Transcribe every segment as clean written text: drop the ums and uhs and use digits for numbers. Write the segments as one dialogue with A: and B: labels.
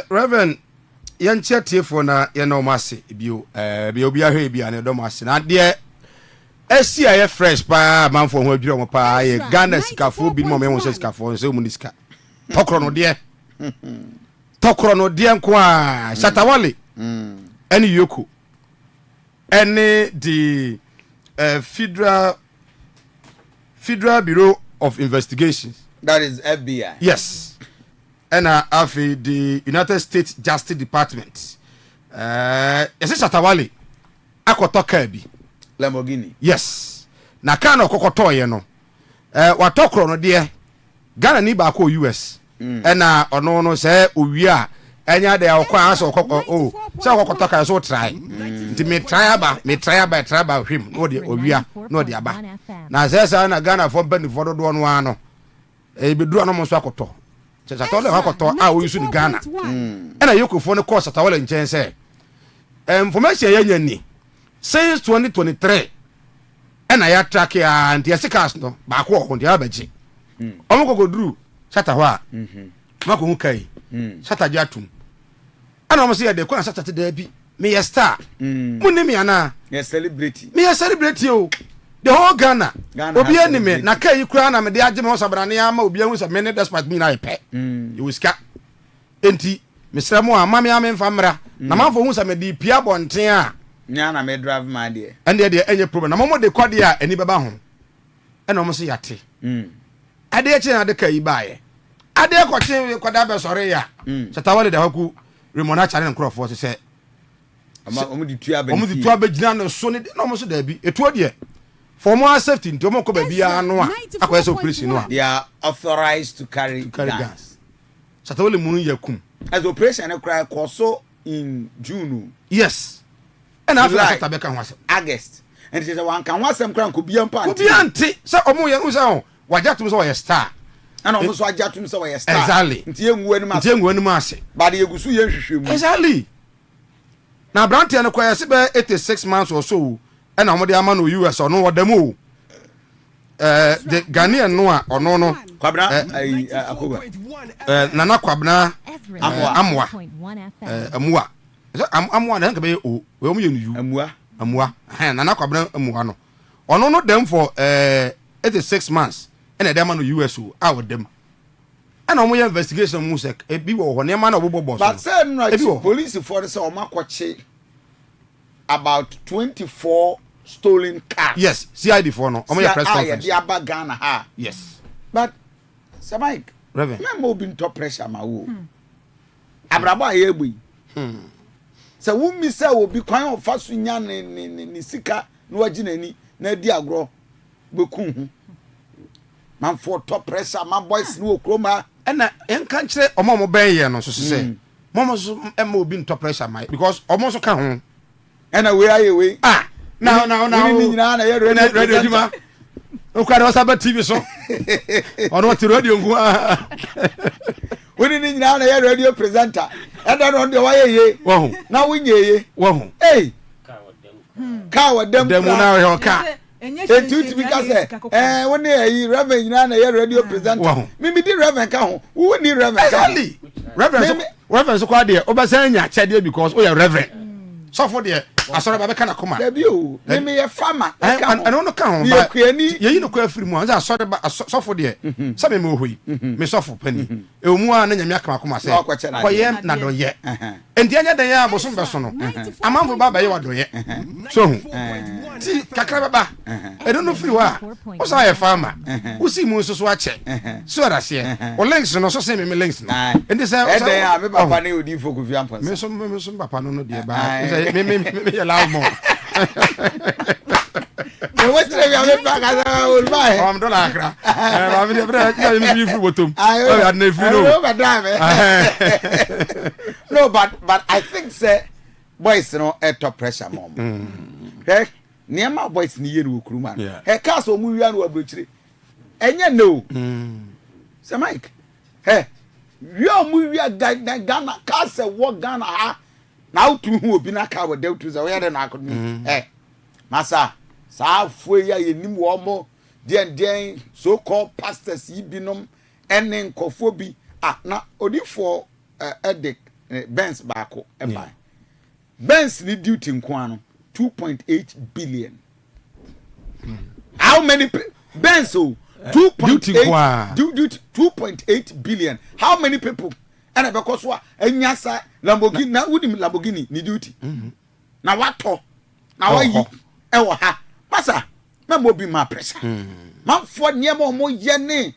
A: Reverend yanche tiefo na ye no mase bio bi obi ahwe bi an do mase na de esi aye fresh pa manfo ho adwira mo pa ye Ghana sikafo bi mo me won sikafo nse mu niska tokro no de nko a Shata Wale any EOCO any the Federal Bureau of Investigations,
B: that is FBI.
A: Yes. And afi the United States Justice Department ese Shata Wale akotoka bi
B: Lamborghini.
A: Yes. Na kana okokoto ye no watokro no de Ghana ni ba ko US na ono no se owi a enya de akwa aso okoko o se okotoka so try nti me try ba hwim no de owi a no de aba na se na Ghana for benefit do no ano bedu no mo so akoto Shata Wale akoto a o yusu ni Ghana na EOCO fo ne ko Shata Wale nchen se information ye nya ni since 2023 na ya track ya anti asikas no ba ko ho ndi abaji omo kokoduru Shata ho a mako hu kai Shata jatum ana omo se ya de ko na Shata te da bi me ye star munni me ana
B: Yes, celebrity.
A: me ye celebrity o the whole Ghana obi anime na kai kura na me de agye me ho sabrane ya ma obi hu se me ne despite me na ye pe you ska enti mesra mo a ma me amemfa mra na manfo hu se me di pia bonten a
B: Nyana me drive my dear.
A: and there any problem na momo de kwade a ani beba ho e na omo se yate ade eche na de kai baaye ade ekoche kwada be sore ya Shata Wale de haku remona chare nkrofo se
B: Omo di tua be.
A: omo di tua be gina no so ne na omo so da bi etuo de for more safety nti omo ko ba bia no a akoye so police no a
B: They are authorized to carry guns.
A: Shata Wale munu yakum
B: As operation e cry so in June.
A: yes and after Shata be kan ho ase
B: August. And it is one can want some crank could be ampa.
A: obi anti se omo ye hu se ho wajatum so ye star
B: And almost so ajatum so we star.
A: Exactly.
B: Nti enwu anu ma.
A: nti engu anu ase
B: But ye gusu ye hwehwe mu.
A: exactly na brante no kwaya se be 86 months or so and na mo de ama no US ono wodam the Ghanaian no a ono no
B: Kwabra akoba.
A: nana kwabna amwa amwa na nka be o we mo ye nu amwa nana kwabna amwa no ono no dem for 86 months and na dem ama no US o a wodam and omo ye investigation mu se e bi wo ho ne ma na obobo
B: But said no police for the so makoche about 24 stolen cars.
A: yes CID for no omo ye press conference
B: Yeah, the Ghana ha.
A: yes
B: But Sir Mike,
A: Reverend
B: me mo bin top pressure ma wo. Abrabo aye egbe. So wo mi say obi kwan ofa so nya ni sika no wagi nani na di agro bekun hu. Man for top pressure my boys no okroma.
A: na enka kire omo ben ye no so se momo so em obi ntop pressure mai because omo so ka ho
B: And we aye we.
A: now
B: Ni nyina na ye
A: radio juma o kwa do saba TV so ono ti radio ngu
B: We ni nyina na ye radio presenter. And then on the way ye.
A: wo
B: Na we ye.
A: wo
B: Hey. Ka wa dem.
A: dem na he o ka
B: Etu bi ka say woni ayi Reverend nyina na ye radio presenter. Me di Reverend ka ho. Wo ni Reverend ka.
A: exactly reverend so kwa de obasan nya chede because o ye reverend so for de asore ba be kana koma
B: Da bi o. Me ye farmer.
A: and no ka ho
B: Ye kuani.
A: ye yi no kwa afiri mu an asore ba so for de so me hoi me so for pani e mu a na nyame aka koma say ko ye na do ye enti anya den ya bosom be so no amanfo baba ye wado ye so hu ti kakra baba e don't know free wa o so ye farmer o si mu so ache so arase o links no so say me links no enti say
B: E den a me papa na odi foku fi ampon.
A: me so papa no de ba me ya lawo mo
B: Me we tire ya me pa ka sa o ba he.
A: am do la akra ba me de bra ya me free botom o ya na free no
B: No, but I think say boys no top pressure mom. Okay? Niema boys ni ye no kuruma. He cast o mu wi anu abrochire. Enye no. Say Mike. Hey, wi o mu wi Ghana cast e wo Ghana ha. Na utu hu obi na ka wo de utu say we dey na akoni. Eh. Masa, sa afue ya ye nim wo mo den so called pastors yi binom ene nkofo bi na odifo edic Benz baako e buy. Benz ni duty nko 2.8 billion. How many Benz 2.8 billion. How many people? And because what? Enyasa Lamborghini na udim Lamborghini ni duty. Na wato. Na wayi e wo ha. Masa, me be my pressure. Man for niam omo ye ne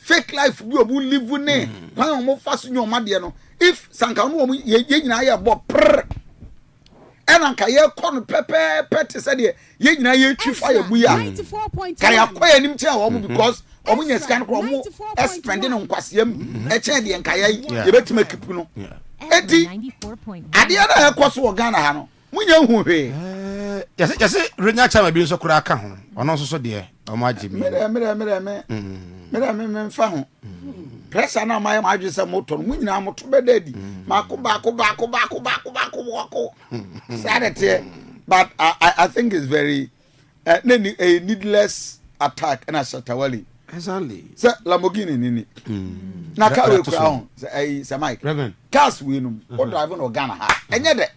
B: fake life bi obu live ne. Kwan omo fa so nyoma de no. If sanka no omo ye nyina ye bo prr. Enanka ye kono pepe pete se de ye nyina ye twi fire bu ya. Kan ya kwaya nim tia omo because omo nya scan ko omo spending on kwasem e che de nka ye betima kipu no. Edi ade na e kwaso wo Ghana ha no. Munya hu hwe.
A: Yes renya chama bi nso kura aka ho. Ono so de omo agimi. Me
B: fa ho. Pressure na my adwe se motor mu nyina moto bedadi. Mako. Saturday, but I think it's very a needless attack and a Shata Wale.
A: Exactly.
B: So Lamborghini nini. Na car we crown. Say Mike. Cars we no. What driving or Ghana ha. Enye de.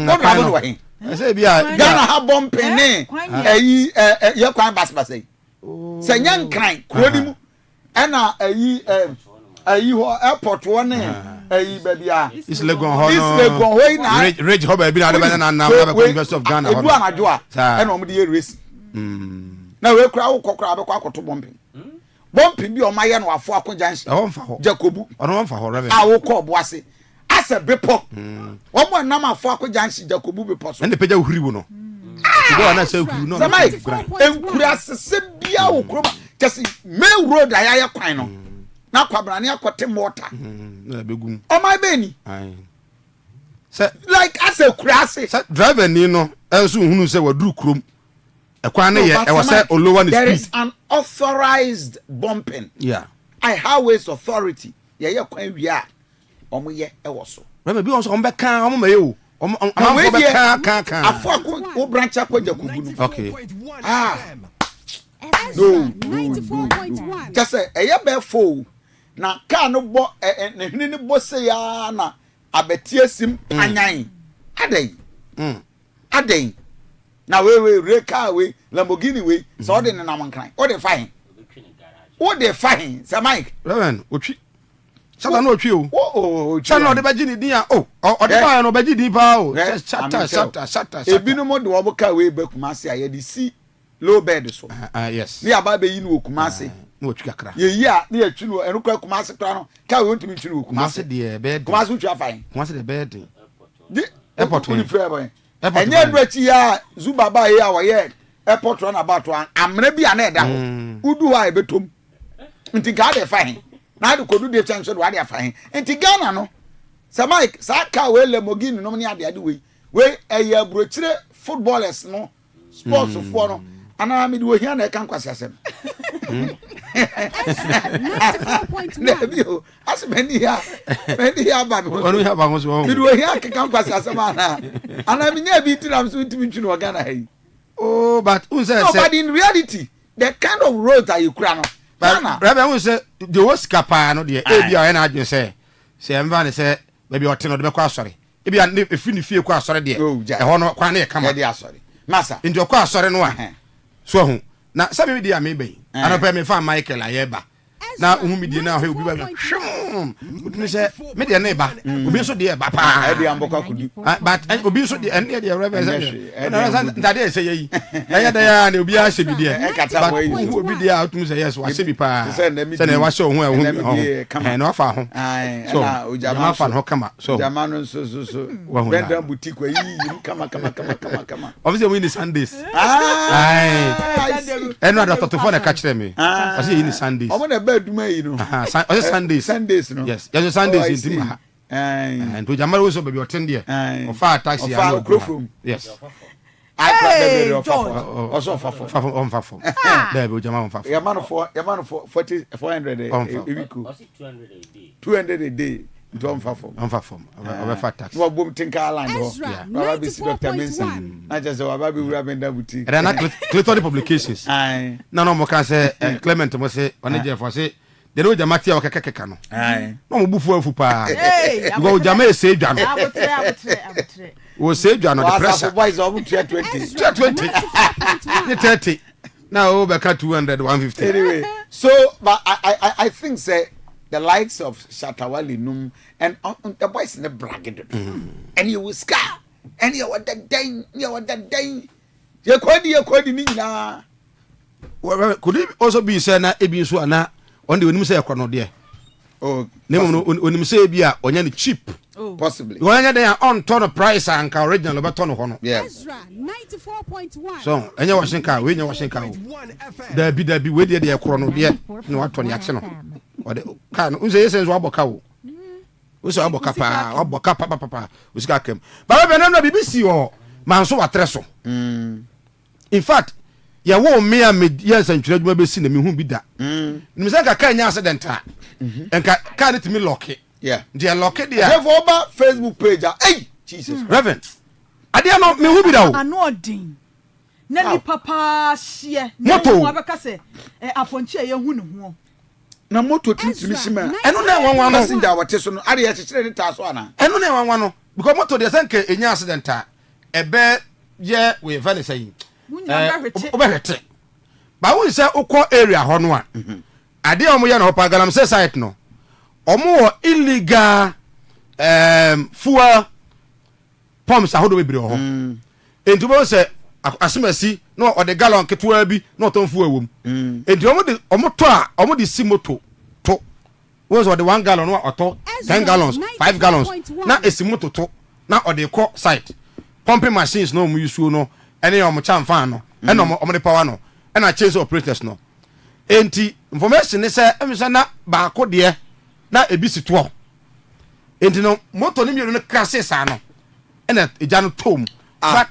B: What driving wa hin.
A: I say bia
B: Ghana ha bomb penny. Ye kwan bas say. Say nyan kran kroni mu. Ena ho airport one baby
A: is Legon ho
B: na
A: rage ho baby na na University of Ghana
B: ho na adwo a ena omo de race na we kura wo kokora be kwa akoto bomping bi o maye no afo akojanshi
A: o mfa ho
B: Jacobu
A: ono mfa ho reven
B: a wo ko boase ase bepo wo mo nam afo akojanshi Jacobu bepo so
A: ende peja uhiri wo no go na se uhiri no
B: enkura sese bia wo kuro kesi main road ayaya kwan no na kwabrane akote mortar
A: na begum
B: o my beni like as a kurase
A: driver ni no enso hunu se waduru krom ekwan ne ye e was say olowa ni speed.
B: There is an authorized bumping.
A: Yeah.
B: I highways authority. Ye kwan wi a omo ye e wo so.
A: Remember bi on so omo be kan omo maye o. Omo be kan.
B: Afo ko branch akwaja kubu no.
A: Okay.
B: No. Just say e ye be fo na car no bo ne hini ni bo se ya na abetie sim anyan. Aden. Na we reka we Lamborghini we so de na mankran o de fine Sir Mike
A: Reverend otwi Shata no otwi
B: o
A: Shata no de baji ni din a o de ba no baji din pa o Shata
B: ebinu mo de wo ka we be Kumasi a ye de si low bed so
A: yes
B: ni aba be yi no Kumasi
A: no otwi kakra
B: ye yi a na ye twi no enu kwa Kumasi kra no ka we ntimi twi no
A: Kumasi de bed
B: Kumasi twi afine
A: Kumasi de bed
B: airport ni free boy enye nrechi ya Zubaba ye a wo ye airport run about one amre bi a na eda ho udu ha e betom nti ka de fine na de kodu de chance do ade fine nti Ghana no Sir Mike sa ka we Lamborghini no ne ade we eye brochire footballers no sports for no ana me de wo hia na e kan kwase asem Nebio asmeni ya ba me
A: onu ya ba mo so
B: me de wo hia kan kwase asem ana me nya bi tiram so ntimi ntwi no Ghana hai.
A: Oh, but who says
B: but in reality, the kind of road that you crown.
A: But Rabbi who say the was capa no the ABI and I just say Mvan say maybe or 10 of the sorry. If you are if you feel quite sorry there. A honor kwane come
B: there sorry. Massa
A: into your car sorry no. So now some media maybe and I pay me find Michael Ayeba. Now media now he will be me say media neighbor obi so there papa
B: e dey amboka kudi
A: but obi so there and there reverend that dey say yi e dey ya na obi a se bi there but obi there out me say yes wa se bi pa say na wa show ho e na fa ho so ojama fa ho kama so
B: ojama no so benda boutique yi kama
A: obviously we in Sundays and no that to phone catch them I say in Sundays
B: omo na ba duma yi no
A: Sundays no yes Sundays in Tima and to Jamal also baby attend there of far taxi yes
B: I
A: also fafo there be Jamal fafo
B: your man for 400 a week 200 a day on
A: fafo over fat tax
B: no boom tinka land ho baba be see Dr. Mensa na just baba be wura benda boutique
A: and na Clitony publications no mo can say Clement mo say on je for say de no jama tia okekeka no
B: ai
A: no mo bufu afu pa
C: Hey,
A: go jama e se dwa no
C: abotre.
A: wo se dwa no the
B: Wasa
A: pressure
B: boys obu 20
A: 20 ni 30 now over 200 150
B: anyway so but I think say the likes of Shata Wale num and the boys in the bragging and you will scar and you what that day you kwadi ni nyina
A: could it also be say na ebi so ana on the onim say ekro no de
B: oh
A: nemu no onim say bi a onya ni cheap
B: possibly
A: onya de on ton price and ka original be ton ho no
B: yeah
D: Ezra 94.1.
A: so enya washin ka we nya washin ka da bi we de ekro no de na wato ne ache no o de ka no unse yesen so aboka wo we so aboka pa usika kem ba be na BBC o man so watre so in fact ya wo me a me yes antwere adwuma be si na me hu bi da nim se ka nya accident a enka ka ne timi lock
B: yeah
A: dia lock dia
B: therefore over Facebook page hey Jesus
A: reverend adia no me hu bi da o
C: Anodin. Na ni papa hye.
A: Moto.
C: Abeka se aponchi e yehu ne ho.
B: na moto tintimi shima
A: eno na wanwa no
B: passenger wate so no ade ya chekere ni taso ana
A: eno na wanwa no because moto de senke enya accident a ebe ye we vani say obehete ba won say ukọ area ho no a ade omo ye na hopa galam say site no omo wo illegal fuel pumps ahodo bebre ho enti bo say asemasi no o de gallon ketwa bi no ton fuel wom enti omo to a omo de si moto to won so de 1 gallon no oto 10 gallons 5 gallons na esi moto to na o de ko site pumping machines no mu yusu no ene omo chamfan no ene omo de power no ena chase operators no enti information say emisa na ba ko de na ebisi to enti no moto ni mienu no krase sa no ena eja no tom but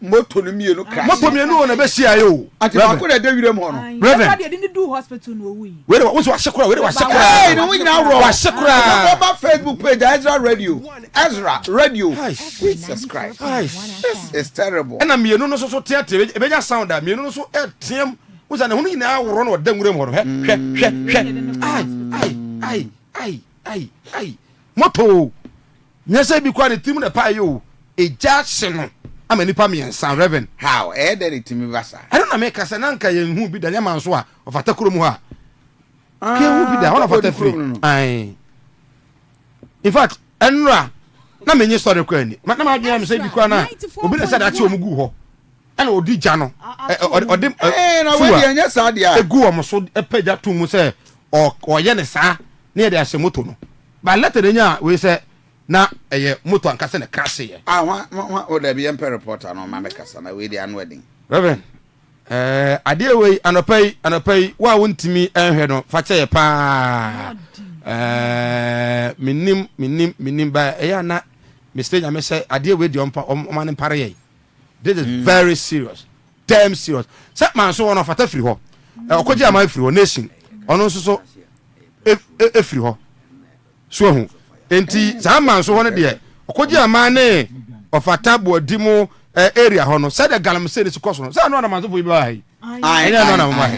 B: moto no mienu crash
A: moto mienu o na be sia yo
B: ati ba ko de wirem ho no
C: Reverend dey didn't do hospital no we.
A: we de wo so ashekura
B: hey no we nyina ro
A: ashekura
B: over Facebook page Ezra radio Jesus Christ this is terrible
A: ena mienu no so teate ebeja sound da mienu no so etiem wo sa na hunu nyina aworo no da ngurem ho hwe ai moto nyese bi kwa ne tim na pa yo eja hye no amani pa me san reverend
B: how there timi vasa
A: I don't know make us nanka ye hu bi da nyama so a ofata kuro mu ha ke hu bi da ona ofata free ai in fact enra na menye story kwa ni na ma adwena me say bi kwa na obi na say da che omugu ho ana odi ja no odi
B: na we dey anya sa dia
A: egu o mo so epaja to mu say o ye ne sa na ye dey ahye moto no ba letter nya we say na eye moto ankase ne crash ye
B: wa o da bi emperor reporter no ma me kasa na we dey an wedding
A: reverend ade we anopai wa wontimi enhwe no fa che ye pa minim ba eya na mistake am say ade we di ompa omane pare ye this is very serious damn serious say man so one fata free ho okoji am free ho nation ono so e free ho so hu enti zaman so hono de okoji amane ofata boadimu area hono say the galam say this course no say no na man so fo bi ba hai no na mama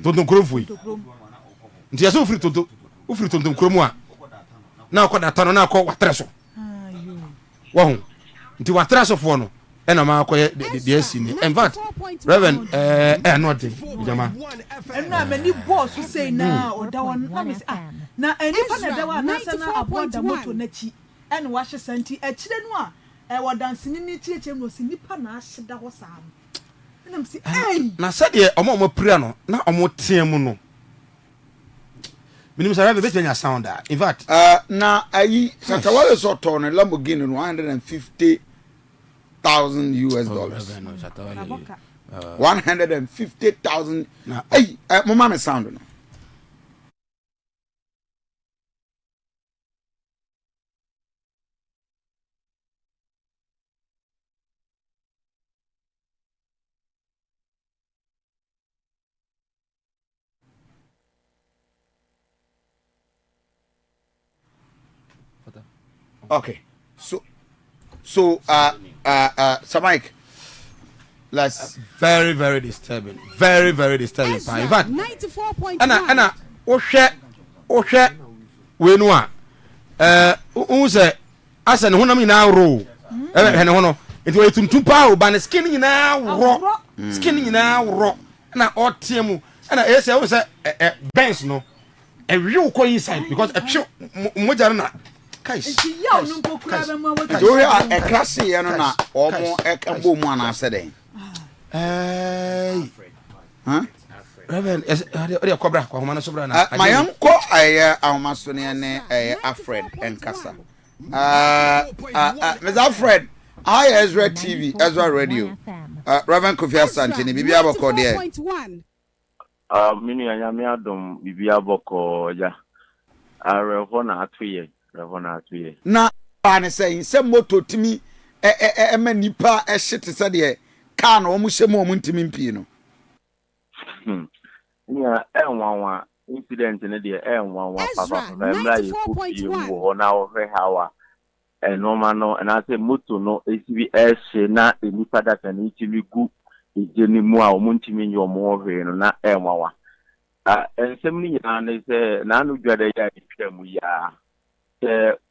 A: tonton krofu nti ya so free tonton kromu a na akoda tano na akọ watreso wo hu nti watreso fo no ena ma akoye de asini in fact reverend no de jama
C: na many boss who say na oda won na me na eni pa na da wa na sana aboda moto na chi ene wa hye santi a kire no a wo dansini ni chiche no si nipa na ahye da ho saa na me si
A: na sade omo pira no na omo team no minim sare be betanya sound in fact
B: na ayi Shata Wale so to no Lamborghini $150,000 $150,000 hey mama me sound no okay so so Mike let's
A: very disturbing in fact
D: 94.1
A: ana wohwɛ wenu a wo se asa ne honam nyinaa ro hene ho no enti wo tuntum pa o ba ne skin nyinaa woro na otiemu na ese wo se Benz no ewi ko inside because moja na kais
C: ya no pokura be ma wo
B: do ya e class ye no na omo e bo mu ana ase den
A: Reverend ori cobra kwa homa na sobra na
B: mayam ko aye ahomaso ne Alfred Enkasa Mr. Alfred I Ezra TV Ezra Radio Reverend Kofi Asante ni bibia boko de
E: mini anya mi adom bibia boko ja revona atuye
B: na ba ne say moto timi ma nipa hite se de car na omu hye mo ntimi mpie no
E: nya enwanwa incident ne de enwanwa papa mra ye kofi wo na wo hwe hawa normal no and I say moto no esibi ehye na nipa data ni timi gu ejeni mu a omuntimi nyo mo hwe no na enwanwa ensem ni nyina ne se na anu dwade ya twam ya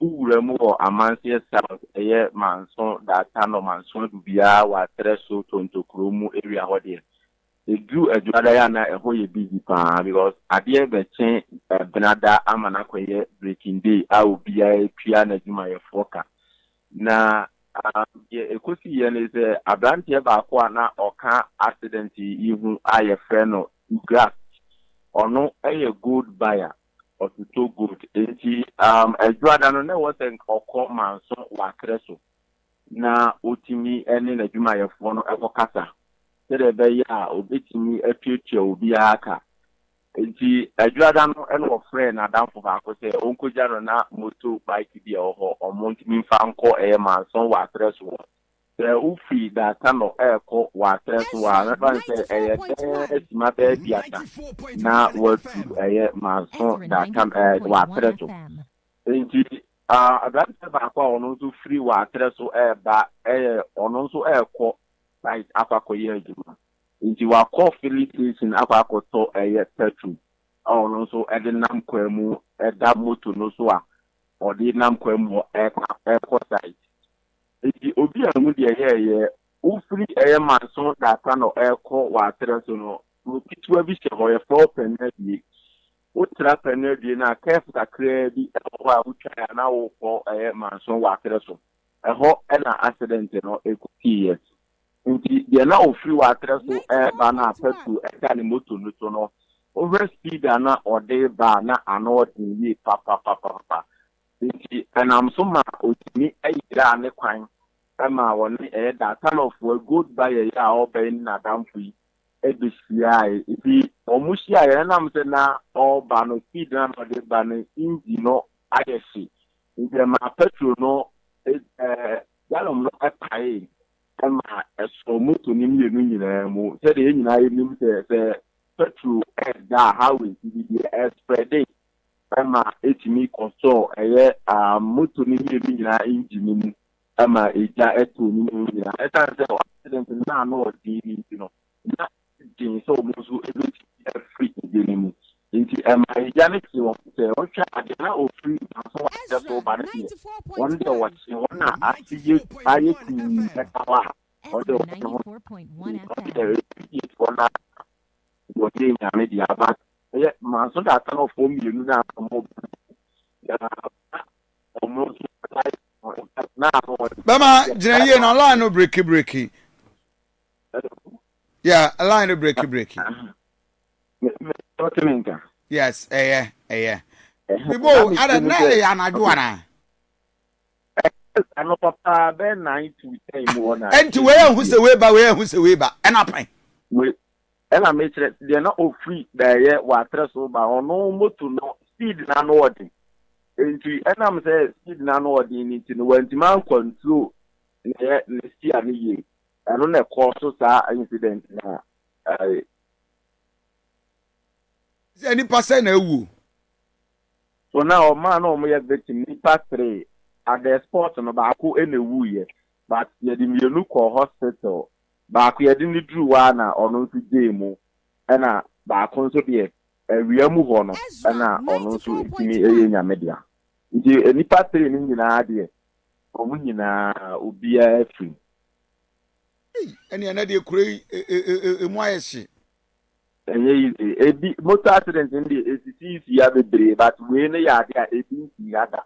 E: ura mu amansie south eye manso data no manso dubia wa treso tontokro mu area ho de edu adwada ya na eho ye busy pa because ade be chen benada amana koye breaking day a obia pia na djuma ye foka na ekosi ye ne se abrantie ba ko na oka accident ihu aye fe no grass ono eye good buyer or to too good enti adwada no na was en okọ manso wa kreso na otimi ene na djuma ye fo no ekokasa sede be ya obetimi atwetwe obi aka enti adwada no ene wo friend na danfo ba ko se onkoja no na moto bike bi oho omontimi fa nko manso wa treso se ufi da kano eko wa treso wa na ban se esima be biata na what manso da kam wa treso enti adwada ba ko ono so free wa treso ba ono so eko right akwa ye adwuma nti wa call filling station akwa to petrol ono so edenam kwamu eda moto no so a odi nam kwamu eko site nti obi amu de ye ufiri manso data no eko wa treso no kitwa bi se ho ye 4 penalty utra penalty na kef kakra bi wa utwa na wo ko manso wa treso eho na accident no ekuti nti de na ofri wa treso ba na petrol ni moto no so no over speed na ode ba na ano yi papa nti anam so ma otimi ayira ne kwan ama woni data of a good buyer ya obe na damfui ebisia ibi omusia ya na mse na oba no speed na ode ba na engine no ayeshi nti ma petrol no galom no apai ama eso moto ni mienu nyina mu se de nyina yenim se petrol da how we be spreading ama etimi console moto ni mienu nyina engine mu ama eja eto ni nyina eta se accident na no di ni no na din so muzu ebeti free engine mu nti ama eja ne ti won se o twa ade na o free so wa se so ba ne won de wa se won na asiye aye ku etawa o de 94.1 FM wona wo de nya me dia ba ma so da ta no fo mienu na mo ya o mo
B: Bama jina na line no breaky. Yeah, a line no breaky. Yes, Bibo, ada na ya na juana.
E: Ano papa be 9 to 10 mo na.
B: Enti we se we ba. Ena pan.
E: We ena me kire de na ofri da ye wa treso ba ono moto no speed na no odi. Enti enam say speed na no odi ni ti no wanti man control ne steer ni ye eno na cause sa incident na
B: any person na ewu
E: so now man no mo ye victim ni part 3 at the sport no ba ko enewu ye but ye di mienu ko hospital ba ko ye di ni dru wa na ono nso game ena ba ko nso de ewia mu ho no na ono so timi eye nyamedea nti nipa 3 ni nyina ade omu nyina obia afri
B: eni na de kure emu ayeshi
E: enye ebi motor accident ndi esisi ya bebre but we ne ya ade a ebi nsi ada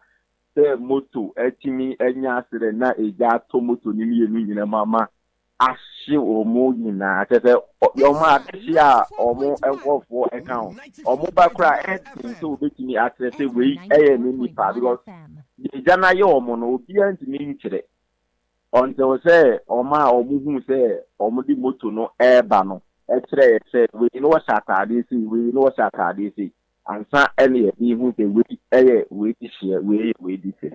E: se moto etimi enya accident na eja to moto ni mienu nyina mama ahye omo nyina tete yomo ahye omo enkofo account omo bakra so betimi access we eye ni nipa because eja na ye omo no obi antimi nkire until say oma omo hu say omo di moto no eba no etre say we no Shata dey say we no Shata dey say ansa ene e hu say we eye we ti share we di say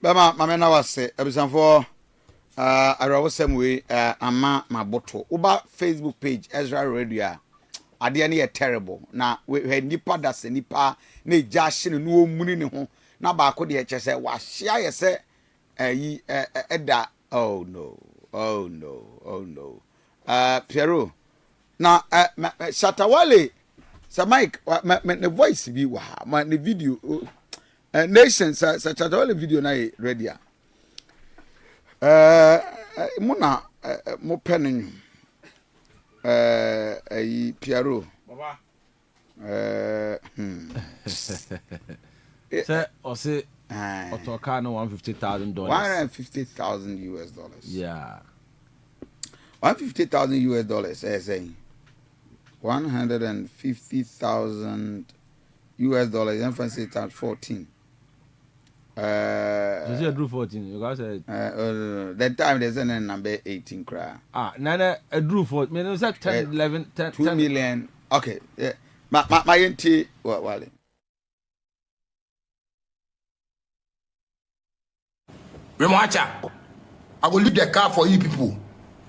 B: bama mamena wase ebisanfo arawosem we ama maboto uba Facebook page Ezra Radio ade ne terrible na we nipa da se nipa na eja hye no omuni ne ho na ba ko de eche se wa hye ye se yi eda oh no Piero na Shata Wale sa Mike the voice bi wa ma the video nation sa Shata Wale video na ready muna mo penin Piero
A: baba
F: say o say otoka no $150,000
B: $150,000
F: yeah
B: $150,000 saying $150,000 emphasis at 14
F: does it drew 14 you guys said
B: that time there's a number 18 cry
F: nana a drew 14 me was that 10 11 10
B: 2 million okay yeah my nt Wale
G: Remacha, I will leave the car for you people.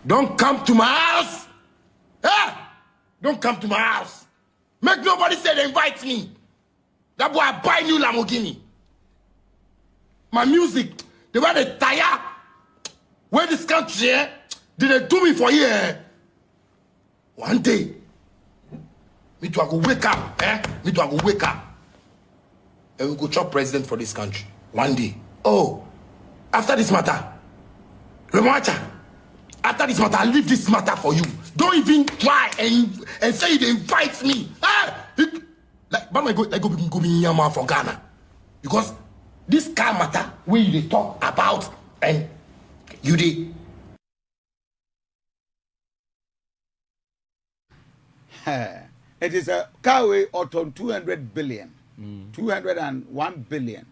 G: Don't come to my house. Eh? Don't come to my house. Make nobody say they invite me. That boy I buy new Lamborghini. My music, the way they tire. Where this country, did they do me for here? One day, me too I go wake up, Me too I go wake up. And we go chop president for this country. One day. Oh. After this matter, Remacha, after this matter, I'll leave this matter for you. Don't even try and say you invite me. Like, but I go be Yama for Ghana. Because this kind of matter, where they talk about, and you did.
B: It is a carway out on 200 billion. 201 billion.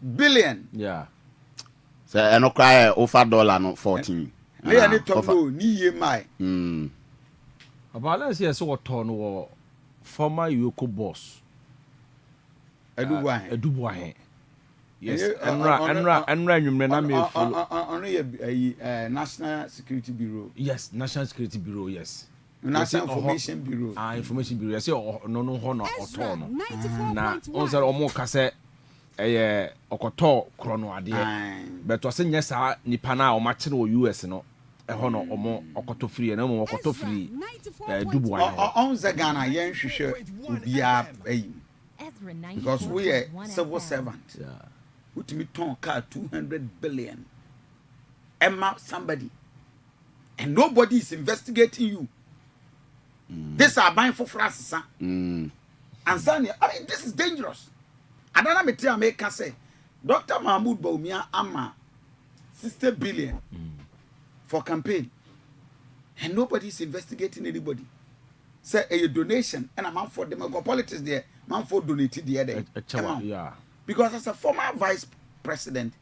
B: Billion.
F: yeah
A: so eno cry over dollar no 14
B: They are not talking ni ye mai.
F: about let's say so what no former EOCO boss Edubuahe yes enra nwumre na me follow
B: only National Security Bureau.
F: yes National Security Bureau yes
B: National Information Bureau.
F: Information Bureau say no ho no oto no na on say omo ka say okoto krono ade but was nya sa nipa na o ma kire wo US no ho no omo okoto free na omo okoto free Dubuahe
B: on the Ghana yen hwehwe obia because we are civil servant.
F: yeah
B: Put me ton car 200 billion. Emma somebody. And nobody is investigating you. This are buying for France. And Sanya, I mean, this is dangerous. I don't know me tell me say Dr. Mahmoud Baumia Amma 60 billion for campaign. And nobody is investigating anybody. Say a donation and a man for them go politics there, man for donated the other.
F: yeah
B: Because as a former vice president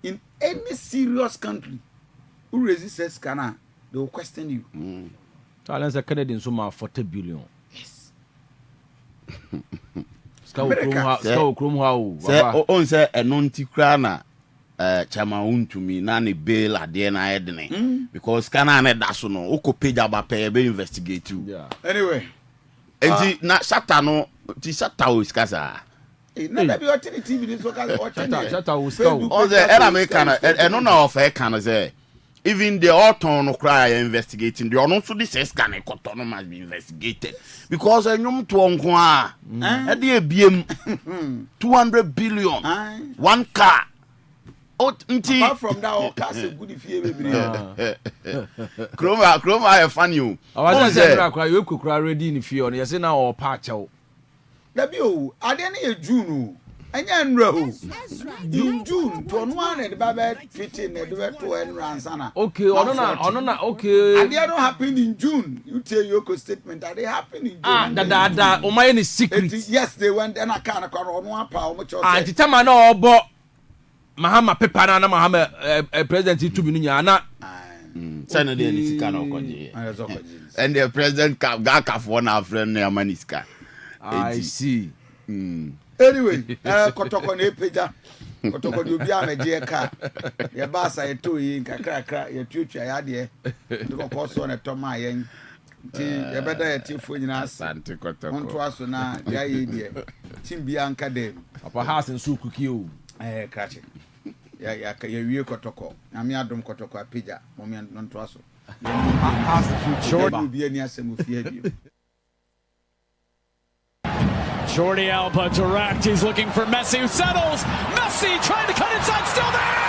B: in any serious country who resists Ghana, they will question you.
F: so unless a Canadian suma 40 billion
B: Yes.
F: Scout Chrome how
A: say on say eno nti kra na chama untumi na ne bail ade na edene because kana na da so no okopage abape be investigate you
F: yeah
B: Anyway,
A: enti na Shata no ti Shata o iskasa
B: na be watching the TV this local watching.
F: Shata will scout
A: on the American eno na of e kan say
H: even the autumn no cry investigating the ono so this scan ekoto must be investigated because enyum to onko a e dey ebiem 200 billion one car.
B: Apart from that, all cars are good if you
H: Chroma I funny you.
F: I was saying you could ready in if you on yes now or patch out.
B: W I didn't June. In June, to one and the Babette fitting the to and Ransana.
F: Okay, okay.
B: And they don't happen in June. You tell EOCO statement that they happen in June.
F: That my any secret.
B: Yes, they went and I can't call on one power much.
F: And to tell my no but Mahama Pepana Mahama president to be Niana.
H: Senator and the president Gaka for our friend near Maniska.
F: I see.
B: Anyway, Kotoko ne peja. Kotoko du bia me je ka. Ye ba sa e to yi nkakra ye tutua ya de. Ndiko koso na to ma yen. Ti ye beda ye ti fo nyina
H: asante Kotoko.
B: Onto aso na ya ye de. Tim bia nka de.
F: Papa house nsu kuki o.
B: Krache. Ya wie Kotoko. Na me adom Kotoko apeja. Mo me nto aso. Jordan bia ni asemu fie bio.
I: Jordi Alba direct. He's looking for Messi, who settles. Messi trying to cut inside, still there.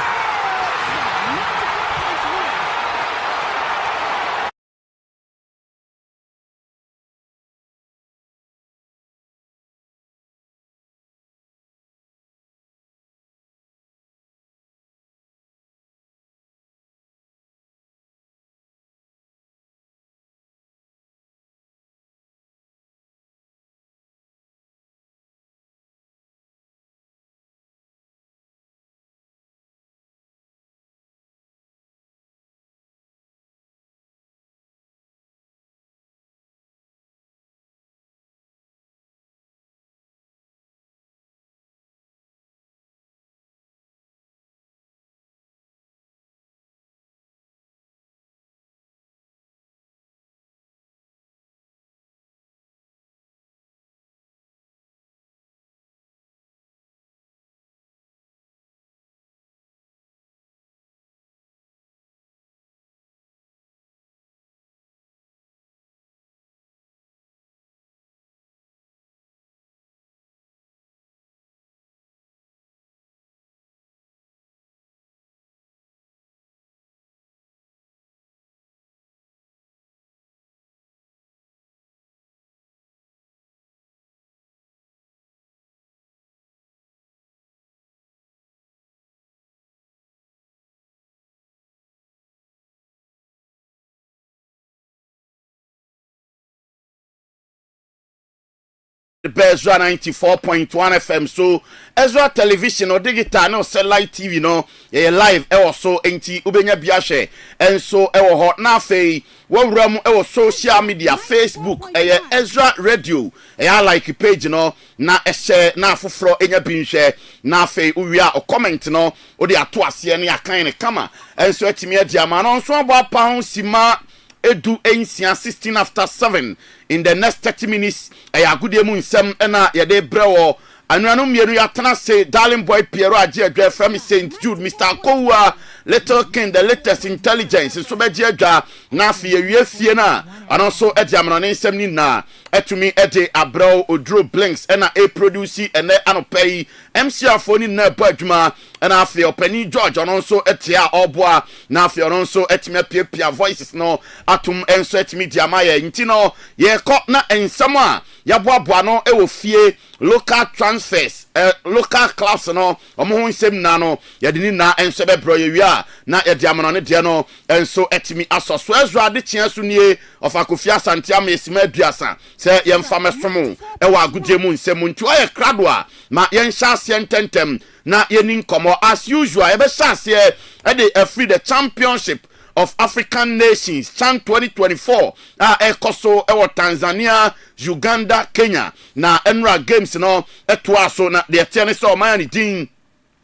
H: Ezra 94.1 FM so Ezra television or digital no satellite TV no live also enti ubenya biahwe enso hot na fei wawram social media Facebook Ezra radio like page no na share na foforo enya binhwe na fei uwia o comment no o de ato ase ne akan ne kama enso atimi adiama no nso abo apa ho sima edu ensia 16 after 7 in the next 30 minutes ayagudie mu nsem na yede brewo anuanu mieru yatana say darling boy Piero aje adwa from St Jude Mr. Kowa Little King the latest intelligence so beje adwa na afi ewie fie na anonso ediamno ne nsem ni na etumi ede abro odro blinks na a produce ene anopay MC afoni na badwuma na afi opani George anonso etia oboa na afi anonso etime piapia voices no atum enso etimi diamaye ntino ye ko na ensam a yaboaboa no ewo fie local transfers local clubs no omo ho nsem na no ye de ni na enso be bro ye wia na ye diamno ne de no enso etimi asoso Ezra de tia so nie of akofia santia mesima aduasa se ye mfa mesomo ewa agudie mu nsem ntu aye krado a ma ye nhya se ntentem na ye ni nkomo as usual ye be hyase e de free the championship of African Nations Chan 2024 ekoso ewo Tanzania Uganda Kenya na Enra Games no etoaso na de tiene so man din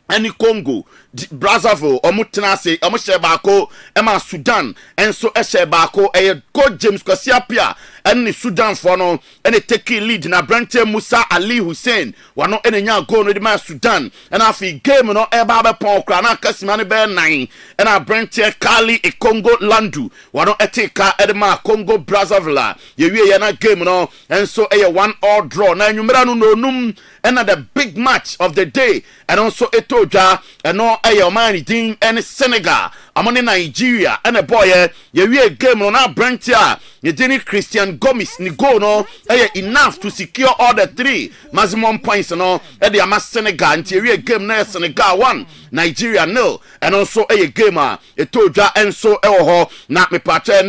H: any Congo Brazzaville omutenase omuhye baako ema Sudan enso ehye baako Go James Kwasiapia ɛne Sudan for no ɛne take lead na Brente Musa Ali Hussein wano ɛne nya goal no de ma Sudan ɛna afi game no ɛba bɛpɔn kra na kasima ne bɛ 9 ɛna Brente Kali e Congo Landu wano ɛteka ɛde ma Congo Brazzaville yewie ye na game no ɛnso ɛyɛ 1-1 draw na nwumera no nonum ɛna the big match of the day and also etodwa ɛno ɛyɛ ɔman din ɛne Senegal amone Nigeria ɛna boy yewie game no na Brente a yedini Christian Gomis ni goal no enough to secure all the 3 maximum points no de ama Senegal nti yewie game na Senegal 1 Nigeria 0 and also game a etodwa enso ewo ho na mepache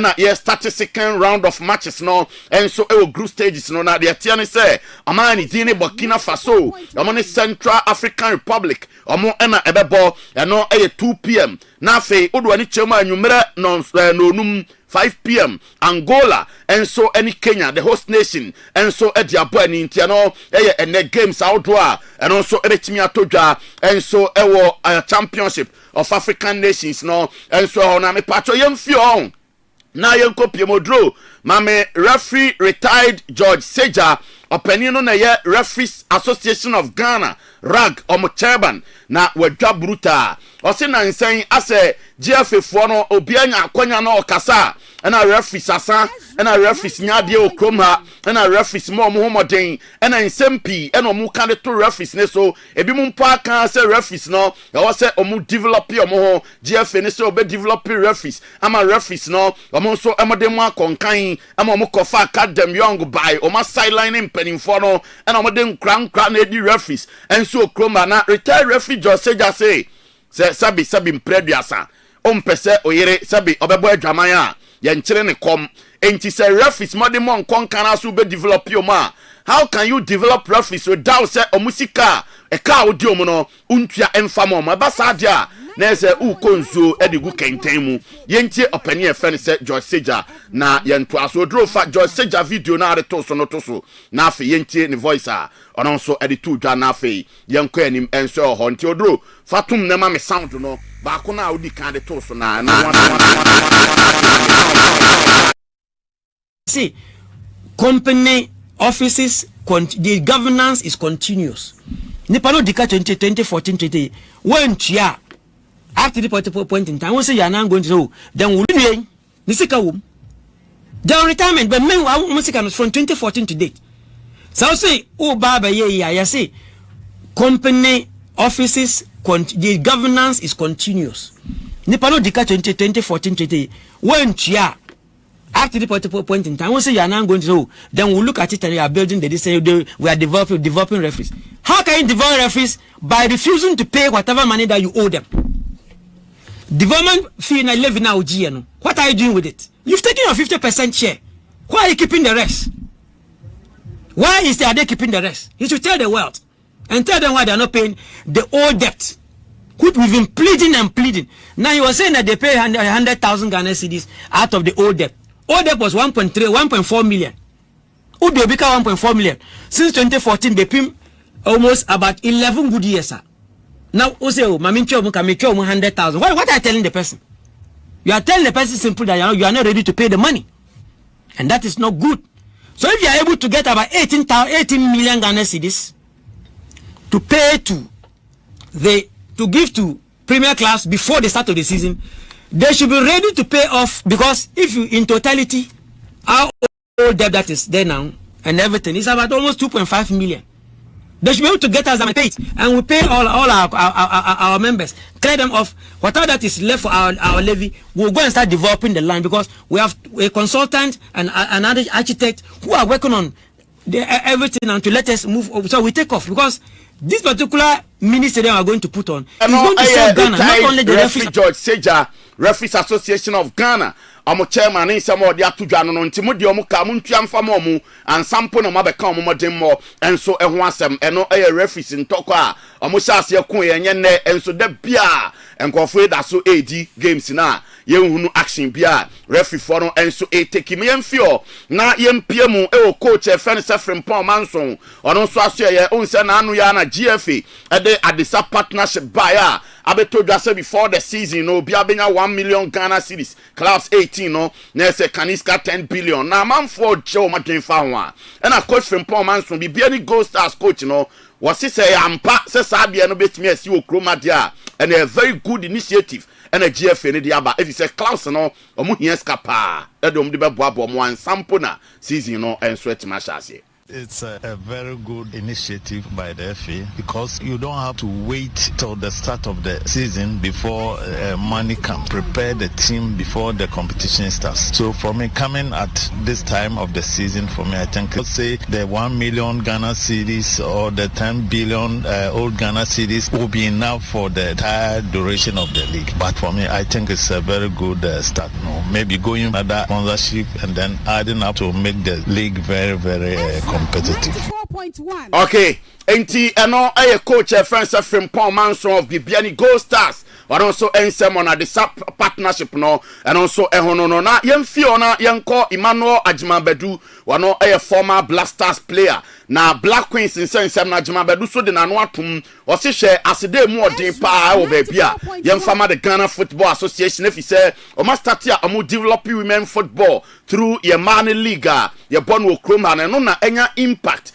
H: na ye start second round of matches no enso ewo group stages no na de tia ne say amani dini Burkina Faso amone Central African Republic omo na ebebo eno 2 p.m. na fe odo ani chema anwumere no num 5 p.m. Angola and so any Kenya the host nation and so at your boy no and the games outdoor and also etimi atodwa and so a championship of African nations no and so na me patcho yemfio na yenko piemodro mame referee retired George Seja opinion na ye Referees Association of Ghana rag chairman na wadwa bruta ose na nsan ase GFF no obianya akonya na okasa na referees asa na referees nyade okrom ha na referees mo homoden na nsempi na omu kan to referees ne so ebi mu mpa kan se referees no e wo se omu develop omu ho GFF ne so obe develop referees ama referees no omu so emode mu akonkan ama omu kofa academy young by omu sideline mpanimfo no na omu de nkra na edi referees enso okrom na retired referee George Seja say sabi mpreduasa ompese oyere sabi obebo adwaman a ye nkyere ne kom enti say referees modern konkana so be develop you ma how can you develop referees without say omusika e ka odi omu no untua emfa mo ma ba sadia na say ukonzo edigu kenten mu yentie opani e fen say George Seja na yento aso dro fa George Seja video na re to so na afi yentie ne voice a ono so editu dwa na afi yenko anim enso ho nti odro fatum na ma me sound no ba ko na odi kan de to so na
J: see company offices the governance is continuous nipa no dika 2014 when tia after the point in time we say you are now going to so then we will ni sika wo then retirement but men we sika from 2014 to date so say o baba ye ya say company offices the governance is continuous nipa no dika 2014 when tia after the point in time we say you are now going to so then we look at it and you are building we are developing referees. How can you develop referees? By refusing to pay whatever money that you owe them. Development fee na live now no. What are you doing with it? You've taken your 50% share. Why are you keeping the rest? Why is they keeping the rest? You should tell the world and tell them why they are not paying the old debt. Which we've been pleading. Now you are saying that they pay 100,000 Ghana cedis out of the old debt. Old debt was 1.4 million. Would they become 1.4 million? Since 2014, they pay almost about 11 good years, sir. Now, Mami can make 100,000. What are you telling the person? You are telling the person simply that you are not ready to pay the money. And that is not good. So if you are able to get about 18 million Ghana cedis to pay to give to premier class before the start of the season, they should be ready to pay off, because if you in totality our old debt that is there now and everything is about almost 2.5 million. They should be able to get us and pay it, and we pay all our members, clear them off. Whatever that is left for our levy, we'll go and start developing the land, because we have a consultant and another architect who are working on everything and to let us move. So we take off, because this particular ministry they are going to put on is going to save Ghana, not only the referee.
H: George Seja, Referees Association of Ghana. Omo chairman in some of the atudwa no ntimo de omo ka muntua mfa mo mu ansampo no mabeka omo modem mo enso eho asem eno referees ntoko a omo hyase ko ye nye ne enso da bia enkofo da so AD games na yɛnhunu action bia referee for no enso take me yɛmfio na yɛmpie mu coach efɛn sɛ Frimpong Manson ɔno nso aso yɛ onse na anu ya na GFA ɛde adisa partnership buy a abeto dwase before the season no bia benya 1 million Ghana cedis class 18 no na ɛsɛ Kaniska 10 billion na manfo Joe madwenfa ho a ɛna coach Frimpong Manson bibia ni Gold Stars coach no wɔsi sɛ ampa sɛ saa bia no betumi asi wɔ kroma dia and a very good initiative and a GFA ne dia ba if you say Klaus no ɔmo hia skapa ɛdom de bɛboaboa mo ansampo na season no ɛnso ɛtima hyase.
K: It's a very good initiative by the FA because you don't have to wait till the start of the season before money can prepare the team before the competition starts. So for me, coming at this time of the season, for me, I think let's say the 1 million Ghana cedis or the 10 billion old Ghana cedis will be enough for the entire duration of the league. But for me, I think it's a very good start. No, maybe going another sponsorship and then adding up to make the league very, very competitive.
H: Okay, enti eno aye coach friends Frimpong Manson of Bibiani Gold Stars but also ensem on the sub partnership no and also ehono no na yemfio na yenko Emmanuel Ajimabedu wano aye former Blasters player na Black Queens nsem na Ajimabedu so de na no atum o se hwe asede mu odin pa o ba bia yemfama the Ghana Football Association if say o ma start ya o develop women football through your money league your born wo kroma na no na enya impact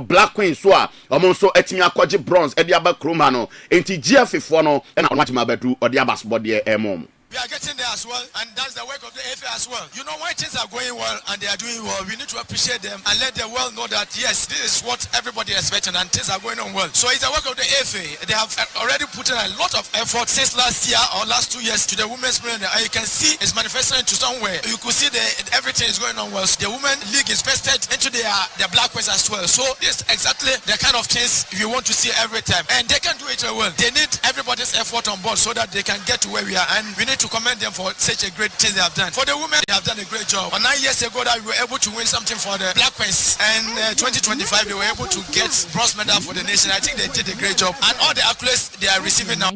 H: Black Queen so omo so etimi akwaje bronze e dia ba kroma no enti GFA for no e na Ajimabedu o dia basketball de emom.
G: We are getting there as well, and that's the work of the FA as well. You know, when things are going well and they are doing well, we need to appreciate them and let the world know that yes, this is what everybody is expecting and things are going on well. So it's the work of the FA. They have already put in a lot of effort since last year or last 2 years to the women's premier, and you can see it's manifesting into somewhere. You could see everything is going on well. So the women league is vested into the Black Queens as well. So this is exactly the kind of things we want to see every time, and they can do it well. They need everybody's effort on board so that they can get to where we are, and we need to commend them for such a great thing they have done. For the women, they have done a great job. 9 years ago that we were able to win something for the Black Queens, and 2025 they were able to get bronze medal for the nation. I think they did a great job, and all the accolades they are receiving now.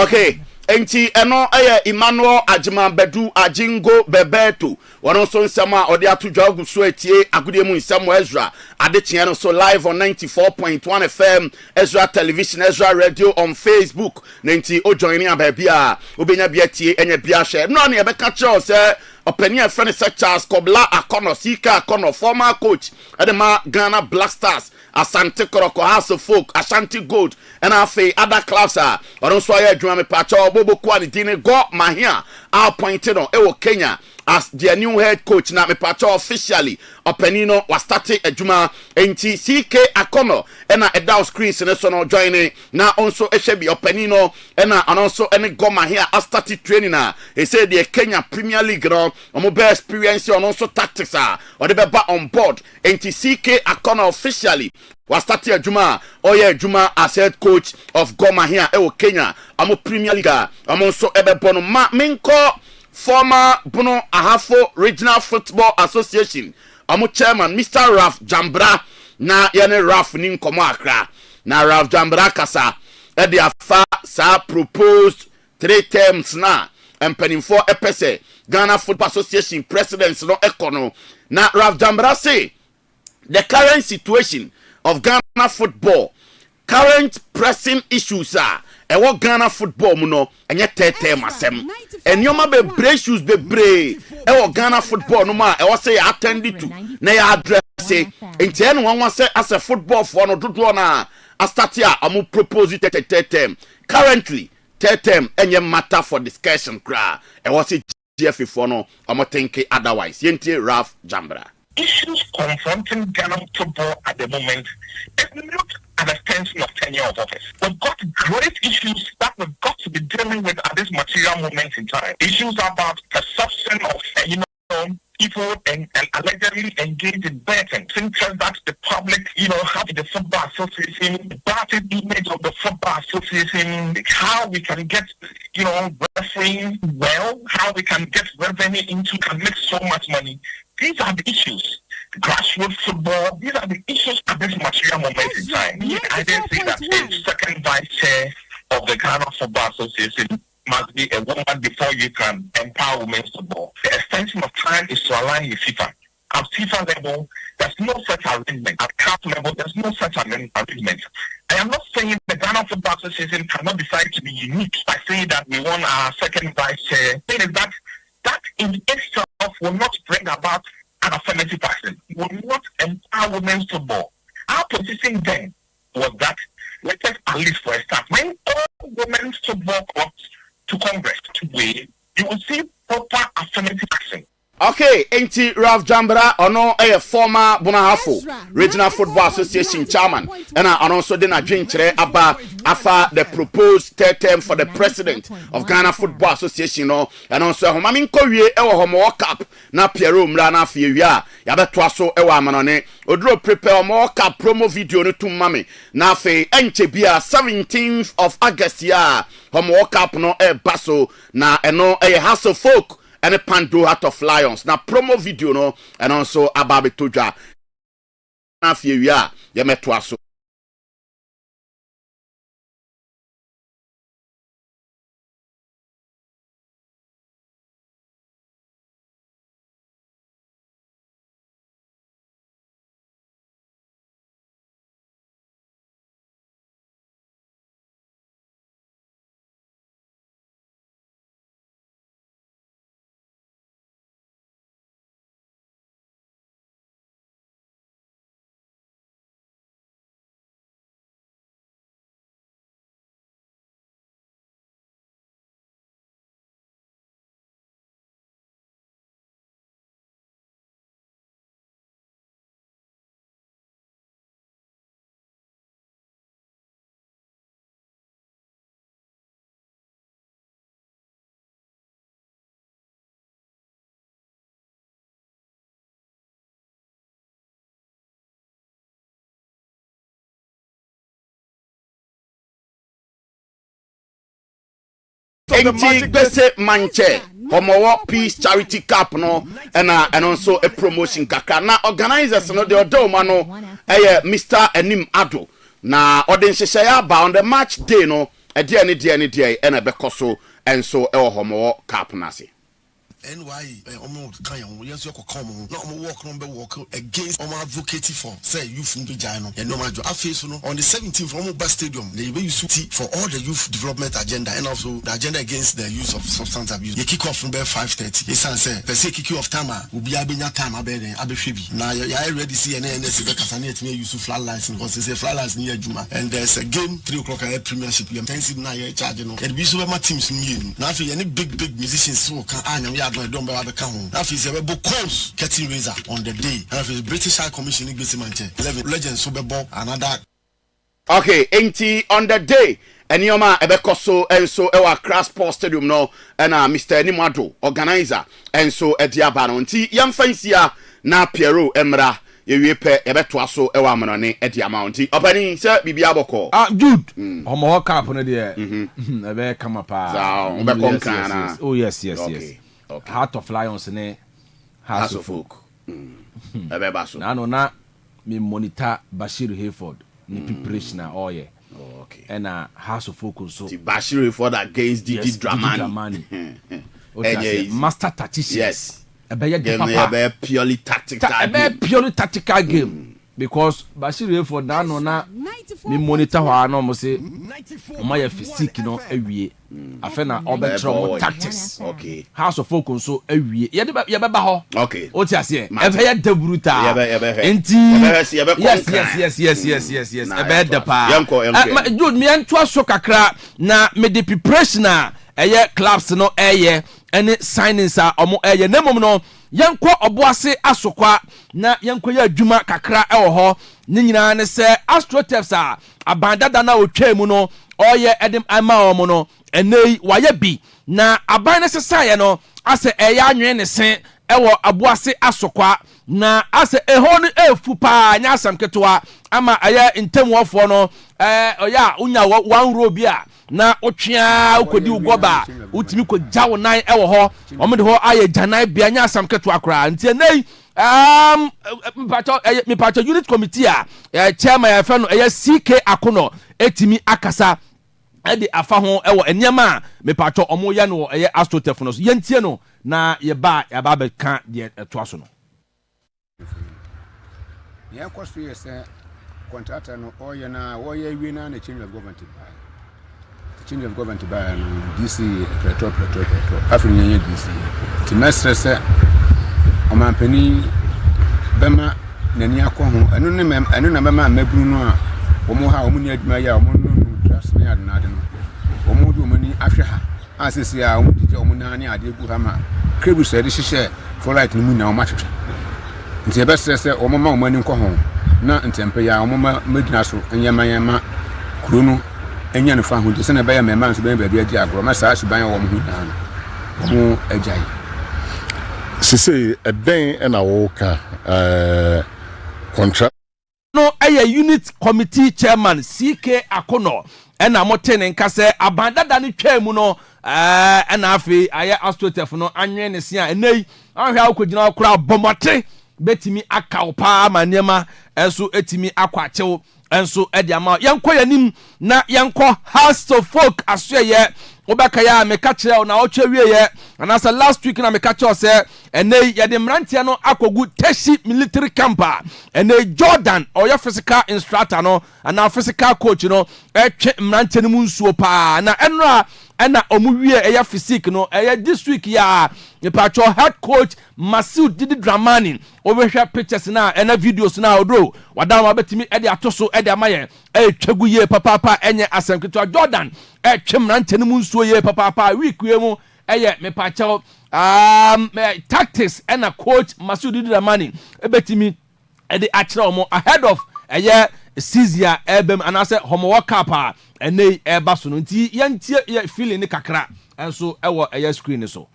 H: Okay, enti eno aye Emmanuel Ajimabedu Ajingo Bebeto wono so nsema ode atodwa guso etie agudie mu nsemo Ezra adechia no so live on 94.1 FM Ezra television Ezra radio on Facebook nenti o join in abia obenya bia tie enya bia hye no na ebeka cheo se openia friend Charles Kobla Akono Sika Akono former coach edema Ghana Black Stars Asante Koroko House of Folk Ashanti Gold and afi other clubs are so aye adwuma me pacha obobo kwa ni dine go mahia appointed on ewo Kenya as their new head coach na me pacha officially openino was starting adwuma enti CK Akono ena edao screens ne so no joining na also ehwe openino ena also ene go mahia started training na he said the Kenya Premier League no omo be experience on also tactics or the be on board enti CK Akono officially was starting adwuma adwuma as head coach of Goma here ewo Kenya amo Premier League amo so ebebo no ma minko former Bono Ahafo Regional Football Association amo chairman Mr. Raf Jambra na yene Raf ni nkomo akra na Raf Jambra kasa e de afa sa proposed 3 terms na empanimfo epese Ghana Football Association president no ekono na Raf Jambra say the current situation of Ghana football, current pressing issues are what Ghana football muno and yet masem and you be brave issues be brave what Ghana football no ma I say attended to na ya address say in 10 one say as a football for no do na a start here amu propose it term currently term any matter for discussion cra and what say GFA for no amu think otherwise yenti Raf Jambra.
L: Issues confronting Ghana football at the moment is not an extension of tenure of office. We've got great issues that we've got to be dealing with at this material moment in time. Issues about perception of, people and allegedly engaged in betting. Interest that the public, have the football association, the bad image of the football association, how we can get, refereeing well, how we can get revenue into, can make so much money. These are the issues. Grassroots football, these are the issues at this material moment in time. I didn't say that a second vice chair of the Ghana Football Association must be a woman before you can empower women's football. The extension of time is to align with FIFA. At FIFA level, there's no such arrangement. At CAF level, there's no such arrangement. I am not saying the Ghana Football Association cannot decide to be unique by saying that we want our second vice chair. The thing is that in itself will not bring about an affirmative action. Will not empower women's football. Our position then was that, let us at least for a start, when all women's football clubs to Congress to weigh, you will see proper affirmative action.
H: Okay, ain't Ralph Jambra or no a former Bonahafo Regional Football Association chairman, and I also didn't drink about after the proposed third term for the president of Ghana Football Association, and also Mamin Korea or Homo Cup, na Piero Mlana Fia, Yabetwaso Ewa Manone, Odro prepare more cup promo video to Mami, na fe Enchebia 17th of August, ya Homo Cup no e basso, na no a house of folk. And a Pando Heart of Lions. Now promo video no and also Ababe Toja. Na fiya ya metwaso. Bese manche Homo Peace Charity Cup no and also a promotion kaka na organizers no the odoma no Mr. Enim Ado na odenhyehyaya ba on the match day no dia and a bekoso and so Homo Cup nasi
G: NY omo kan yan yes you come on no work no be work against omo advocating for say youth in Bejano and no majo afeso no on the 17th omo bus stadium they be use for all the youth development agenda and also the agenda against the use of substance abuse you kick off from 5:30 yes say per se kick off time will be abenya time abeden abehwebi na you ready see NNS be kasane etime use flat lines because say flat lines near Juma and there's a game 3 o'clock at premiership you intensive na you charge no and be so my teams new na fe any big musicians so can anyam ya don't be able to come. That is a course getting razor on the day. That is British High Commission in Manchester. 11 legends Super Bowl another.
H: Okay, 80 on the day. And Yoma Ebekoso and so our Crash Sports Stadium no and Mr. Nimado organizer and so at Diabano. Nti young fancia na Piero Emra. You pay Ebetwaso ewa manone at the amount. Opening sir Bibiaboko.
F: Good. Homo Cup on the ebe come up. Oh yes. Okay. Heart of Lions ne House of Folk.
H: Ebebaso.
F: Na no na me monitor Bashir Hayford ni preparation na oye.
H: Okay.
F: And House of Folk so.
H: Bashir Hayford against Didi Dramani.
F: Master tactician.
H: Yes.
F: A
H: purely
F: tactical game. Because Bashir Hayford na no na me monitor ho ano mo say my physique no awie afena obetro tactics.
H: Okay.
F: House of Folk so awie ye beba ho.
H: Okay.
F: O ti ase e be de bruta enti yes e be de pa Jude me anto so kakra na me de preparation a eye clubs no eye any signings a omo eye na mom no yanko oboase asokwa na yanko ya adwuma kakra ewo ho ni nyina ne se astroturfs a abandada na otwam no oye edem ama omo no enei waye bi na aban ne sesaye no ase eya anwe ne se ewo aboase asokwa na ase eho no efu pa nya asam ketwa ama aya ntemwofo no oya unya one row bia na otwea ukodi ugoba utimi ko jawo nan ewo ho omde ho aye janan bia nya asam keto akra ntie nei me pato unit committee a chairman ya fe no CK Akono etimi akasa ɛde afa ho ɛwɔ enema me pacho omo ya no ɛyɛ astrotef no so yentie no na ye ba ya ba be ka de ɛto aso no
M: ya kwaso ye sɛ contractor no ɔyɛ na ɔyɛ wie na na change of government by change of government by no DC petro afri nyanya DC ti mesre sɛ ɔmampani bɛma nani akɔ ho ɛno na bɛma maburu no a ɔmo ha ɔmo ni adwuma ya ɔmo no trust me ad na de no ɔmo do ɔmo ni ahwɛ ha asesi a ɔmo dije ɔmo na ne ade gu ha ma krebus ɛde hyehyɛ for light no mu na ɔmo atwetwe nti ɛbɛsrɛ sɛ ɔmo ma ɔmo ani nkɔ ho na ntɛmpe ya ɔmo ma medina so nyama kuro no enya no fa ho de sɛ na bɛyɛ mɛma nso bɛyɛ baabi agye agorɔ ma saa suban wɔ ɔmo ho dan no ɔmo agyae
N: sisi ɛdɛn ɛna wɔka contract
F: no ɛyɛ unit committee chairman CK Akono ɛna mote ne nka sɛ abandada ne twa mu no ɛna afi ayɛ astrotef no anwe ne sia enei ahwɛ akɔgyina akora bomote betimi aka opa ma nneɛma ɛnso etimi akɔ akyew ɛnso ɛde ama yɛnkɔ yanim na yɛnkɔ House of Folk asoyɛ obaka ya meka kyerɛ na ɔtwa wieyɛ anasa last week na meka kyerɛ sɛ ɛnɛ yɛde mrantia no akogu Teshi military camp ɛnɛ Jordan ɔyɛ physical instructor no ana physical coach no ɛtwe mrantia no mu nsuo pa na ɛnora ɛna ɔmu wie ɛyɛ physique no ɛyɛ this week ya nipacho head coach Masoud Didi Dramani overhwɛ pictures na ɛna videos na odro wadama betimi ɛde atoso ɛde amaye ɛtwagu ye papa ɛnyɛ asɛmketo Jordan ɛtwe mrantia no mu nsuo ye papa week we mu ɛyɛ mepacho tactics ɛna coach Masoud Didi Dramani ebetimi ɛde akyerɛ ɔmo ahead of ɛyɛ Sizia ebem anase homework cap ene eba so no nti yentie feeling ni kakra enso ewo eye screen so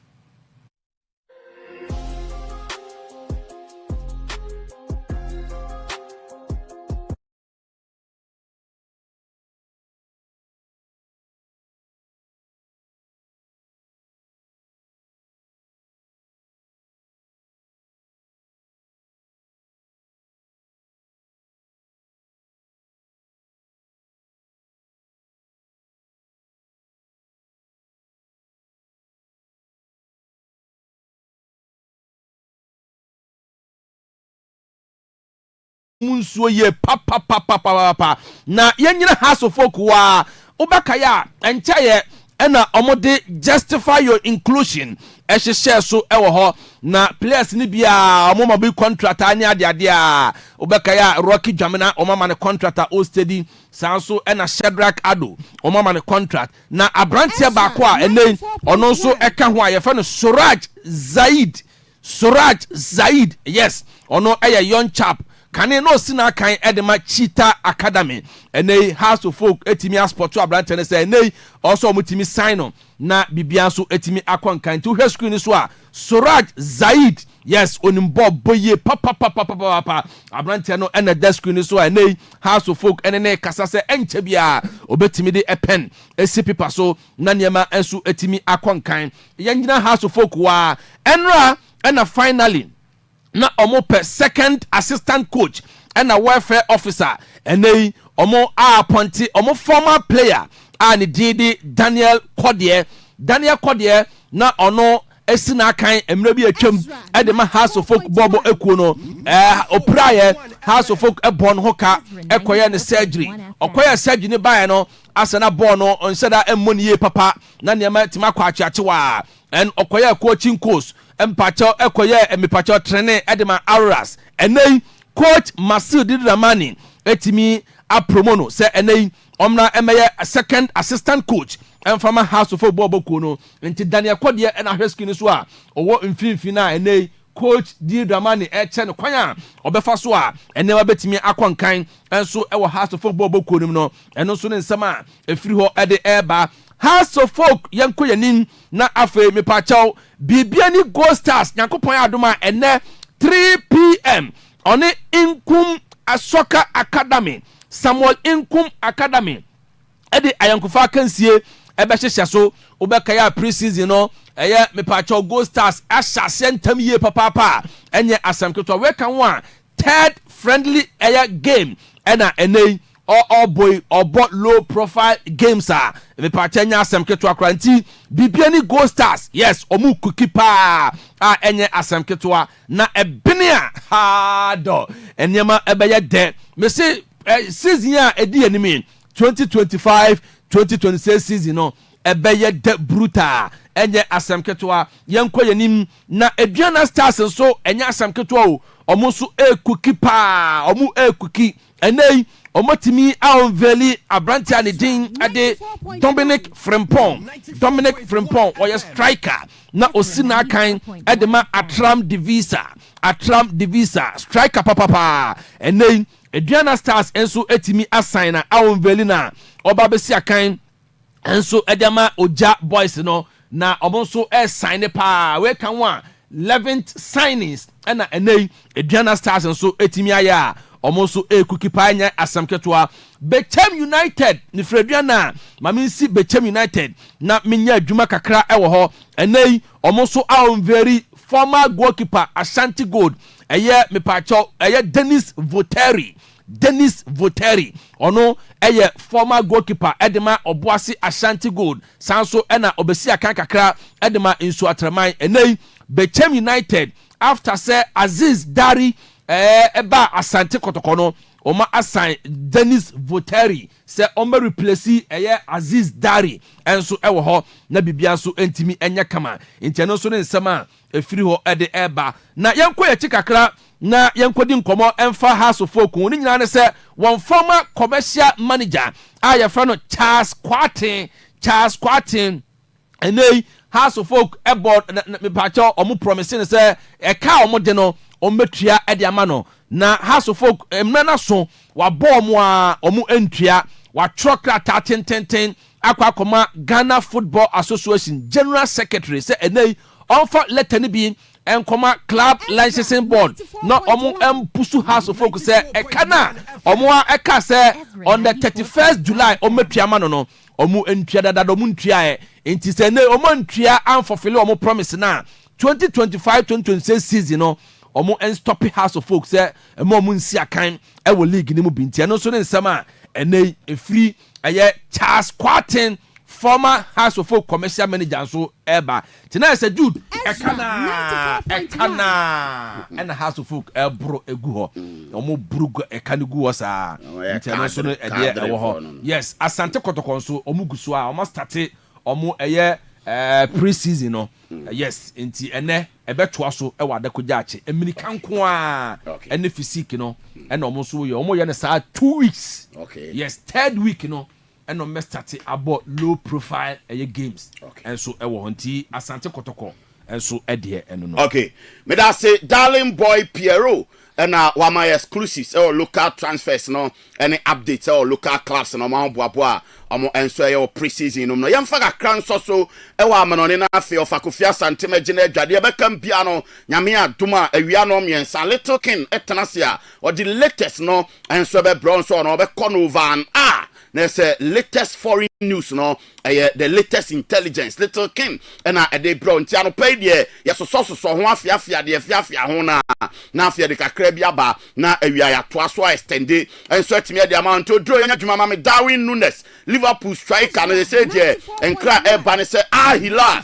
F: munsuo ye papa na yenyina House of Folk wa obaka ya enchaye ena omode justify your inclusion ehye so ewo ho na players ni bia omoma bi contract ani ade a obaka ya Rocky Dwamena omama ne contractor o steady sanso ena Shadrack Ado omama ne contract na abrantia ba ko a ene ono nso eka ho a ye fa no Suraj Zaid yes ono eye young chap kane no sina kan edema Cheetah Academy enei House of Folk etimi asport to abrante ne say enei also omutimi sign on na bibia so etimi akwankan to hwe screen so a Suraj Zaid yes onimbo boye papa abrante no ena desk screen so a enei House of Folk enene kasa se enche bia obetimi de pen esi paper so na niema enso etimi akwankan yanyina House of Folk wa enra ena finally na omo per second assistant coach and a welfare officer and they omo appointed omo former player and didi Daniel Kodie na ono esina kan emre bi atwam e de ma House of Folk bobo ekuo no opraye House of Folk ebon hoka ekoye ne surgery okoye surgery ne bae no asana ball no onseda emmoniye papa na niam tima kwa achiachewa en okoye coaching course empacho ekoye emipacho training edema Auras enei coach Masoud Didi Dramani etimi apromono se enei omna emeye second assistant coach from House of Folk bobo no nti Daniel Kodie na hweski ni so a owo mfimfini na enei coach Didi Dramani eche no kwanya obefa so a enema betimi akwankan enso ewo House of Folk bobo no eno so ne nsema efiri ho ede eba House of Folk yanko yanin na afa me pachaw bibia ni Gold Stars Nyankopon adoma ene 3 p.m. on Inkum Soccer Academy Samuel Inkum Academy ede ayankofa kansie ebe hyehye so obeka ya pre-season no eye me pachaw Gold Stars asha sentam ye papa enye asamketo we kan wa third friendly eye game ena enei or boy or bought low profile games me patenya asem keto akranti bibiani Gold Stars yes omu cookie pa enye asem keto na ebenia ha do enyema ebeye de me say season a edi anime 2025-2026 season no ebeye de brutal enye asem keto yenko yenim na Aduana Stars so enye asem keto omu so cookie pa omu cookie enei omotimi aonveli abrantia ne din ade Dominic Frimpong oye striker na osina kan edema Atram Divisa striker papa enei Aduana Stars enso etimi assign na aonveli na oba besi akan enso edema Oja Boys no na omonso sign pa we kan wa 11th signings na enei Aduana Stars enso etimi aya omonso cookie panya asamketwa Bechem United ni Freduana maminsi Bechem United na minya adwuma kakra ewo ho enei omonso very former goalkeeper Ashanti Gold eye mepacho eye Dennis Voteri ono eye former goalkeeper edema oboase Ashanti Gold sanso ena obesi akan kakra edema insu atraman enei Bechem United after say Aziz Dari eba Asante Kotokono oma assign Dennis Voteri se ombe replace Aziz Dari enso ewo ho na bibia so entimi enya kama nteno so ne nsema efiri ho ede eba na yenko ye chikakra na yenko di nkomo emfa House of Folk ni nyina ne se one former commercial manager ayefra no Charles Quartin enei House of Folk ebo me pacho omu promise ne se eka omu de no ometua ede amano na House of Folk emna so wa bomu a omu entua wa trokra tatententen akwa koma Ghana Football Association General Secretary say enei onfa letter ni bi enkoma Club Licensing Board na omu empusu House of Folk say ekana omu eka say on the 31st July ometua amano no omu entua dada omu ntua enti say ne omu ntua amfofile omu promise na 2025-2026 season no omo enstop House of Folk say omo nsi akan e wo league ni mu bintia no so ne nsema enei efiri eye Charles Quartin former House of Folk commercial manager so eba tina say Jude ekana and House of Folk ebro egu ho omo brugo ekanigu wo sa ntia no so no ede ewo ho yes Asante Kotoko so omo guso a omo start omo eye pre-season no yes enti ene ebetoa so e wada kogyache eminikan ko a ene physique no ene omo so ye omo ye ne sa 2 weeks yes third week no ene omo start about low profile games and so e wo honti Asante Kotoko and so ede eno no
H: okay me da say darling boy Piero and one my exclusives or local transfers no any updates or local clubs no ma boa omo enso your pre-season no yemfa kakra nso so e wa manone na afi of Akofia Santema gina adwade e bekam bia no nyame adoma awia no miensa Little King etenasia or the latest no enso be bronzo no be konovan na say latest foreign news no the latest intelligence Little King na dey bron ti anopai de yeso so ho afia de ho na afia de kakra bia ba na awia ya to aso extend enso atimi de amount to draw nya dwuma ma Darwin Nunes Liverpool striker na say there enkra eba ne say Hilal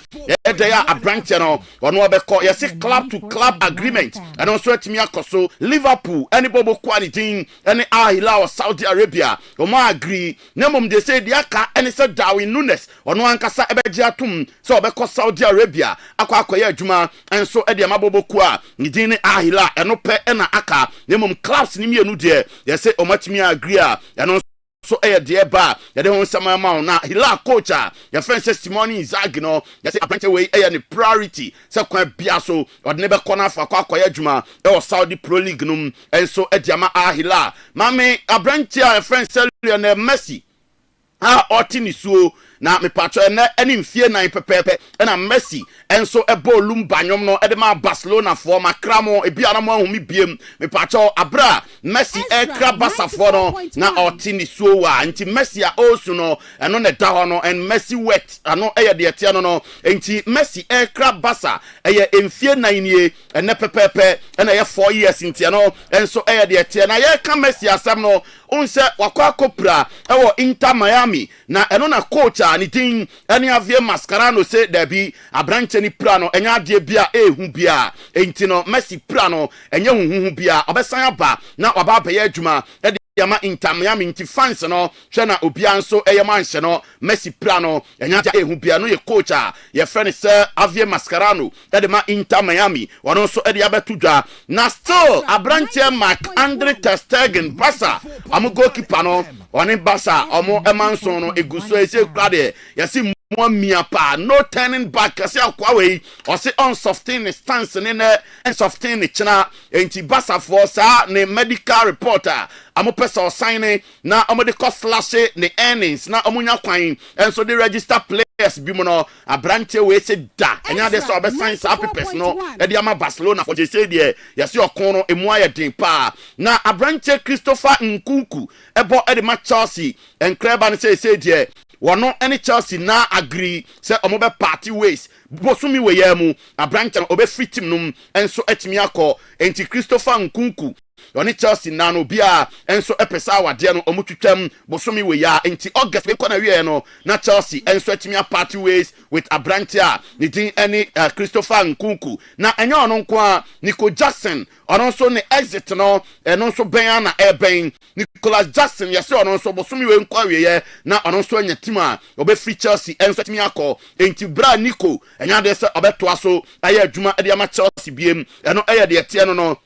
H: dey a branch no ono obekọ yes club to club agreement and also atimi akoso Liverpool any bobo quality any Hilal Saudi Arabia o ma agree nemom dey say dia ka any say Darwin Nunes ono ankasa ebeji atum so obekọ Saudi Arabia akwa adwuma enso e de mabobo ku a ndin Hilal eno pe na aka nemom clubs ni mienu de yes say o matimi agree a eno so de ba ya de hon sama ma na Hilal coach ya friend testimony Zag no ya say apprentice way ni priority say kwan bia so o de ne be kona fa kwa adwuma e o Saudi Pro League num enso e de ma Hilal mame apprentice ya friend Lionel Messi otini suo na me patro ene mfie nan pepepe na Messi enso ebolum banyom no de ma Barcelona for makramo ebia na mo ahumi biem me patro abra Messi ekra basafo no na otini suo wa nti Messi a osu no eno ne da ho no and Messi wet ano eye de etia no nti Messi ekra basa eye mfie nan nie ene pepepe ena ye 4 years nti no enso eye de etia na ye ka Messi asam no unse wakwa kopra ewo Inter Miami na eno na coach a ni din ene Avie Mascherano se dabi abranche ni pra no enya ade bia ehu bia enti no Messi pra no enye huhu bia obesan aba na waba be ya adwuma yama Inter Miami nti fans no hwe na obia nso eyema nhye no Messi pra no enya ade ehu bia no ye coach a ye friend se Avie Mascherano de ma Inter Miami wono nso ede abeto dwa na still abranche Marc-Andre ter Stegen Barca am goalkeeper no one Barca omo emanso no eguso ese krade yesi Mwamia pa no turning back kasi akwa we o se on soften stance ne and soften china enti Barca for sa ne medical reporter amopesa o sign na omode cost slash ne earnings na omunya kwan enso de register players bi mo no abranche we se da enya de so obe sign sa papers no e de ama Barcelona for say de yesi okon no emu aye den pa na abranche Christopher Nkunku ebo e de ma Chelsea enkreba ne say de wono any Chelsea na agree say omobe party ways bosumi we yemu abranche obe free team num enso etimi akọ enti Christopher Nkunku oni Chelsea na no bia enso epesa wade no omutwetwam bosumi we ya enti August we kona wie no na Chelsea enso etimi party ways with abranche a ni din any Christopher Nkunku na enye ono nko a Nico Jackson ono nso ne exit no eno nso ben na eben Nicolas Jackson yesi ono nso bosumi we nkwa wie na ono nso anya team a obe free Chelsea enso etimi akọ enti bra Nico enya de se obeto aso aye adwuma de ama Chelsea biem eno eye de tie no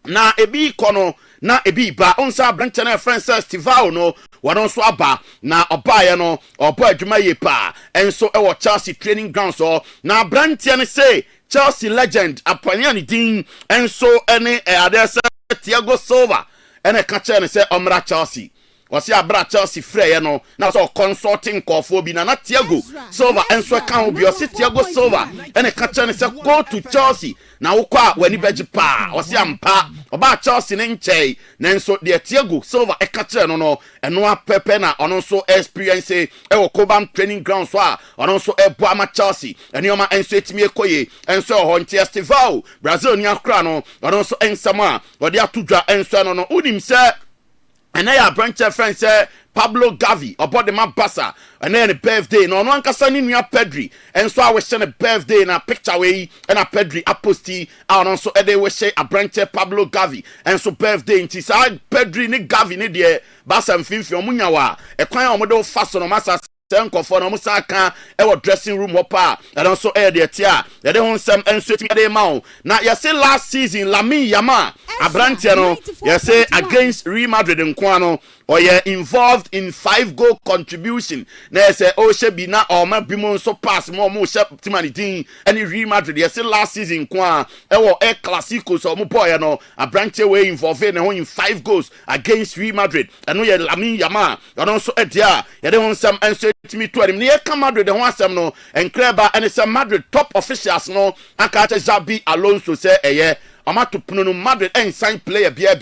H: na ebi kono na ebi ba onsa branch na friends Stivao no wono so aba na obaye no obo adwuma ye pa enso ewo Chelsea training ground so na branch ne say Chelsea legend apanya ni din enso ene adesa Thiago Silva ene ka che ne say omra Chelsea wasi abra Chelsea frey no na so consulting call bi na Thiago Silva enso kan obi o si Thiago Silva ene ka che ne say go to Chelsea na wokwa wani beji pa wasi ampa oba Chelsea ne nchei na enso de Thiago Silva e ka che no eno apepe na ono so experience e wo Cobham training ground so a ono so e bo ama Chelsea eni oma enso etimi ekoye enso ho ntia Stivao Brazil ni akra no ono so ensama wode atudwa enso no unim se ena ya branch friend say Pablo Gavi about the Barca and then a birthday no one kasa ni nua Pedri enso a we share a birthday na picture we and a Pedri aposti and also e dey we share a branch Pablo Gavi enso birthday nti sa Pedri ni Gavi ni de Barca mfimfi omunya wa e kwan a omodo fa so no masa Tenko for no musaka e dressing room hopa and also air the tia they don't some and sweet me ma na you say last season Lamine Yamal abrantia no you say against Real Madrid nkwano or you involved in 5-goal contribution na you say o she bi na o ma bi mo so pass mo she timani din any Real Madrid you say last season kwa e wo El Clasico so mo boy no abrantia we involved in 5 goals against Real Madrid and no you Lamine Yamal and also e dia you don't some and me to him near come Madrid the one some no and Kreba and some Madrid top officials no akata Xabi Alonso say amato puno Madrid and sign player bia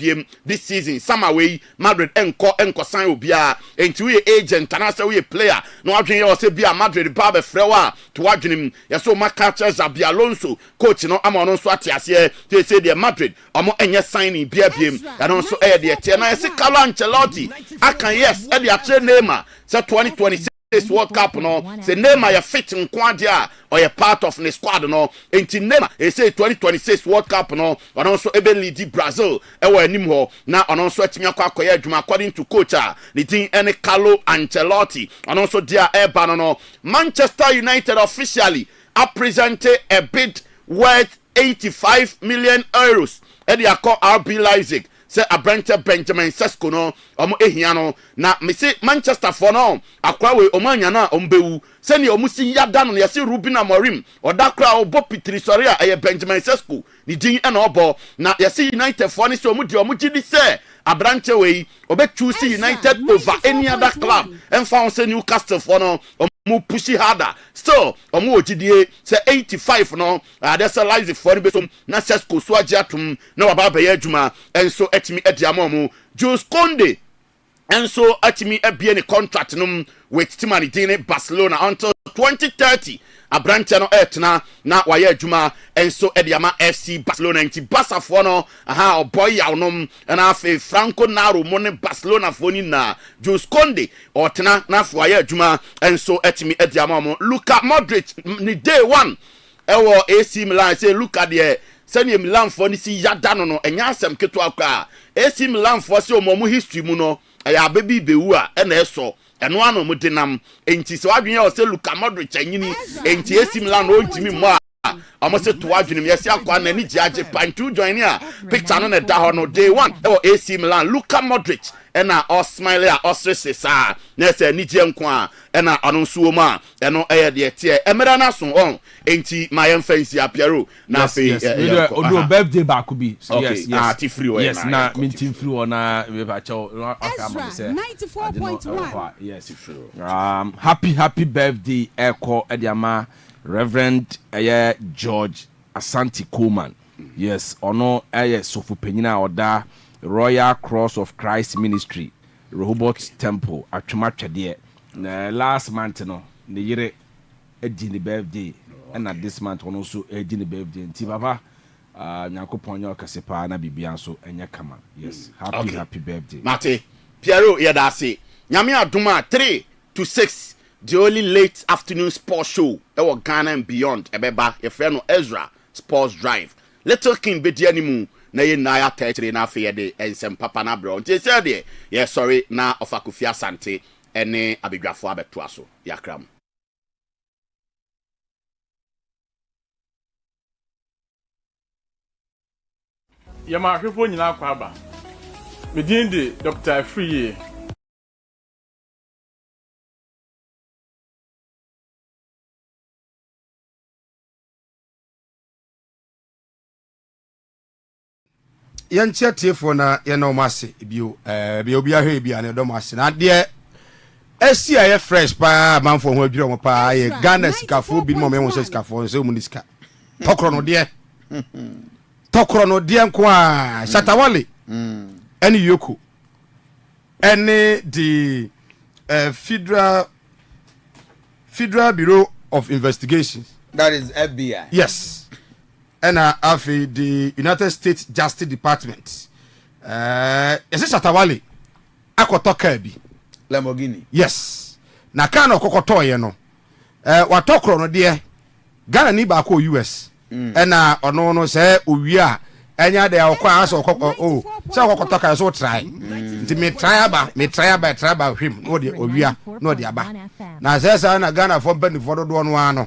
H: this season some away Madrid enko sign obia enti we agent and say we player no adwen you say bia Madrid ba be frewa to adwenim yeso makacha Xabi Alonso coach no ama no so atiase they say the Madrid omo enye signing bia and also the tie na say Carlo Ancelotti akan yes e the atre Neymar say 2026 this World Cup no say Neymar ya fit nkwadia or ya part of the squad no enti Neymar e say 2026 World Cup no and also ebe lead Brazil e wa anim ho na and also atimi akoya adwuma according to coach leading any Carlo Ancelotti and also dia eba no Manchester United officially are presented a bid worth 85 million euros e dia call RB Leipzig say Abrante Benjamin Sesko no omo ehia no na me say Manchester for no akwa we omanya na ombewu se ne omusi yada no yesi Ruben Amorim odakra obo pitri sori a Benjamin Sesko ni din e na obo na yesi United for ni so omu di omu gidi say Abrante we obe choose United over any other club and found say Newcastle for no mu pushi harder still omu ogidie say 85 no there's a live for ni besom na Sesko so agiatum na waba be adwuma enso etimi ediamomu Jules Koundé enso etimi ebie ni contract num with Timani Dine Barcelona until 2030 abrante no etna na waye adwuma enso ediama FC Barcelona nti Basafo no aha boy yawnom na afi Franco Naro mo ne Barcelona foni na Jules Conde otna na afi waye adwuma enso etimi ediama mo Luka Modric ni day one ewo AC Milan say Luka de sani Milan fo ni si yada no enya asem keto akwa AC Milan fo se omo history mu no ya baby bewu a na eso eno ano mu dinam enti se wadwen o se Luka Modric anyini enti AC Milan o ntimi mo amo se to adwene yesi akwa na ni giage pantu join a picture no na da ho no day one ewo AC Milan Luka Modric ena o smile a o stress sa na se ni gye nko a ena ono nsuo ma eno eye de tie emera na so on enti my fancy apero na fe
F: odo birthday ba ku bi
H: yes ti free o
F: yes na minti free o na we ba chaw okay say
D: 94.1
F: yes happy birthday EOCO ediama Reverend George Asante Coleman. Yes, ono sofu penyina oda Royal Cross of Christ Ministry, Rehoboth Temple, atwatwade. Na last month no, ne yire edi ni birthday, and at this month ono so edi ni birthday. Nti baba Nyankopon nya okasepa na bibia so enya kama. Yes, happy birthday.
H: Mate, Piero yedase. Nyame aduma 3 to 6. The only late afternoon sports show ewo Ghana and beyond ebeba your friend Ezra Sports Drive. Little King be dia nimu na ye na ya territory na afi de ensem papa na bro. Nti say de ye sorry na Ofakofi Asante ene abedwafo abeto aso yakram.
O: Ya ma hwefo nyina kwa aba. Medin de Dr. Free
A: yantia tiefo na ye no mase bio be obi ahwe bia na do mase na de esi aye fresh pa manfo ho adwire mo pa ye Ghana sikafo bi mo me ho sikafo so mu nisika tokro no de nko a Shata Wale any EOCO any the Federal Bureau of Investigations,
B: that is FBI.
A: Yes. And afi the United States Justice Department. Yes, Shata Wale akotoka bi
B: Lamborghini.
A: Yes. Na kana kokoto ye no. Watokro no de Ghana ni ba ko US. Na ono no se owia enya de akwa aso kokko se kokotoka so try. Nti me try ba hwim no de owia no de aba. Na se na Ghana for bani for do no ano.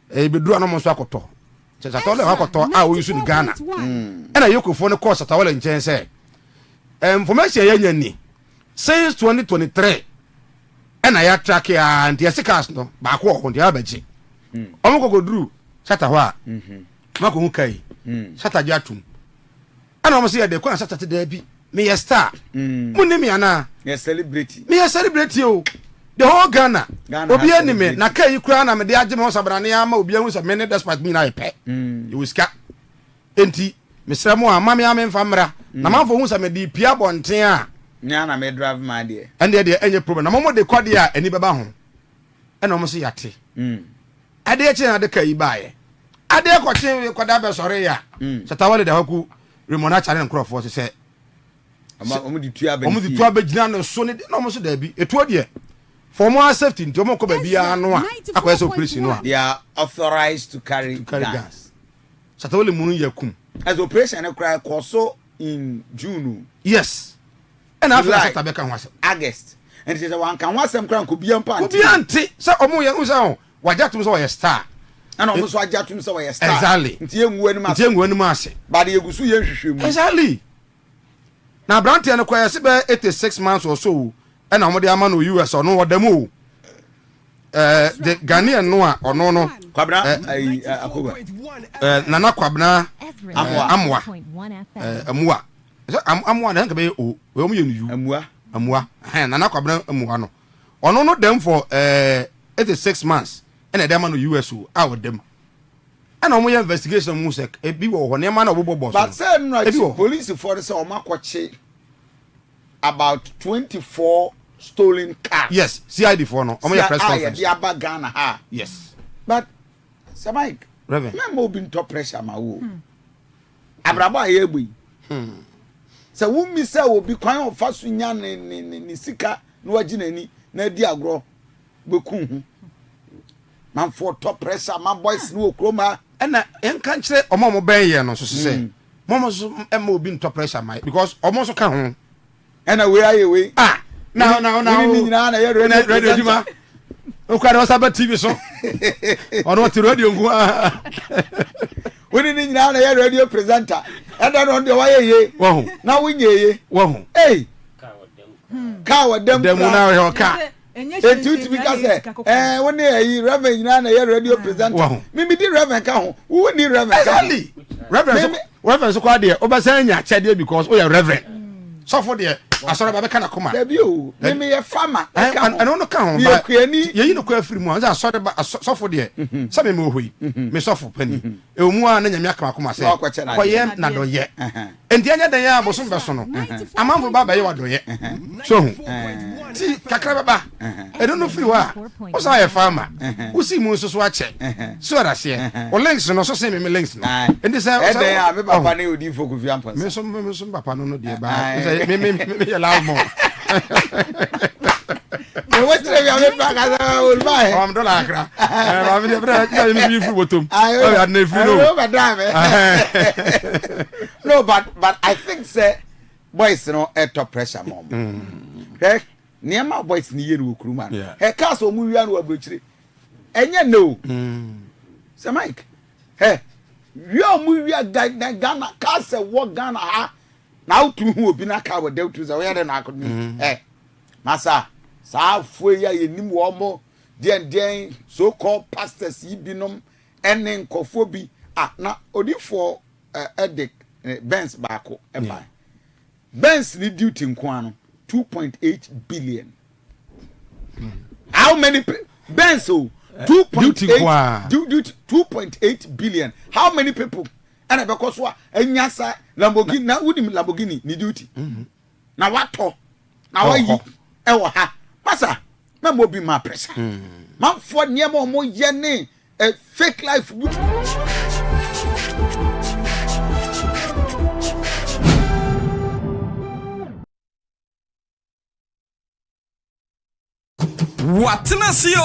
A: Beduru no mo so akoto. Shata Wale akoto a wo yusu ni Ghana. Na EOCO fo no ko Shata Wale nchen se information ya nyani since 2023 na ya track ya anti esikas no ba ko ho ndia baji omo kokoduru Shata hwa mako hu kai Shata jatum ana omo se ya de ko Shata te da bi me ya star munni me ana
B: ya celebrity
A: me ya celebrity o the whole Ghana obi anime na kai kura na me de agye me hosabrane ya ma obi ahu se me ne despite me na epe you wiska enti mesra mo amame amemfa mra na manfo hu se me di pia bonten a
B: nya na me drive ma de
A: and de enye problem na mo de kwade a eni beba ho ena mo se yate ade eche na de kai baaye ade kwache kwada be sore ya Shata Wale de haku remona chane nkrofo se
B: omo di tua
A: be gina no so ne na mo so da bi etuo de for more safety nti omo ko ba bia no a akwese so operation no a
B: they are authorized to carry guns.
A: Shata Wale munu yakum
B: as operation e cry so in June.
A: Yes. And after Shata beka ho asem
B: August and it is one kan wasem kran ko bia mpa
A: anti anti say omo ye usa wajatum so ye star
B: and omo so wajatum so ye star
A: exactly
B: nti engu anu ase
A: ba de yegusu ye hwehwemu exactly na brand no kwa se be 86 months or so and omo de ama no US ono wodam the Ghanaian no a ono no
B: kwabna akoba
A: nana kwabna amwa amwa na nkabe o we omo ye no amwa nana kwabna amwa no ono no dem for 86 months and dem no US o a wodam and omo ye investigation mu sek e bi wo ho ne ma na obobo
B: but say no police for say o makoche about 24 stolen cars.
A: Yes, CID for no. Omo ye press conference.
B: Yeah, Ghana ha.
A: Yes.
B: But Sir Mike.
A: Reverend.
B: Me obi ntɔ pressure ma wo. Abraba ye gbe. Sɛ wo mi sɛ obi kwan ofa so nya ne sika na wagi nani na di agro beku hu. Man for top pressure man boys no kroma.
A: Ɛna enka nkyerɛ ɔmo bɛn yɛ no so sɛ. Momo so mo obi ntɔ pressure mai because ɔmo so ka ho.
B: Ɛna we aye we.
A: Now.
B: Ni nyina na ye
A: radio juma. O kwa do saba TV so. Ono ti radio ngu.
B: Woni ni nyina na ye radio presenter. Ɛda no de wa ye.
A: Wo.
B: Na wo nyeye.
A: Wo.
B: Hey. Ka wa dem.
A: Dem na ho ka.
B: Etu bi ka se. Woni ayi Reverend nyina na ye radio presenter. Mi di Reverend ka ho. Wo ni Reverend ka. Reverend so kwa de obasan nya kyade because o ya Reverend. So for there asore ba be kana koma. Debi o. Me ye farmer.
A: Ano no ka ho ba. Ye no kwa afiri mu an asore ba so for there. Sa me hoi. Me so for pani. E omu a na nyame aka koma se. Ko ye na do ye. Enti anya dan ya boso be so no. Amanfo ba ba ye wa do ye. So ti kakra baba. E no free wa. O sa ye farmer. O si mu so so ache. So ara se. O links no so se me links no. Enti se
B: e dan ya me papa na odi fo Kofi Ampas.
A: Me so papa no de ba. Me allow more.
B: What do you have back as I will buy?
A: I'm the lacra. I'm the brother.
B: No, but I think, sir, boys, you know, at top pressure, mom. Okay? Near my boys near Ukruman. Her castle movie and were butchery. And you know, Sir Mike, hey, your movie Ghana castle, what Ghana. Now to who be na car with them to the way na could eh massa sa fue ya yenim wo mo den so called pastors yibinom enen kofo bi na odifo edic Benz baako empire Benz ni duty nko 2.8 billion. How many Benz 2.8 billion. How many people? And because what enyasa Lamborghini na wudi Lamborghini ni duty. Na wato na wayi e wo ha. Masa na mo bi ma pressure. Man for niam mo ye ne fake life.
P: Watenase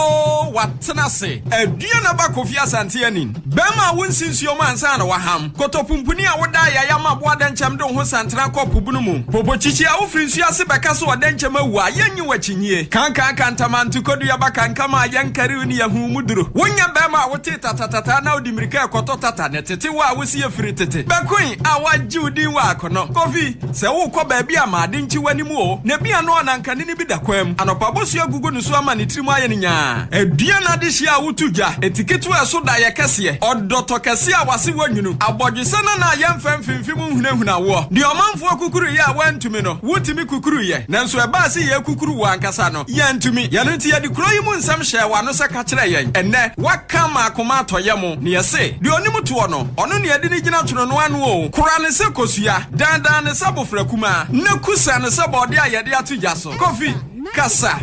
P: aduana ba Kofi Asante anin bema wonsinsuo mansa na waham kotopumpuni a woda ya ma boada ncham de ho santra kopu bunumu popochichi a wofrinsu ase beka so woda ncham awu a yenyi wachinyie kankan ntamantu kodu ya baka nkama yankari uni ya hu muduro wonya bema wote tatatata na odimirika ekoto tata ne tete wa wosi afiri tete bekun a waji udin wa akono Kofi se wo kɔ ba bia ma ade nchi wanimu o ne bia no anankane ni bi da kwam anopa bosu agugu no so ama ni trimu aye ni nya edua na de hia wotuja etiketu eso da ye kese odoto kese a wase wanyunu abodwese na yemfam fimfim hunahuna wo de omanfo kukuru ye a wantumi no wotimi kukuru ye nanso e ba se ye kukuru wa ankasa no ye ntumi ye no ti ye de kroyi mu nsam hye wa no se ka kire ye enne waka ma akoma atoye mu ne ye se de onimu to no ono ne ye de ni gina tono no anu o kura ne se kosua dandan ne sabofra kuma ne kusa ne sabode a ye de atuja so Kofi kasa.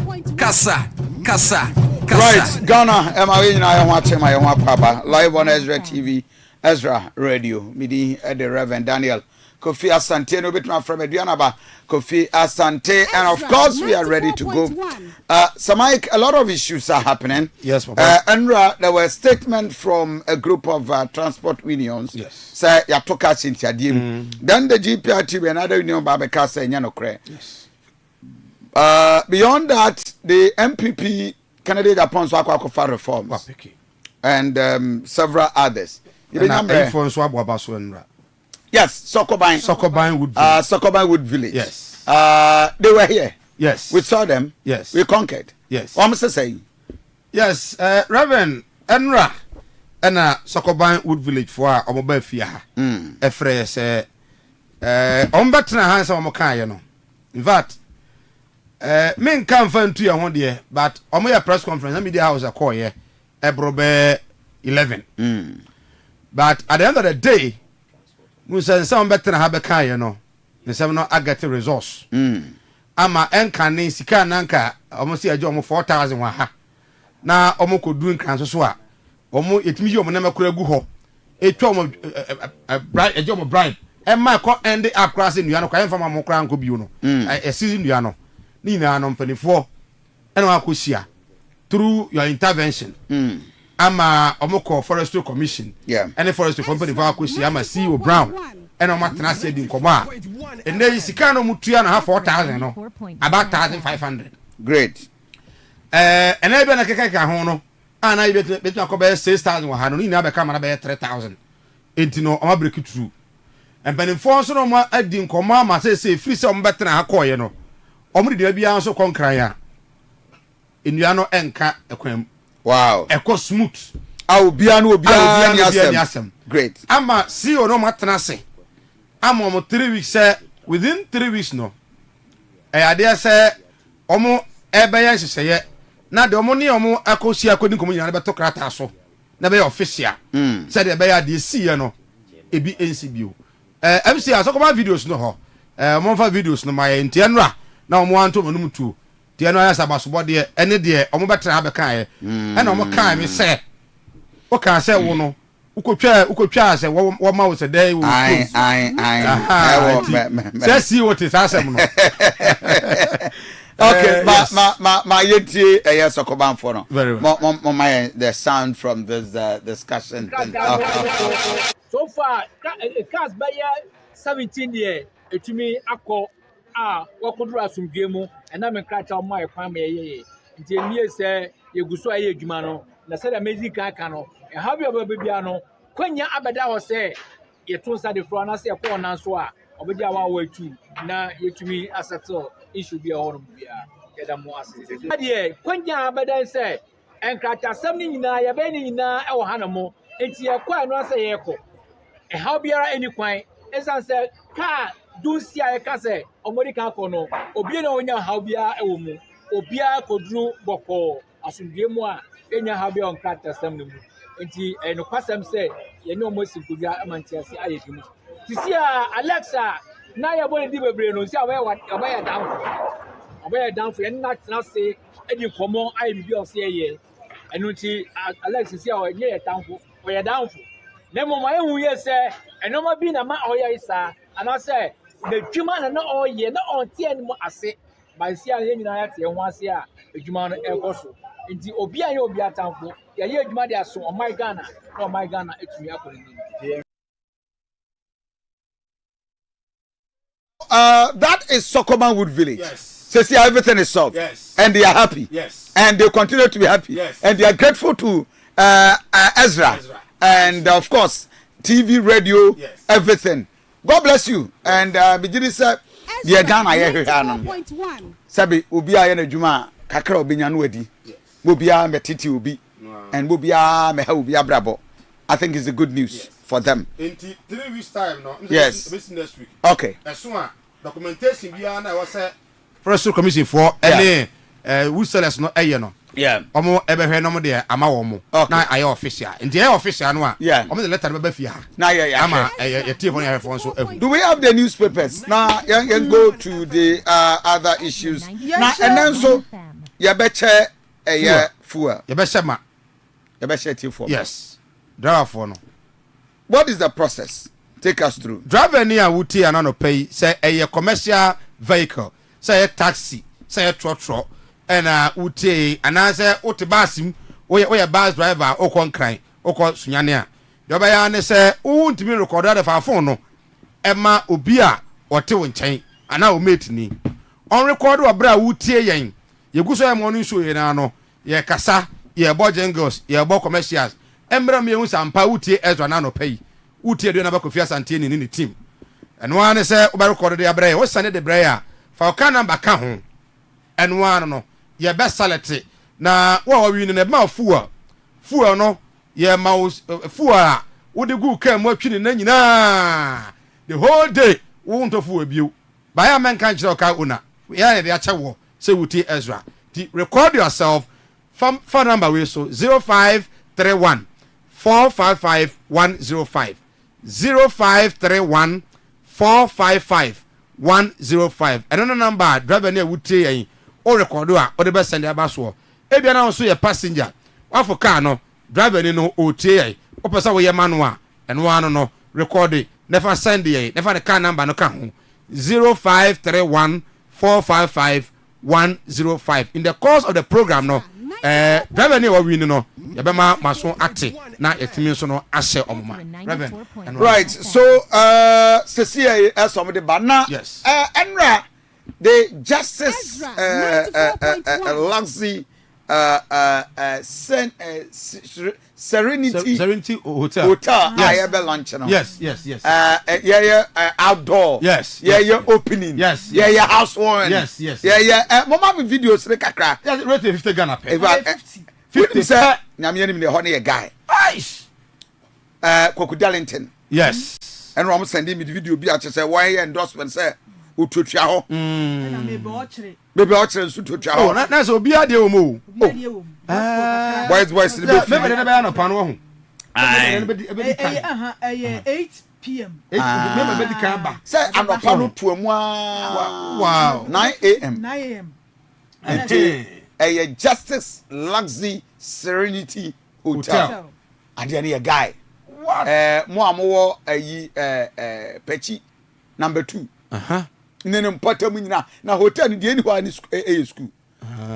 B: Right, Ghana, am I watching my own papa live on Ezra TV, Ezra Radio, midi the Reverend Daniel Kofi Asante, no bit from Edianaba, Kofi Asante, and of course we are ready to go. So Mike, a lot of issues are happening.
A: Yes, Papa.
B: There were statements from a group of transport unions.
A: Yes.
B: Say Yatoka Cynthia Dim. Then the GPRT and other union Babeka say Nyanokre.
A: Yes.
B: Beyond that, the MPP candidate upon Swakwa reforms and several others. Yes,
A: Sokobine
B: Wood Village.
A: Yes.
B: They were here.
A: Yes.
B: We saw them.
A: Yes.
B: We conquered.
A: Yes.
B: Almost saying.
A: Yes. Reverend Enra and Sokobine Wood Village for our mobile fear. A phrase say, better hands on Mokaya. In fact, men can't find 2 1 year, but on my press conference, media house a call here, Ebrobe 11. But at the end of the day, we say some better than have a car, you know. The 7 no agate resource. Ama enkane sika nanka almost a job 4,000 waha. Na omo ko doing cancer so omo etimi yi omo na makura gu ho etwa omo bribe eje omo bribe e ma ko end up class nua no kwa emfa ma mo kra nko biu no esi nua no ni na no mpanifo ena akosia through your intervention ama omoko forestry commission any forestry company for akosia ama CEO Brown ena omo tena se di nkomo a ene yi sika no mutua na ha 4000 no about 1500
B: great
A: ena ebe na keka ho no ana ibe betu akobe 6000 wa ha no ni na be ka ma na be 3000 enti no omo break through empanifo so no mo adi nkomo ama se free se omo betena ha koye no omo de bia so konkran ya enua no enka ekwam
B: wow
A: eko smooth
B: obia ni asem great
A: ama CEO no matena se ama mo 3 weeks within 3 weeks no ade se omo ebe ya hyehyeye na de omo ne omo akosi akodi nkomo nyina beto krata so na be official se de be ya de sie no ebi NCBO MC asokoma videos no ho mo fa videos no my ntianra na omo anto monum tu tiano ya sabaso de ene de omo betra ha be kan e na omo kan me se o kan se wo no ukotwa se wo ma wo se dey wo se si wo te asem no
B: okay ma yeti sokoban for no
A: very well
B: my the sound from this discussion
Q: so far cars by 17 year etumi akọ wakoduru asumdwe mu na me kracha o mai kwan me yeye nti emie se yeguso aye adwuma no na se da magic aka no ha bia bia no kwanya abeda ho se yetunsa de fro na se ekọ na so a obedi awa watu na yetumi asettle issue bia ho no bia yeda mo asese de kwanya abeda se enkracha sam ni nyina ye be ni nyina e wo hanamo enti ekọ no se yeko ha biara eni kwan esanse car dunsia e kase omorika kono obi na onya ha bia e wo mu obi a kodru boko asundue mu a enya ha bia on kata sam no mu enti no kwasam se ye ne omosi kodwa amantiase ayedum tisia Alexa na ya boni di bebre no si abaya down for na tena se edi komo ayi bi o se ye enu nti Alexa si o nye tanfo o ye down for na mo ma ehu ye se enoma bi na ma o ye isa ana se the dwuma na o ye na on tie ni mo ase ba si a ye nyina ya tie ho ase a edwuma no ekoso nti obi aye obi atamfo ya ye edwuma de aso o my Ghana no my Ghana etumi akoni ni
B: that is Sokoman Wood Village.
A: Yes.
B: So see, everything is solved.
A: Yes.
B: And they are happy.
A: Yes.
B: And they continue to be happy.
A: Yes.
B: And they are grateful to Ezra. And of course, TV, radio,
A: yes.
B: everything. God bless you. And begin say, the Ghana here. Sabi ubia yana juma kakra obinya no adi. Bobia metiti ubi. And bobia meha ubia brabo. I think it's a good news for them.
A: In 3 weeks time no.
B: Yes.
A: Next week.
B: Okay.
A: Eso documentation bia na was Forestry Commission for any who sellers no eye no.
B: Yeah.
A: Omo ebehwe no mo de ama wo mo. Na aye official. Nti aye official no a. Omo the letter be fia.
B: Na yeah.
A: Ama ye tie for phone so.
B: Do we have the newspapers? Now you go to the other issues. Now and then so you beche fuel.
A: You beche ma.
B: You beche tea for.
A: Yes. Driver for no.
B: What is the process? Take us through.
A: Driver near Wuti and no pay say a commercial vehicle, say a taxi, say a truck, and Wuti and answer Otibasim, or a bus driver, or con cry, or call Sunyania. The Bayane say, won't be recorded of our phone, no. Emma Ubia or Tewin chain, and now meet me. On record or bra Wuti yen. You go so morning show ye no, ye cassa, ye boy jangles, ye bo commercials. Embra me hu sampa Wuti Ezra na no pay. Uti do na ba kofia santini ni team eno ane se oba record de abraya wo sane de braya fa o kan number ka ho eno ane no ye be salete na wo wi ni na ma fuwa no ye ma fuwa wo de gu kan mo atwini na nyina the whole day wo nto fuwa biu ba ya men kan kire ka una ya de acha wo se Wuti Ezra di record yourself phone number we so 0531 455 105 0531 455 105 and no number driver near Wuti o record o de be send aba so e bia na so ye passenger wa for car no driver ni no otie opesa wo ye manual eno ano no record never send ye never the car number no ka ho 0531455105 in the course of the program no driver ni wa win no ye be ma maso ate na etimi so no ahye omoma
B: right so Cecilia somebody bana enra the justice Luxury Serenity Hotel.
A: Yes. Yes.
B: Outdoor.
A: Yes.
B: Opening.
A: Yes.
B: House warming.
A: Yes.
B: Mama me videos re kakra.
A: Rate 50 Ghana pay.
B: 50 sir. Na me ni honey guy.
A: Aish.
B: Koku Darlington.
A: Yes.
B: And Rom sending me the video bi a say why endorsement say utotwa ho.
C: Na me be ochre.
B: Bebe ochre nsu totwa ho.
A: Oh, na so obi ade o mo.
B: Boys
A: me be na no pano ho.
C: 8 p.m.
A: Remember be di kan ba.
B: Say anopa no to amu wow 9 a.m. Justice Luxury Serenity Hotel. And then a guy. Mo amowo Pechi number 2. Nene mpata mu nyina na hotel ni de ni ho ani school.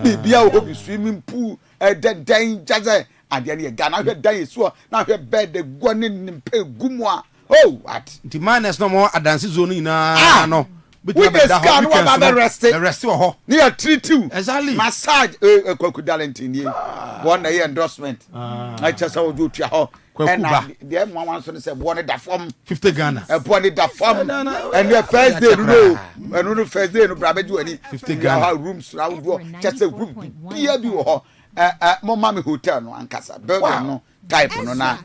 B: Bibia wo bi swimming pool den jaze ade ne ga na hwe dan so na hwe bed go ne mpe gumu a oh what
A: the minus no more adansi zone nyina no
B: we the scan we ba rest
A: wo ho
B: near 32
A: exactly
B: massage Kwaku Darlington ye one na endorsement I just how do tia ho and the one so say one da form
A: 50 Ghana
B: one da form and the first day no and no first day no brabeju ani
A: 50 Ghana
B: rooms round go just a room bia bi wo ho Mommy Hotel no ankasa building no type no na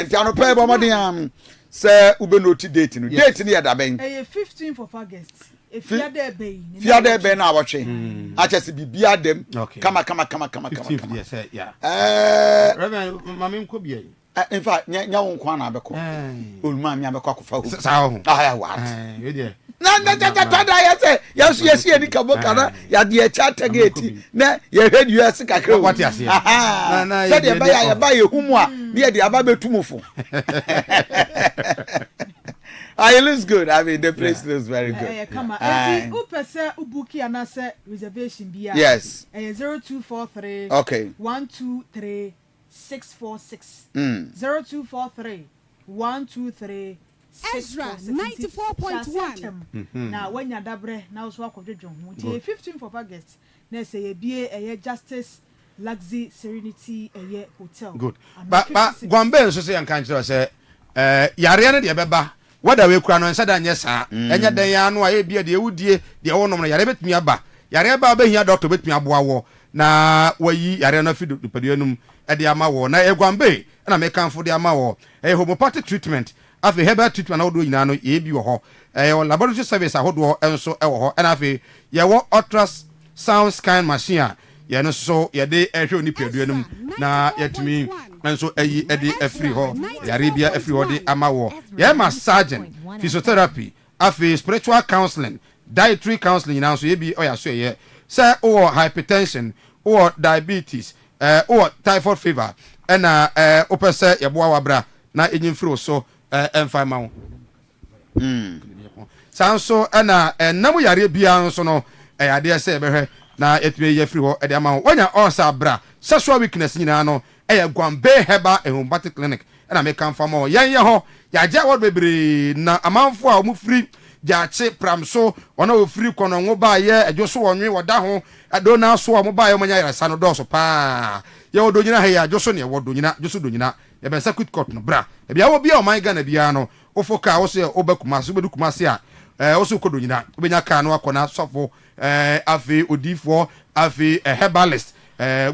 B: ntiano pay bo modern say ube noti date no date ni ya ben
C: 15th of August fiade
B: be na awotwe achese bibia dem kama
A: 15th yes yeah Reverend mami nko bia
B: in fact nya won kwa na abeko oluma mi abeko akofa ho
A: sa ho
B: ya what
A: we there
B: na ya say yes ni kabo kana ya de chata gate na ya hwed US kakra
A: what ya say
B: na say de ya ba ye humu a na de aba betumufo it looks good. I mean, the place looks very good.
C: Come on. Upese ubuki anase reservation bia.
B: Yes.
C: 0243.
B: Okay.
C: 123 646. 0243 123
D: Ezra 94.1.
C: Now when you dabre now so akodwedwo ho. 15th of August. Na say ye bie Justice Luxury Serenity Hotel.
A: Good. But Gombe so say ankan kire say yare ne de beba wada we kura no nsa da nyesa enya den ya no aye bia de ewudie de wonom no yare betumi aba yare ba hia doctor betumi aboa wo na wayi yare no fi dupaduanum e de ama wo na egwambe na me kanfo de ama wo homeopathic treatment afi herbal treatment na wodo nyina no ye bi wo ho laboratory service ahodo enso e wo ho na afi ye wo ultrasound scan machine ye no so ye de ehwe oni paduanum na yetumi enso eyi edi efri ho yare bia efri ho de ama wo ye massaging physiotherapy afi spiritual counseling dietary counseling na so ye bi oya so ye say or hypertension or diabetes or typhoid fever na opese ye boa wabra na enyimfiri so emfa ma wo sanso na namu yare bia so no ade se behwe na etue ye free ho e de ama ho onya osa bra sexual weakness nyina no Gwambe Heba Homeopathic Clinic na me kan fam ho yan ye ho ya ja word bebre na amanfo a mu free jache pramso ona o free kono ngo ba ye adwoso wonwe woda ho adona so o mo ba ye manya yasa no doso pa ye wodo nyina he ya adwoso ne wodo nyina adwoso do nyina ye ben circuit court no bra e bia wo bia o man Ghana bia no ofoka wo se obekuma so bedukuma se a wo so kodo nyina obenya ka no akona sofo afi odifo afi herbalist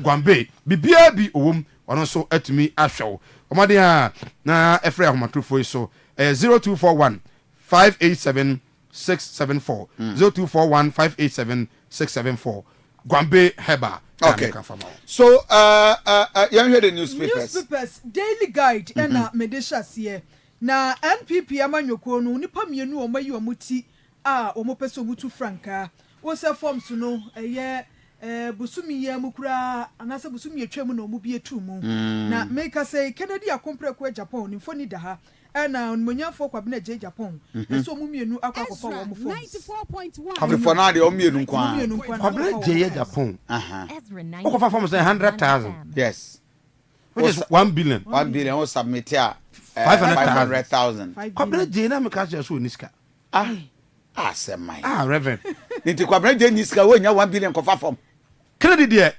A: Gwambe bibia bi owom ono so atumi ahwew omade a na efre ahomatrofo so 0241 587 674 0241 587 674 Gwambe Heba.
B: Okay. So you hear the newspapers
C: Daily Guide and Medesha here. Na NPP amanyoko no nipa mienu omayi omuti a omopeso mutu franka wo se forms no busumi ya mukura anasa busumi etwam na omu bi etumu na make say Kennedy akompre ko Japan ni foni da ha na onmonyafo kwa bina je Japan so omu mienu akwa akwa wo mu fo
D: 94.1
B: After for now, the omienu nkwa.
A: Kwa bina je Japan okofa form say 100,000
B: Yes.
A: which is 1 billion
B: 1 billion o submit here
A: 500,000
B: 500,000.
A: kwa je na me ka so niska
B: Semai.
A: Reverend
B: Nti kwa je niska wo nya 1 billion kofa form.
A: Kennedy there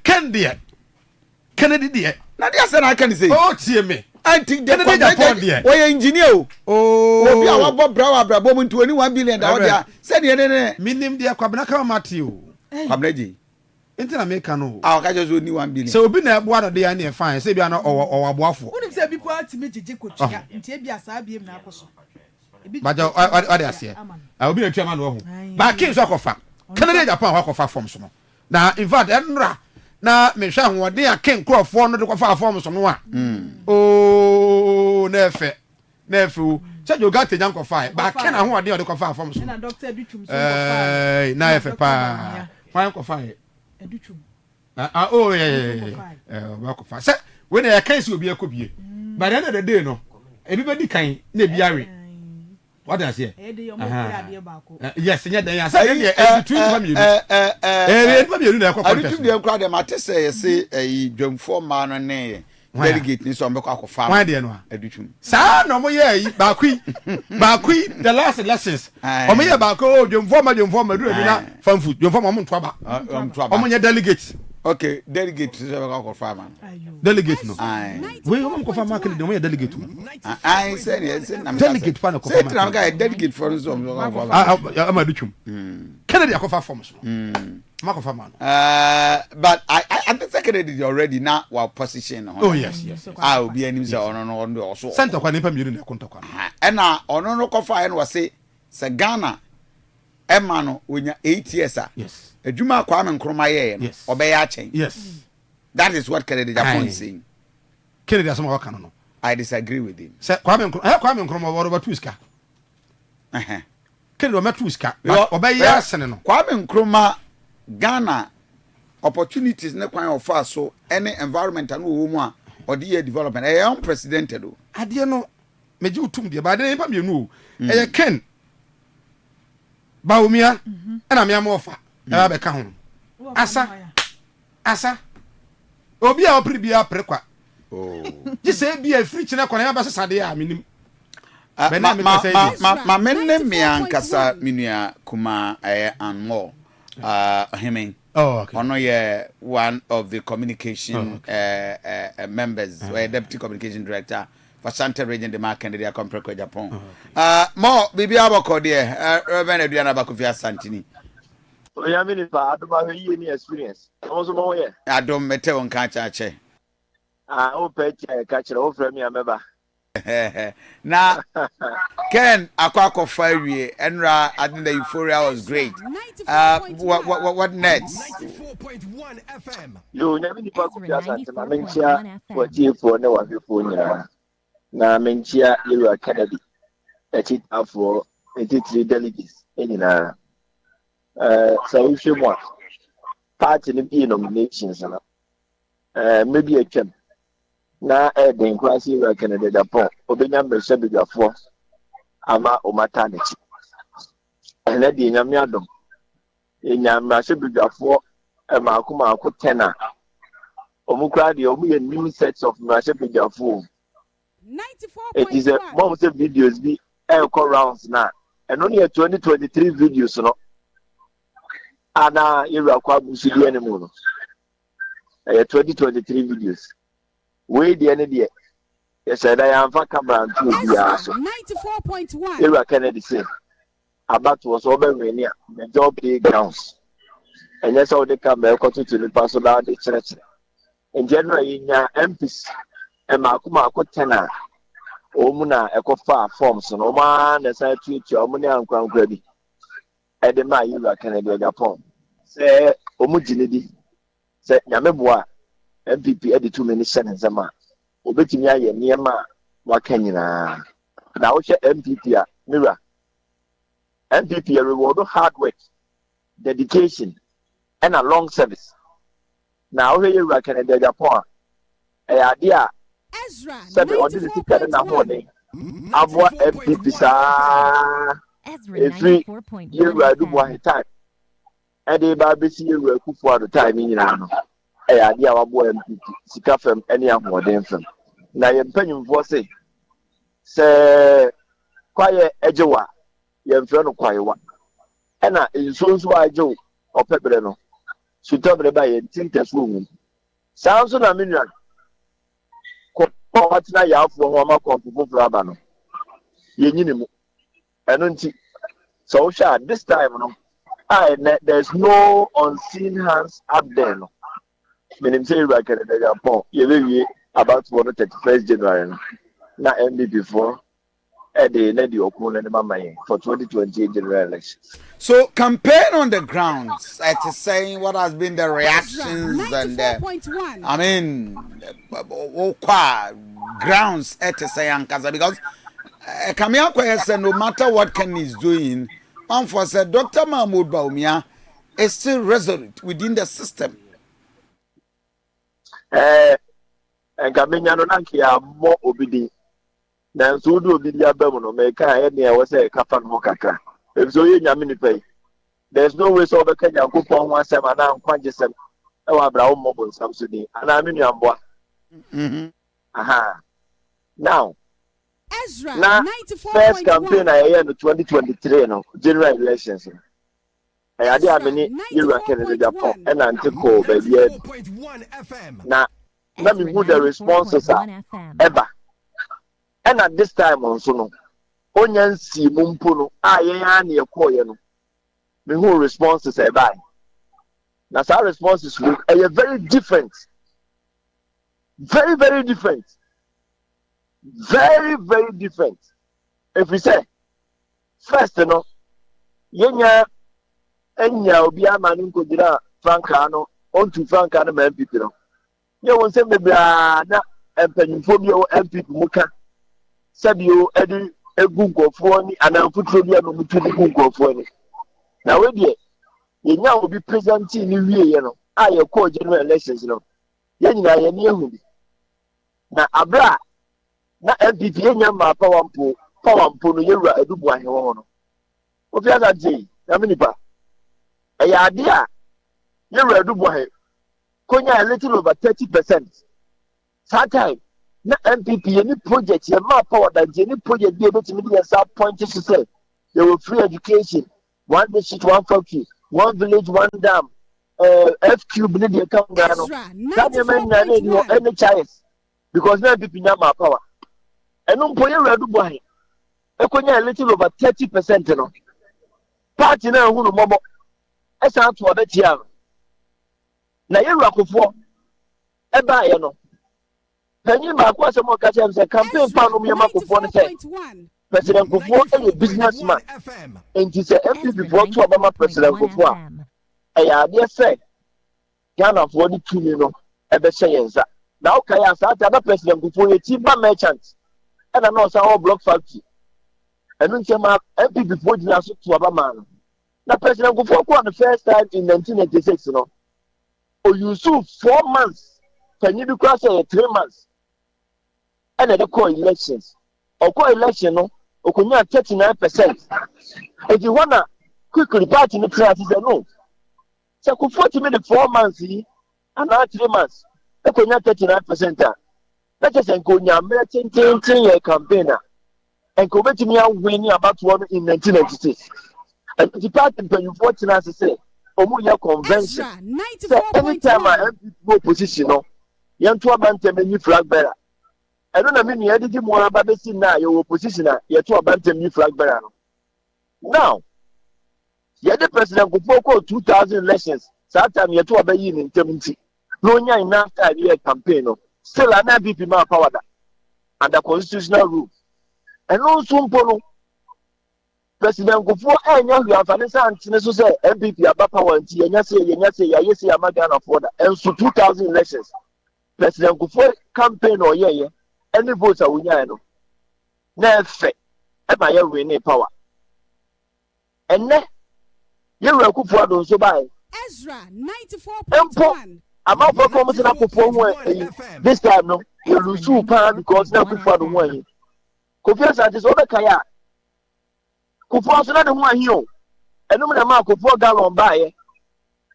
B: Na dia say na kan say.
A: Oh tie me
B: Anti de
A: Kennedy Japan there
B: wo ye engineer
A: oh
B: obi a wabo brabo mu 21 billion da wo dia say ne
A: minim there kwa bina ka mate o
B: kwa je
A: enti na make no
B: ka je so ni 1 billion.
A: so obi na ebo no de ya na fine say bia no o aboafo
C: unim say bi kwa ti mejeje kotua nti e bia saa biem na akoso
A: baja ade ase obi na tuama no ho ba kin so akofa Kennedy Japan akofa form so no na in fact enra na me hwa hoɔden a ken krɔfoɔ no de kɔfa form so no a o na efe o sɛ jo gate nyan kɔfa ba ken ahoɔden a de kɔfa form so
C: na doctor Educhum so kɔfa
A: na efe pa kwan kɔfa
C: Educhum
A: oh ba kɔfa sɛ we na yɛ kan si obi akɔbie but end of the day no ebi be di kan na ebi awe what does here yes nya dan ya say between family family na ekọ contest
B: I do dem ate say say dwamfo ma no ne delegate ni so mbekọ akọfa
A: why dey no
B: adutwum
A: sa no mo ye baakui the last lessons o mo ye baako dwamfo ma duro bi na famfu dwamfo ma mo nto aba o mo ye delegate
B: okay delegate so mbekọ akọfa ma
A: delegate no we o mo kofa ma kele de mo ye delegate
B: say
A: delegate pa na kofa ma
B: say tram guy delegate for so
A: ama dutwum Kennedy akofa form so ma kofa ma no
B: but I think Kennedy already now wa position
A: oh yes
B: obi anim say ono no also
A: center kwa nipa miru na konta kwa
B: na ono no kofa no say Ghana Emma no onya 8 years
A: yes
B: adwuma kwa me nkroma ye no obeya achen
A: yes
B: that is what Kennedy Japan is saying.
A: Kennedy asoma waka no
B: I disagree with him.
A: Say kwa me nkroma wo Robert Tuska Kennedy o metuska obeya asene no
B: kwa me nkroma Ghana opportunities ne kwan ofa so any environment no wo mu a odi ye development e unprecedented o
A: ade no meji utum de ba de pa me nu o e Ken Baumia na me amofa e ba be ka ho asa obi a opri bia prekwa ji se bia free chine kwa na ba sesade a menim
B: ma menne me ankasa minua kuma anmo him
A: okay
B: ono ye one of the communication members or deputy communication director for Shata region the mark and the Compreko Japan more bibi abako there Reverend Eduana Bakufia Santini
E: ya mini pa adoma ye ni experience also mo ye
B: adom mete won kan chache
E: o pe ka kire o frame ya meba
B: na Ken akwako fawie enra I think the euphoria was great what next
E: 94.1 FM yo nya mini pa ku ya Santini menchia watifo ne wafefo nyina na menchia Yellow Kennedy echi afro 83 delegates nyina so if you want party in the nominations maybe a champ na den kwasi Yellow Kennedy Japan obenya mbese bigafo ama o maternity ene di nyame adom enyama se bigafo ma akoma akọ 10 a omukra de omu ye new sets of mashe bigafo 94.1 it is a mom say videos be echo rounds na and only 2023 videos no ana Yellow kwa busili enemu no 2023 videos we the end there yes said I am for camera and
D: 94.1
E: Yellow Kennedy say about was over when the job day grounds and yes all the camera to the personal the church in general in MPs and makuma ko 10 omuna ekofa forms no ma na say tweet omuni ankwankwa bi e de ma Yellow Kennedy Japan say omujinidi say nyameboa MPP e de too many sentences ma obetimi aye niema waka nyina na wo hwe MPP a mira MPP reward hard work dedication and a long service na wo ye wura Canada Japan idea sabe on this ticket na hone abo MPP sa every ye wura du bo time e dey ba be si ye wura kufu ado time nyina no idea wa bo MPP sika fam ene ahoden fam na ye mpanyimfo se kwaye ejewa ye mfre no kwaye wa ena nso ajew opebre no sutobre ba ye tintesu mu sanso na minyan ko watina ya afo ho ma kompupo braba no ye nyini mu eno nti so sha this time no there's no unseen hands up there no meaning say we can dey Japan ye be about 31st January no na MB before the EOCO for 2020 general elections.
B: So campaign on the grounds, it's saying what has been the reactions and I mean, grounds it's saying because Kamiakwa said no matter what Ken is doing, for said Dr. Mahmoud Baumia is still resolute within the system.
E: And Kaminya no nankia more obedient. Na so do obi dia ba mu no me ka ya ne we say ka fa no kakra e so ye nyame ni pay there's no way so be ka Yakobon ho asem ana nkwanje sem e wa bra wo mo bonsam so ni ana me nuamboa aha now Ezra na first campaign I hear no 2023 no general elections I ade ameni Yura Kennedy Japan and antiko ba bia na me who the responses are ever. And at this time also no onyan si mumpo no ayen an ye koye no me who responses e buy na sa responses look are very different very different very different if we say first no yenya enya obi amanu ko dira franka no onto franka no MPP no ye won se mebra na empanyimfo bi o MPP muka sabio edi egunkofo ni anamfutro bia no mutu egunkofo ni na we de yenya obi present ni wiye no a ye call general elections no ye nyina ye ni ehu bi na abra na MPP yenya ma power mpo no yewura edubu ahe wo no ofi asa je na minipa e ya ade a yewura edubu ahe konya a little over 30% that time na MPP any project ye ma power that any project be able to meet the point to say there will free education, one district, one factory, one village, one dam, FQ need the come down. That you mean no any choice because na MPP na ma power. And no boy ready boy. E konya a little over 30% no. Party na hu no mobo. Esa to obetia. Na ye rakofo e ba ye no. Penny Marco as a catch and campaign plan on your microphone. President Kufuor, a businessman, and he said, MPP before to Obama President Kufuor. I dare say, Ghana 42 million, ever saying that. Now, Kaya sat other President Kufuor, a timber merchant, and announce our block factory. And then came up MPP before the answer to Obama. Now, President Kufuor won the first time in 1986, you know. Or you saw 4 months, can you be cross 3 months? And the call elections. Or call election, no, or 39%. If you wanna quickly party in the class, is a no. So, 40 minutes, 4 months, and now 3 months. The 39%. Let us go near American 10-year campaigner and go back to me winning about one in 1996. And the party, when you 14 as I say, Omuya convention. So, anytime I have no position, no, young to a man new flag bearer. I don't mean you had more about the scene now, your opposition, yet to a bantam new flag bearer. Now, yet the president could call 2000 elections, sometime yet to obey in 70. No, enough time year campaign, still an MPP man power under constitutional rule. And also, President Kufuor, and you have an answer to say MPP about power and say, Amagana for that. And so 2000 elections, President Kufuor campaign or any votes are winning. Never fair, am I winning power? And then you will Kufuor don't so buy Ezra 94.1.
R: ama for come to na Akufo this time no you lose because na Akufo no one Kofi Asante so be kaya Akufo so na de ho ahi o enum na ma Akufo gallon bae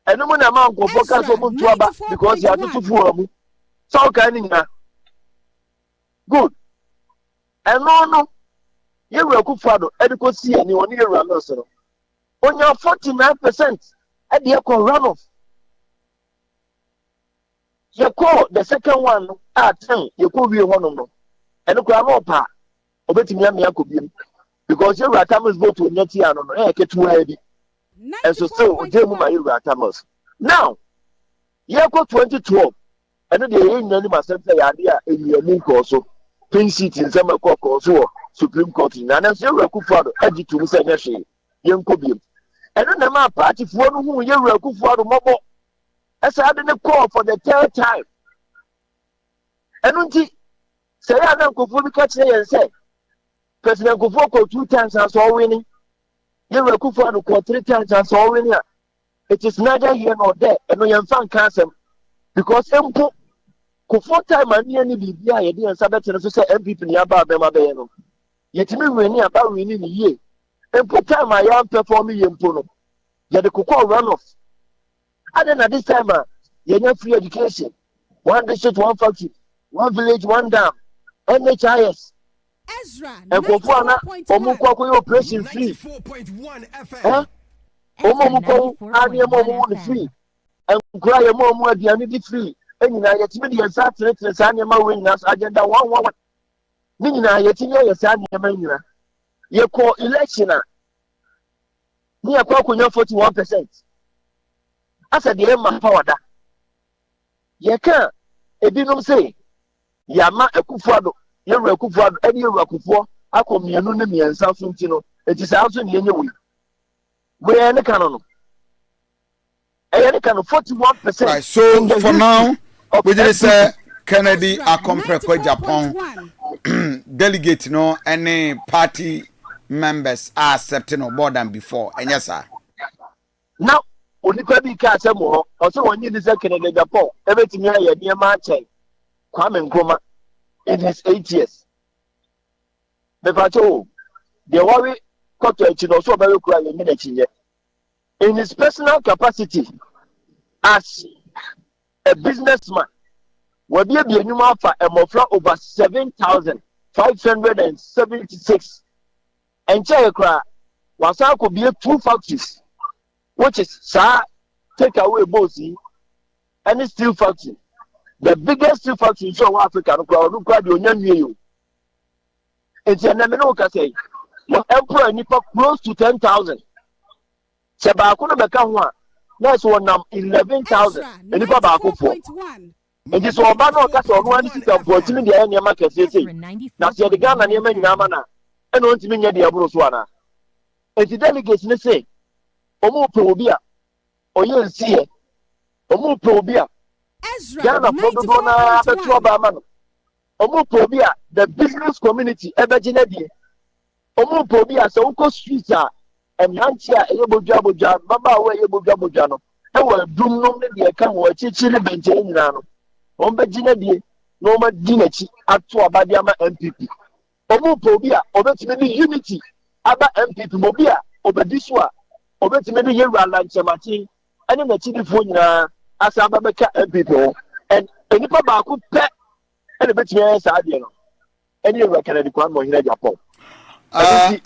R: enum na ma Akufo ka so mu aba because ya tutu amu so ka ni na good no yewu Akufo do ediko si ani oni yewu no so onya 49% e de ko run off you call the second one at 10 you could be one no and ko am pa obetimi am yakobiem because you Ratamus vote to nyati ano no e ketu abi and so still ojemu my Ratamus now you go 2012 and the yen nani masem say ade a eniamu ko so pin seat in some ko so Supreme Court na na so Akufo agitu say nyehwe yen kobiem and na ma party fo no hu ye Akufo mobo as I didn't call for the third time. And until say I don't go for the catch and say President Kufoko 2 times and so winning. You will Kufo call 3 times and so winning. It is neither here nor there, and no young fan cancel because Empo Kufo time and nearly be here, you didn't sabbat to say MPP in Yaba Bema. Yet me winning about winning a year. Empo time I am performing Yempono. Yet the Kuko run off. And then at this time, you have free education. 1 district, 1 factory, 1 village, 1 dam, NHIS.
D: Ezra,
R: and Kofuana, Omukoko operation free. Omumuko, Aniamo free. And cry a more the free. And you know, yet me and Saturday, Sanyama win us agenda 1. Meaning, I yet in your Sanyama. You call election. Near Kokunya 41%. As a dear man power that ye can't a binum say Yama a Kufado, you're a Kufado, any Rakufo, I come me and something, it is also in any way. We are in the canon. I can 41%.
B: Right, so for now, we just say Kennedy Akompreko Japan delegate no any party members are accepting no more than before. And yes, sir.
R: Now onipa bi ka asem ho oso wonyi ni second de Japan ebetimi aye de ma achen Kwame Nkrumah in his 8 years the pato the worry koto echi no so be kura ye na chinye in his personal capacity as a businessman we be enuma afa emofra over 7,576 and check kura wasa ko be 2 factories which is take away bossy any steel factory. The biggest steel factory in South Africa, no crowd, the onion you. It's an American say, your emperor nipa close to 10,000. Sabakuna Bekawa, that's one 11,000. And nipa Bako for. It is all about no castle, one is a portion in the area market. That's the Ghana and Yemen Yamana, and want to mean the Abroswana. And the delegates say, Omo probia oye nsie omo probia Ghana probona betu obama no omo probia the business community ebegine die omo probia se uko street a enhantia eyebodwa baba we eyebodwa no e wa dum no ne de ka ho chichiri benche nyina no ombegine die no ma dinachi ato abade ama MPP omo probia obetime ni unity aba MPP mobia obediswa obetime de yeru alanchemati ene na chidifo nyina asa babeka MPP and enipa ba ku pe ene betime sa ade no ene yeru Kennedy Kwame Ohina Japan.
B: I'm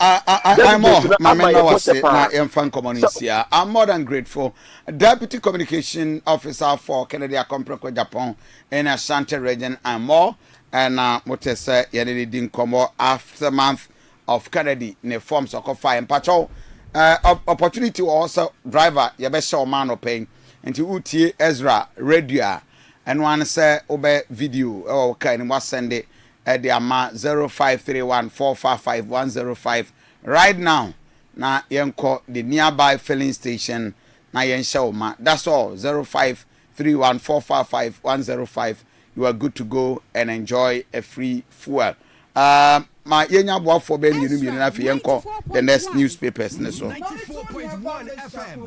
B: more than grateful. Deputy Communication Officer for Kennedy Akompreko Japan in Ashanti region and more. And what I say, Yanni didn't come aftermath of Kennedy in the forms of fire and patrol. Opportunity also driver, your best show man or paying into UT Ezra radio and one say obey video okay and was send it at the amount 0531455105 right now. Na yenko the nearby filling station na yen show ma. That's all 0531455105. You are good to go and enjoy a free fuel. ma yenya boafo be mienu na fe yenko the next newspapers ne so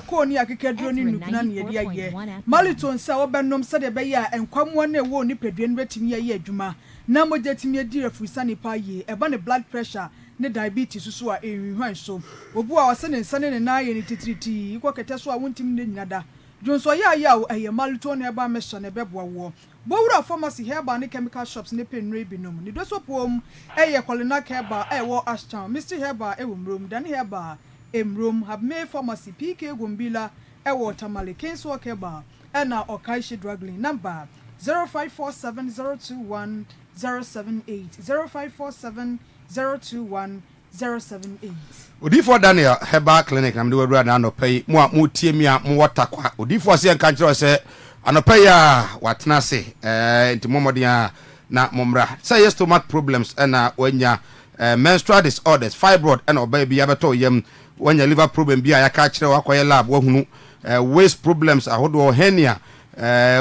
C: ko ni akekedro ni nukuna ne yedi aye maliton sa obenom se de be ya enkwamo na ewo ni peduen betimi aye adwuma na mojetimi edi refusa ni pa ye eba ne blood pressure ne diabetes so a ehwan so obu a wase ne nsane ne na ye ni titiriti ikokete so a wontim ne nyinada jonso ya eye maliton na eba mesha ne beboa wo Bowura pharmacy herba ne chemical shops ne penre binom ni doso pom eye kolina herba wo Ashtown Mr Herba wo mrom dan herba emrom have made pharmacy PK Gumbila wo Tamale Kenso herba na Okaishi Druggling number 0547021078 0547021078
A: Odifo Daniel Herba Clinic na mde wura na no pay mo tie mi a mo watakwa odifo se nka kire se anopaya watena se enti momodia na momra say yes stomach problems na wanya menstrual disorders fibroid and oba bia beto yam wanya liver problem bia ya ka kire wakoye lab wahunu waist problems ahodo hernia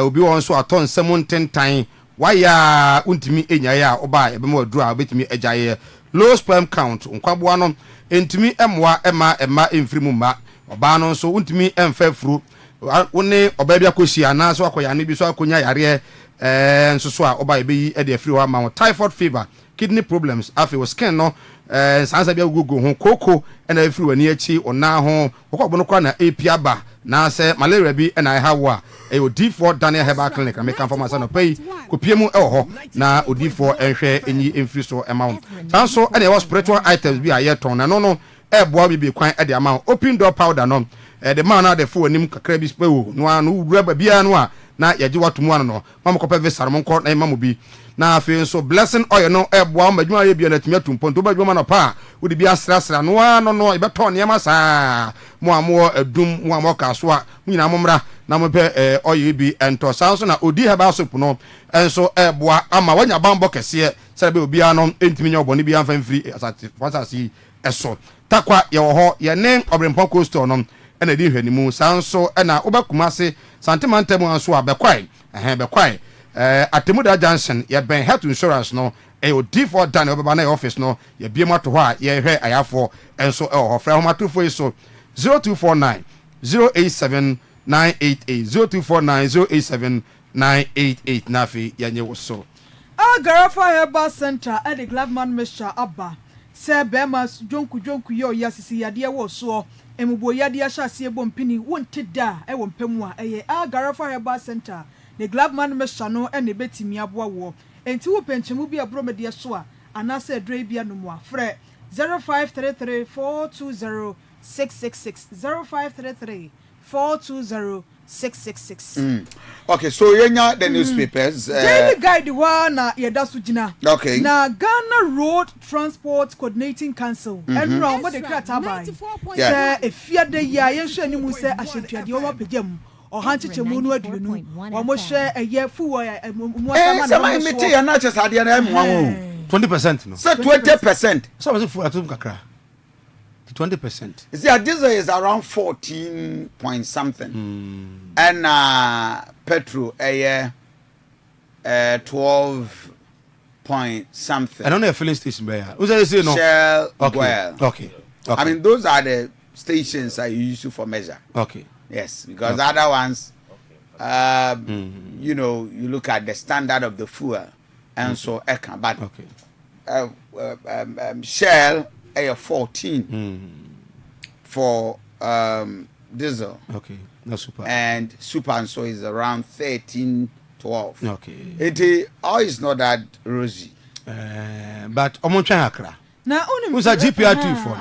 A: obi won so aton 17 time waya untimi enya ya oba ebe mo aduru a obetimi ejaye low sperm count nkwabo no entimi emwa ema emfirimu ma oba no so untimi emfa furu woni oba bia kosi ana so akoya ne bi so akonya yare nso so a oba ebeyi e de free wa ma typhoid fever kidney problems afi wo skin no sansa bia gugu ho koko na free wani achi ona ho okọgbo no kwa na apiaba na se malaria bi na hawa D4 Daniel Herba Clinic make information no pay kopie mu ho na D4 enhwe enyi emfiri so amount sanso na e spiritual items bi ayeton na no eboa bi kwan e de amount open door powder no the man na the fo anim kakra bi spewo no anu wura ba bia no a na yaji watomu ano no mama kopa visa mo nko na mamu bi na afi so blessing oil no eboa madwuma ye bia na timia tumponto ba dwuma no pa wodi bia srasra no ano no e beto ne ma saa mo amo adum mo amo kaso a nyina momra na mo pe oil bi ento sanso na odi heba soup no enso eboa ama wanya bambo kese se be obi ano entimi nya oboni bia mfa mfiri asasi eso takwa ye wo ho ye ne obrempon coaster no ena di hwanimu sanso ena obakumase santimantem anso abekwai bekwai Atemuda Johnson ye ben health insurance no D4 Daniel obeba na office no ye biem ato ho a ye hwe ayafo enso ho fra homatofo so 0249 087 988 0249 087 988 nafi yenye woso
C: Garafa Herba Center at the Gladman Mr. Abba se bemas jonku yo yasisi yade wo so emubo yade ahase bompini wonte da e wo mpemu a eye Garafa Herba Center the Gladman Mr. no e ne betimi aboa wo enti wo penchemu bi abromede so a anase dre bia no mo afre 0533420666 0533420666
B: Okay, so yenya the newspapers
C: daily guide na yeda so gina
B: okay
C: na Ghana Road Transport Coordinating Council and round what the krata by say efiade ya yenhwe animu say ahyetuade o wapagam o hanchechemu no aduonu wo mo hwe eye fuwo mu asama na
B: mo mete ya na chesade na emu anwo
A: 20% no
B: say 20%
A: so was full atum kakra 20%.
B: See, diesel is around 14 point something, and petrol 12 point something.
A: I don't know if filling station there. Who's that say no?
B: Shell,
A: okay.
B: Well.
A: Okay.
B: I mean, those are the stations I use for measure.
A: Okay.
B: Yes, because other ones, you know, you look at the standard of the fuel, and so but Shell. 14 for diesel.
A: Okay, no super.
B: And super and so is around 13, 12.
A: Okay.
B: It all is not that rosy.
A: But omoncha akra.
C: Na only
A: who's a GPR2 for?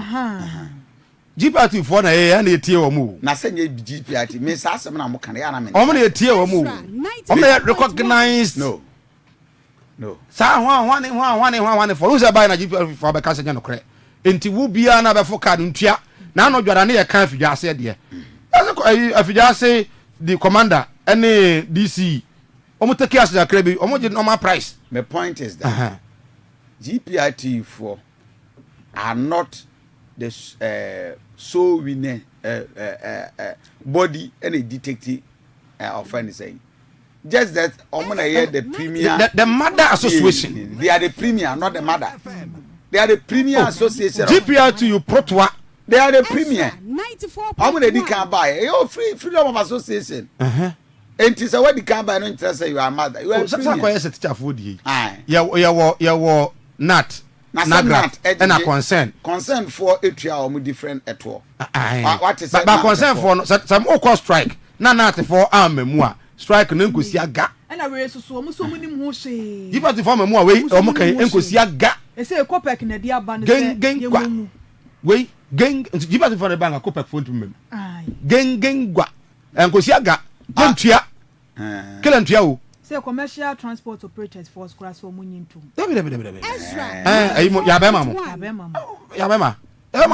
A: GPR2 for na and etie omu.
B: Na senye GPR2 me sa asem na mo kan ya na me.
A: Omo na etie omu. Omo recognize
B: no.
A: Sa hwan for who's a buy na GPR for be ka senya no kre. Enti wo bia na be fo card ntua na no dwara ne ye kan afidwase de afidwase the commander any DC omo take us the credit omo je normal price.
B: My point is that GPRT for are not the so winner body any detective offend saying just that I'm gonna hear the premier.
A: The mother association.
B: They are the premier, not the mother. They are the premier association.
A: GPR2 you protwa.
B: They are the premier. I'm gonna they can buy. You freedom of association. And it's a way they can buy. No interest you are mother. You are
A: premier. Teacher for the. Yeah, nat. Nagrat and a concern
B: for Etria or different at all.
A: What is that? But concern for some Oko strike. Not for arm memoir. Strike and Nkusiaga.
C: And I raise so many more say.
A: You want to form a more way or Moka Nkusiaga.
C: They say a copec in a dear band.
A: Gang. Wait, gang. You want to find a bank a copec phone to me. Gang gua. And Kusiaga. Gentria. Kilantria.
C: Say commercial transport operators for class for Munin too.
A: Yabema.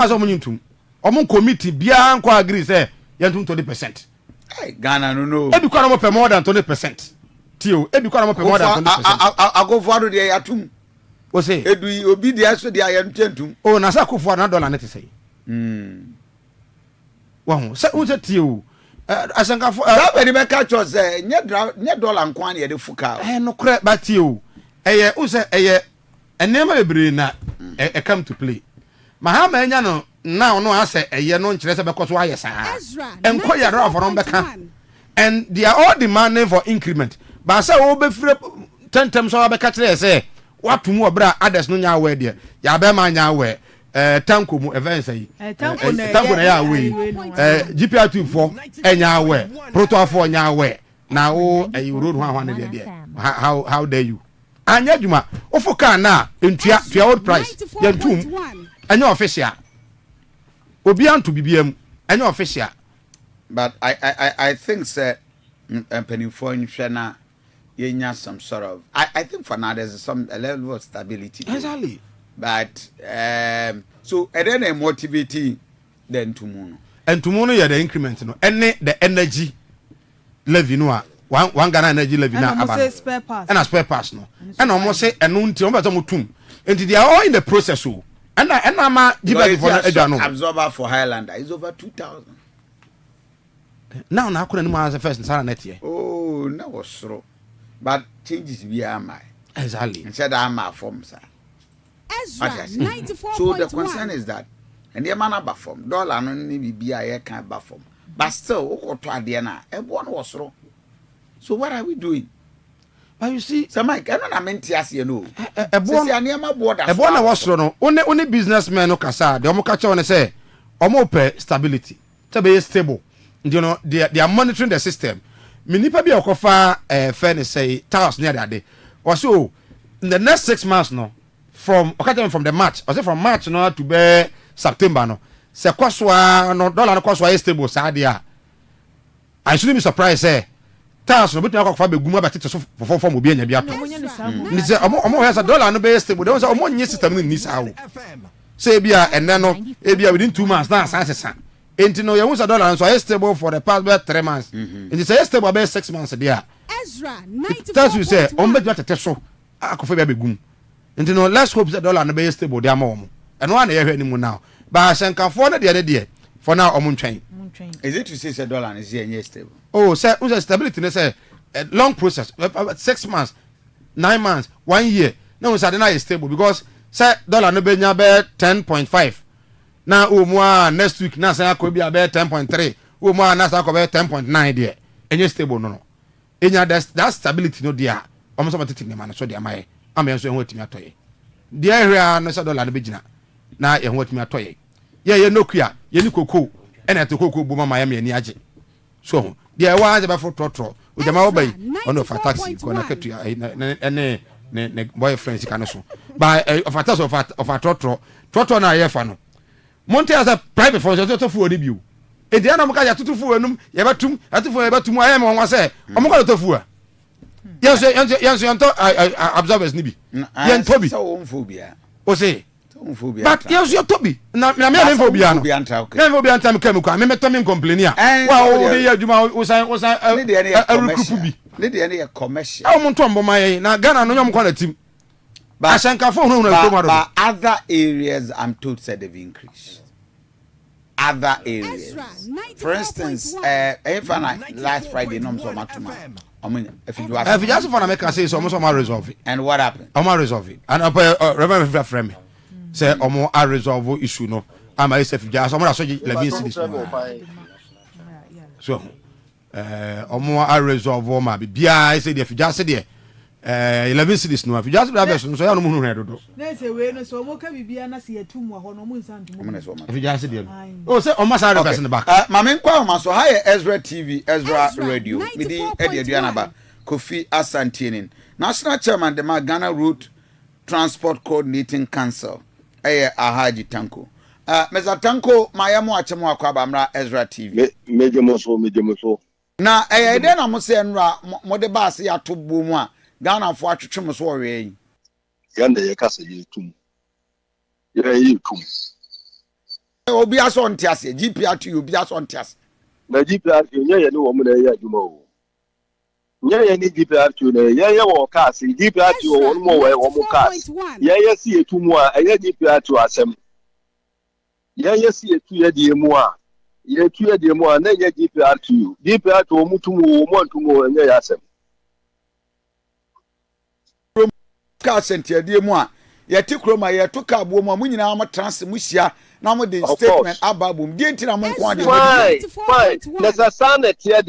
A: So Munin too. Omun committee bia nko agree say yentum 20%.
B: Hey, Ghana no.
A: Ebi kwa no pay more than 20%. Tio, ebi kwa no pay more than 20%.
B: I go forward there yatum.
A: O say
B: edu obi there so there yentum.
A: Oh, na sa ko for na dollar net say. Wa say o say tio. Asanka for
B: that be the catch us nye dollar nkwan ye de fuka.
A: No kre but tio. Eye o say eye enema bebre na e come to play. Mahama enya no now no ase eye no nkyere se bekoso aye saa. Enko ya ra for beka. And they are all demanding for increment. But say wo be free 10 times so beka kire say watu mu obra others no nya we de. Ya be ma nya we. Tanko mu events yi. Tanko na ya we. GPR2 for enya we. Proto for nya we. Na o road ho na de. How dare you? Anya djuma. Ofoka na entua old price. Yantum. Anya official. Obi anto bibiam. Anya official.
B: But I think sir penny for na yenya some sort of I think for now there's a level of stability.
A: Exactly.
B: But so and then motivating then tomorrow.
A: And tomorrow you the increment no. Any the energy levy no one Ghana energy levy na
C: about. Spare parts.
A: And a spare parts no. And almost say enu nti o beto mutum. And they are all in the process so. And ma give for the
B: absorber for Highlander is over 2,000.
A: Now na akuna ni ma first nsara net here.
B: Oh, na was so. But changes we are my.
A: Exactly.
B: Instead am my form sir.
D: Ezra 94.
B: So the concern is that and the man about form dollar no ni bibia can about form. But still okoto ade na everyone was wrong. So what are we doing?
A: But you see,
B: so Mike, I don't mean to you know.
A: Ebona was no. Only businessmen no kasa. The omo kacha one say omo pe stability. To be stable. You know, they are monitoring the system. Minipa bi okofa fairness say task near that day. Also in the next 6 months no from the March, I say from March no to be September no. Se kwaswa no dollar no kwaswa stable sa dia. I shouldn't be surprised say task no betwa kwakwa beguma abati so for obi anya biato. Ni say omo hesa dollar no be stable. They say omo nye system ni sa wo. Say bia enne no e bia within 2 months na asasa. Enti no you dollar so stable for the past 3 months. Enti say stable about 6 months there.
D: Ezra 94.
A: That's you say omo betwa tete so akofo bia begum. Enti no let's hope that dollar no be stable there more. And one ye hwe ni mu now. But Shankanfo na de for now omo ntwen.
B: Is it to say the dollar is here stable?
A: Oh, say stability na say a long process 6 months 9 months 1 year. No say na is stable because say dollar no be nya be 10.5. Na o next week na say akobi be 10.3. O mo na say akobi 10.9 there. Enye stable no. Enya that stability no there. Omo so matete ne man so there mai. Am enso ehun atimi atoye. There area no say dollar no be gina. Na ehun atimi atoye. Ye no kua, ye ni koko. Ena to koko bu mama ya me ani age. So, there was a for trotro. With the mobile on of a taxi gonna get to any boyfriends can so. By of a tax of a trotro na yefano. Monte as a private for the for debut. E dia na mo ka ya tutu fu enum ye batum atufu ye batum ayem won wase o mo ka to fu a yes yanto observers ni bi yen tobi
B: so phobia
A: o say but yes you tobi na me phobia no na phobia ntam kam ko me meto me complain a wa o de ya djuma o san recruit bi
B: ne de ne commercial
A: o mo ntombo maye na Ghana no nyom ko na tim but
B: other areas I'm told said they've increased. Other areas. For instance, last Friday, no so much. I mean, if you
A: just for America say so almost resolve it.
B: And what happened?
A: Resolve it. And Reverend friend say almost resolve issue no. I'm a if just almost so 11 cities. So almost resolve ma bia say if just say there 11 cities no. If just have so ya no mu hu do.
C: Na say we no so almost ka bibia na say etum wa ho no mu nsantu.
A: If just say there. Oh say almost reverse in the back.
B: Mama kwa ma so hi Ezra TV, Ezra Radio. Me di Ediana ba. Kofi Asantinin, National Chairman the Ghana Route Transport Coordinating Council. Ahaji Tanko. Mr. Tanko, Mayamo Achamo Akwabamra Ezra TV.
R: Major Moso.
B: Na then I must say, Modebasi atu bumwa, Ghana for Chumus Warrior.
R: Yanda Yakasa Yitum. Yitum.
B: Obias on Tias, GPR to you, Bias on Tias.
R: Na GPR, you know, woman, Yajumo. Yeah, any GPR to the yeah, or cast, GPR to one more cast. Yeah, see a 2 more, a GPR to assembly. Yeah, see a 2 year DMOA. Yeah, 2 year DMOA, and then GPR to you. GPR to Mutumo, 1 to more, and yeah, assembly.
B: Cast and Tia DMOA. Yeah, took Roma, yeah, took a woman, winning our transmusia. Now, the statement about boom, didn't I'm
R: fine. There's a son at here.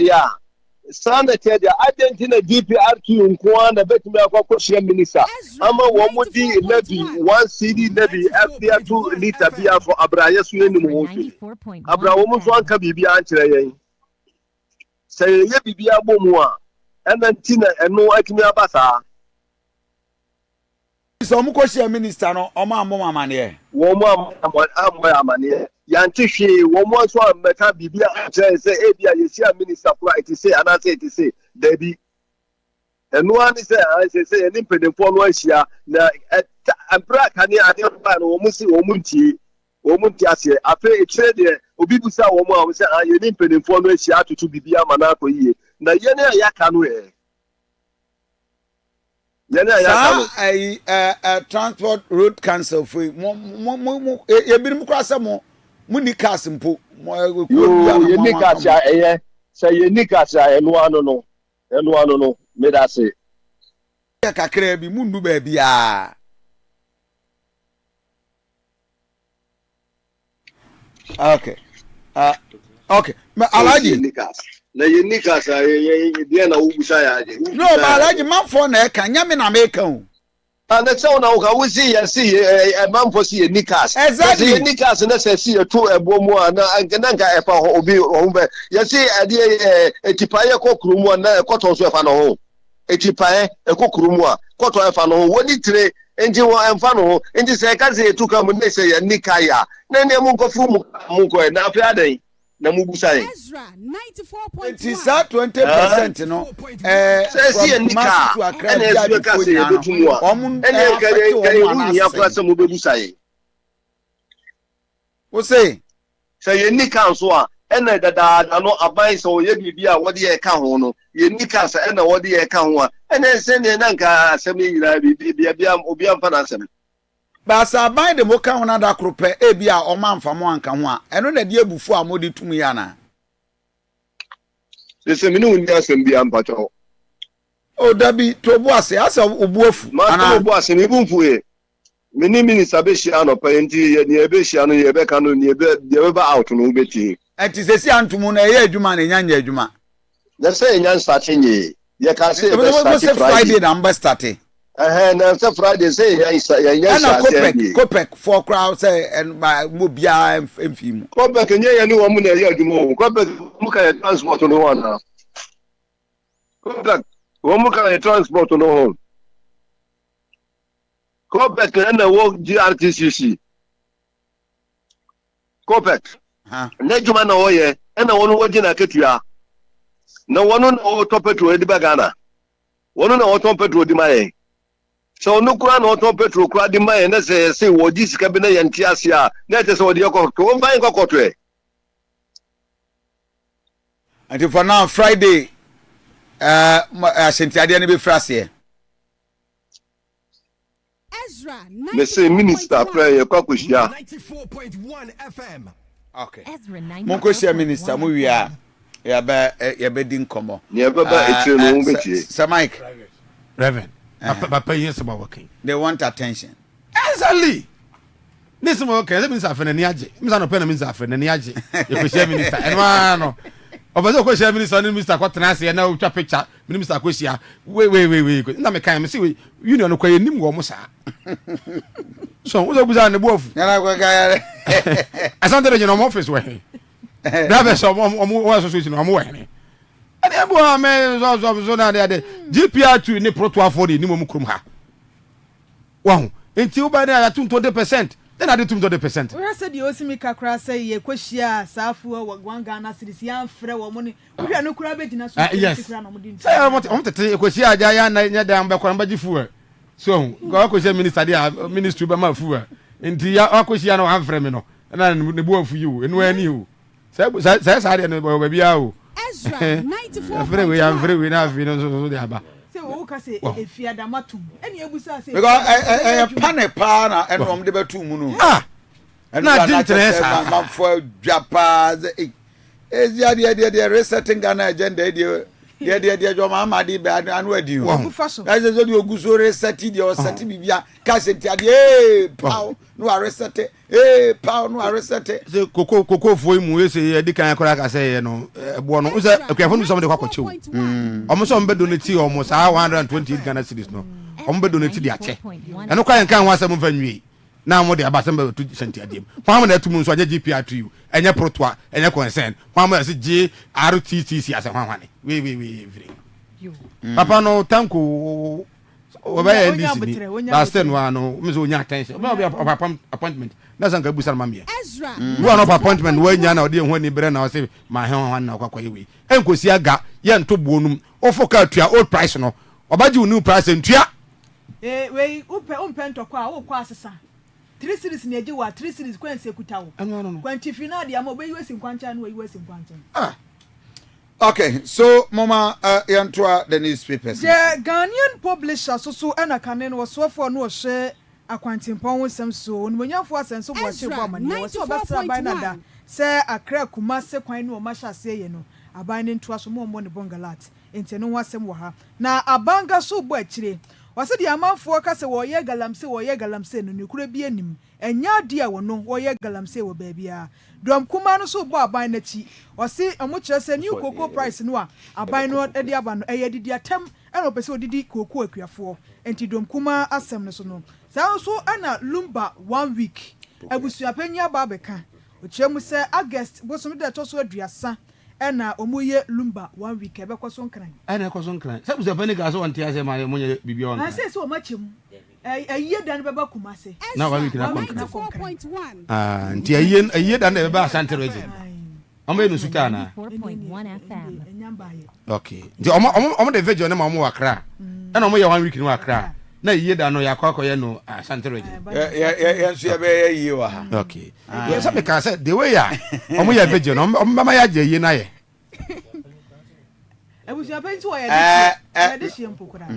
R: Sana tell Argentina GPRQ Nkwana betumi akwakoshia minister ama womudi levy 1 CD levy FDR 2 liter bia for abraya so eni mu abra womu so anka bibia ankyere yen say ye bibia bomu a enantina eno atumi abasa
B: so mu koshia minister no o ma mama ne
R: womu amane yanti hwe womu so ameka bibia ankyere say ebia yesia minister for it say anase it say debi eno ani say eni pedefo no ahia na ampra kane ade ba no womu si womu nti ase ape ekyere de obi busa womu a wo say eni pedefo no ahia atutu bibia mana akoyie na ye na ya ka no
B: Transport Road Council for ebinim kwasa mo muni cars mpo
R: ye cars ya say ye cars ya eno ano no me da say
B: ya kakra bi mundu ba bia okay ma alaji
R: na ye cars ye dia na ubusa ya je
B: no ma alaji man for na e kan nya me na me kan o
R: and the sound now we see a man for see nikas
B: exactly
R: nikas na say see to ebomu na nka efa obi ohumbe you see ade etipaye kokrumu na ekoto so efa no ho etipaye ekokrumu a koto efa no ho wodi tire enji wo emfa no ho enji say ka say etuka mu na say ya nikaya na ne mu nkofu mu ko na afi adan na mu busa yin
D: Ezra 94.1
B: it is 20% no
R: say see nika and ezu ka say ebetumu a ene kare uni ya kwasa mu bebusa yin
B: wo say
R: ye nika so a ene dada no aban so ye bibia wode ye ka ho no ye nika sa ene wode ye ka ho a ene se ne na nka asem yira bibia obi amfa na asem
B: basa ban de moka ho na da krope e bia o ma mfa mo anka ho a eno na de abufu a modi tum ya na
R: se me no nya asem bia mpacho
B: o dabi to bo ase asa obuafu
R: ana obu ase me bunfu e me ni minister be shia no penti ye ni ebe shia no ye be ka no ni ebe de be out no ubeti
B: enti se si antumu na ye adwuma na nya adwuma
R: na se nya start nye ye ka se be start
B: Friday na mba start
R: na se Friday say ya
B: Copec for crowd say and my mobia emfim
R: Copec nye ye ni wo mu na ye adwuma Copec mu ka transport no wana Copec wo mu ka transport no ho Copec na wo GRTCC Copec na juma na wo ye na wono wo gina ketua na wono na wo to petrol di bagana wono na wo to petrol di maye so no kura na wo to petrol kura di maye na se wo ji sika bi na ye ntiase a na te se wo di ko to mfa en ko to e
B: until for now Friday asentiade na be frase
D: Ezra
R: me say minister prayer kwa kushia
B: 94.1 FM okay Monko share minister mu wi a yɛbɛdi nkɔmmɔ
A: Sir Mike Reverend papa yes about working
B: they want attention
A: exactly this is okay that means after ni age means no pen means after ni age e ko share minister enwa no obazo ko share minister ni minister ko tenase na utwa picture minister ko sia we na me kan me see union no kwa nim wo mo saa so wo buza ne bofu
B: yana ko ga
A: asante de no office we Brother, so association no mo we ni ani abo ame so na de GPR2 ni pro 240 ni mo krum ha wow enti uba na ya 20%. Then I did 20%.
C: We said the Osimi Kakra say ye kweshia safu wa Ghana cities yan frɛ wo money. We are no kura be gina so
A: kura no mudin. Say I want to kweshia aja ya na nya da mbekwa mbaji fuel. So, go kweshia minister dia ministry be ma fuel. Enti ya kweshia no amfrɛ me no. Na ne bo afu you, enu ani o. Say say no ba bia o.
D: Ezra 94.
A: Frɛ we na afi no so dia ba.
C: Say wo ka say efia da matum. Eni ebusa say
B: because panic pa na enom de betu mu no.
A: Ah. Na din tresa.
B: Ma for Japan. They resetting Ghana agenda they jo ma di be anu adi o. I just do oguso reset di o set bibia ka se ti ade pow no reset pow no reset.
A: Say koko foi mu we say e di kan akora ka say no ebo no say akuyafo no some de kwakoche o. Omo so mbe donate omo sa 120 Ghana cedis no. Omo be donate di ache. Eno kwa nkan ho asem fa nwie. Na mo de abasem be to senti adiem. Kwa mo na atumu nso anya GPR to you. Enye protwa, enye concern. Kwa mo say GRTTC ase hwanhwane. We Papa no tanko oba NDC. Last ten one no me so nya attention. Oba appointment. Na sanka busa ma me.
D: Ezra.
A: Wo no appointment we nya na ode ho ni bere na o say ma hwan na kwakwa yi. Enkosi aga ye nto buonum. Ofoka tua old price no. Oba ji new price ntua.
C: We umpe ntokwa wo kwa asesa. 3 series na eji wa 3 series kwense ekuta wo. Kwanti final dia mo be US nkwancha na US nkwancha.
B: Ah. Okay, so mama yantoa the newspapers.
C: Yeah, Ghanaian publisher so na kanen wo so for no hye akwantimpon wo sem so onmonyafo asenso bo hye bo amane wo so obesra ban na da se akra kuma se kwan no ma hya se ye no aban ne ntoa so mo ne bongalat enti no ho asem wo ha na abanga so bo akire wase di amanfo ka se wo ye galamse no nikura bi anim enya dia wo no wo ye galamse wo ba bia dom kuma no so bo aban na chi wase omo kire se new cocoa price no a aban no de aba no eye didi atem e no pese odidi cocoa akuafo enti dom kuma asem no so no sa so ana lumba 1 week abusu apanya ba beka o kire mu se August bo so me de to so aduasa ena omuye lumba 1 week ebe kwaso nkran
A: ena kwaso nkran se busa pani ga so wonte ase ma monye bibia on
C: na se o machem aye dan beba kumase
A: na 1 week na
D: 4.1
A: ah nti aye dan beba asante region omo enu suka na
D: 4.1 FM
A: okay nti omo de vejo na ma omo wakra ena omo ye 1 week ni wakra na aye dan no yakwa ye no asante region
B: ya nsu ya be ye wa ha
A: okay so me ka say the way ya omo ye vejo no omo ma ya je ye na ye
C: abusu apenti wo ye de shempo kura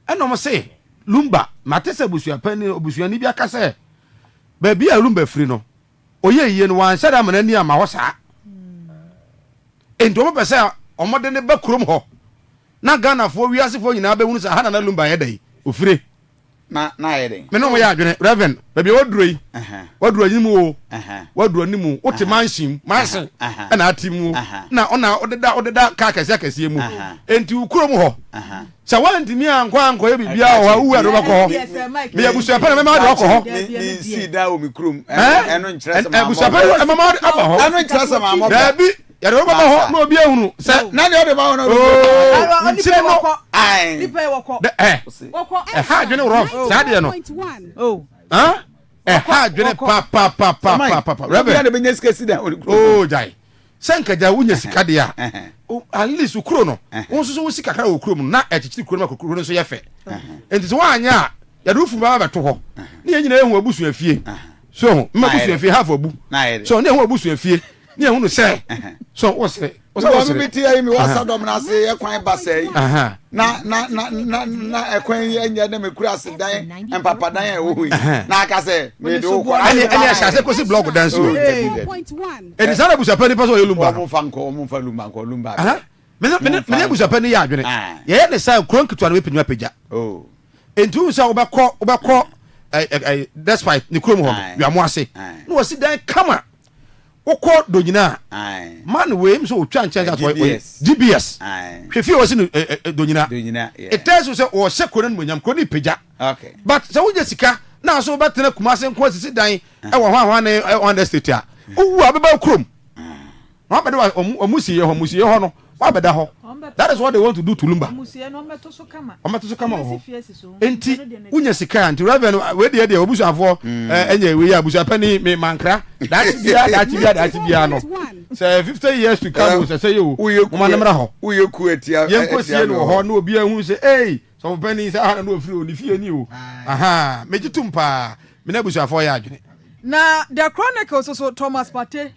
A: ena omo say lumba matese busu apani obusu ani bia ka say ba bia lumba free no oye ye no wan sada manani ama ho saa ento mo pese omo de ne ba kurom ho na Ghana fo wiase fo nyina ba hunu sa hana na lumba ye dai ofire
B: na ye dai
A: me no mo ya adwene Reverend ba bia waduro yimu o waduro nimu o te manshim mansen na atimu na ona odeda ka kase mu enti ukurom ho sa wanti mi anko ye bibia o wu ado ba ko ho me ya busu apana me ma do ko ho
B: me si da o mi krom eno nkyeresa
A: ma busu apana me ma aba ho
B: eno nkyeresa ma mo
A: dabi ya do ba ho na obi ehunu se
B: na de ode ba ho na
C: oni pe woko ai ni pe woko woko
A: ha dwene rough sa de no
C: oh
A: ha ha dwene pa
B: rebe ya de benya skesi da
A: oh jai senka ja wunya sika de a at least ukuro no wonso so wusika kara ukuro mu na echichiri kuro ma kuro no so yefe enti so wanya ya do fu ba ba to ho ne nyina ehu abusu afie so mma busu afie half abu so ne ehu abusu afie ne ehu no se so wo se
B: Oso mi ti ayi mi wasa dom na se e kwan ba sei. Na e kwan enya na me kura se dan empapa dan e wo yi. Na aka se me do ko.
A: Ani asha se kosi blog dan so.
D: 4.1.
A: E di sana busa pani paso yelumba.
B: Mo fa lumba ko lumba.
A: Me busa pani ya adwene. Ye ne sai kron kitwa na we pinwa pagya.
B: Oh.
A: Entu so obekọ despite ni krom ho you am ase. No wasi dan kama. Wokọ donyina. Man we so otwa nchen at DBS. Hwefi wasi no donyina. It tells so o se kono monyam ko ni pagya.
B: Okay.
A: But so we sika na so betena kumase nko sisi dan e wo hwan na on the state a. Owu abeba krom. No abeda omusiye ho no. Wabeda ho. That is what they want to do to Lumba. Ometo so kama ho. Enti unya sika anti revenue we dey obusuafo enye we ya busuapani me mankra. That bia no. Say 50 years to come say you. Mama namra ho.
B: Uyeku etia.
A: Yenkosie no ho na obi ahu say hey, so pani say ha na ofiri oni fie ni o. Aha, mejitumpa. Me na busuafo ya adwene.
C: Na the Chronicles so Thomas Pate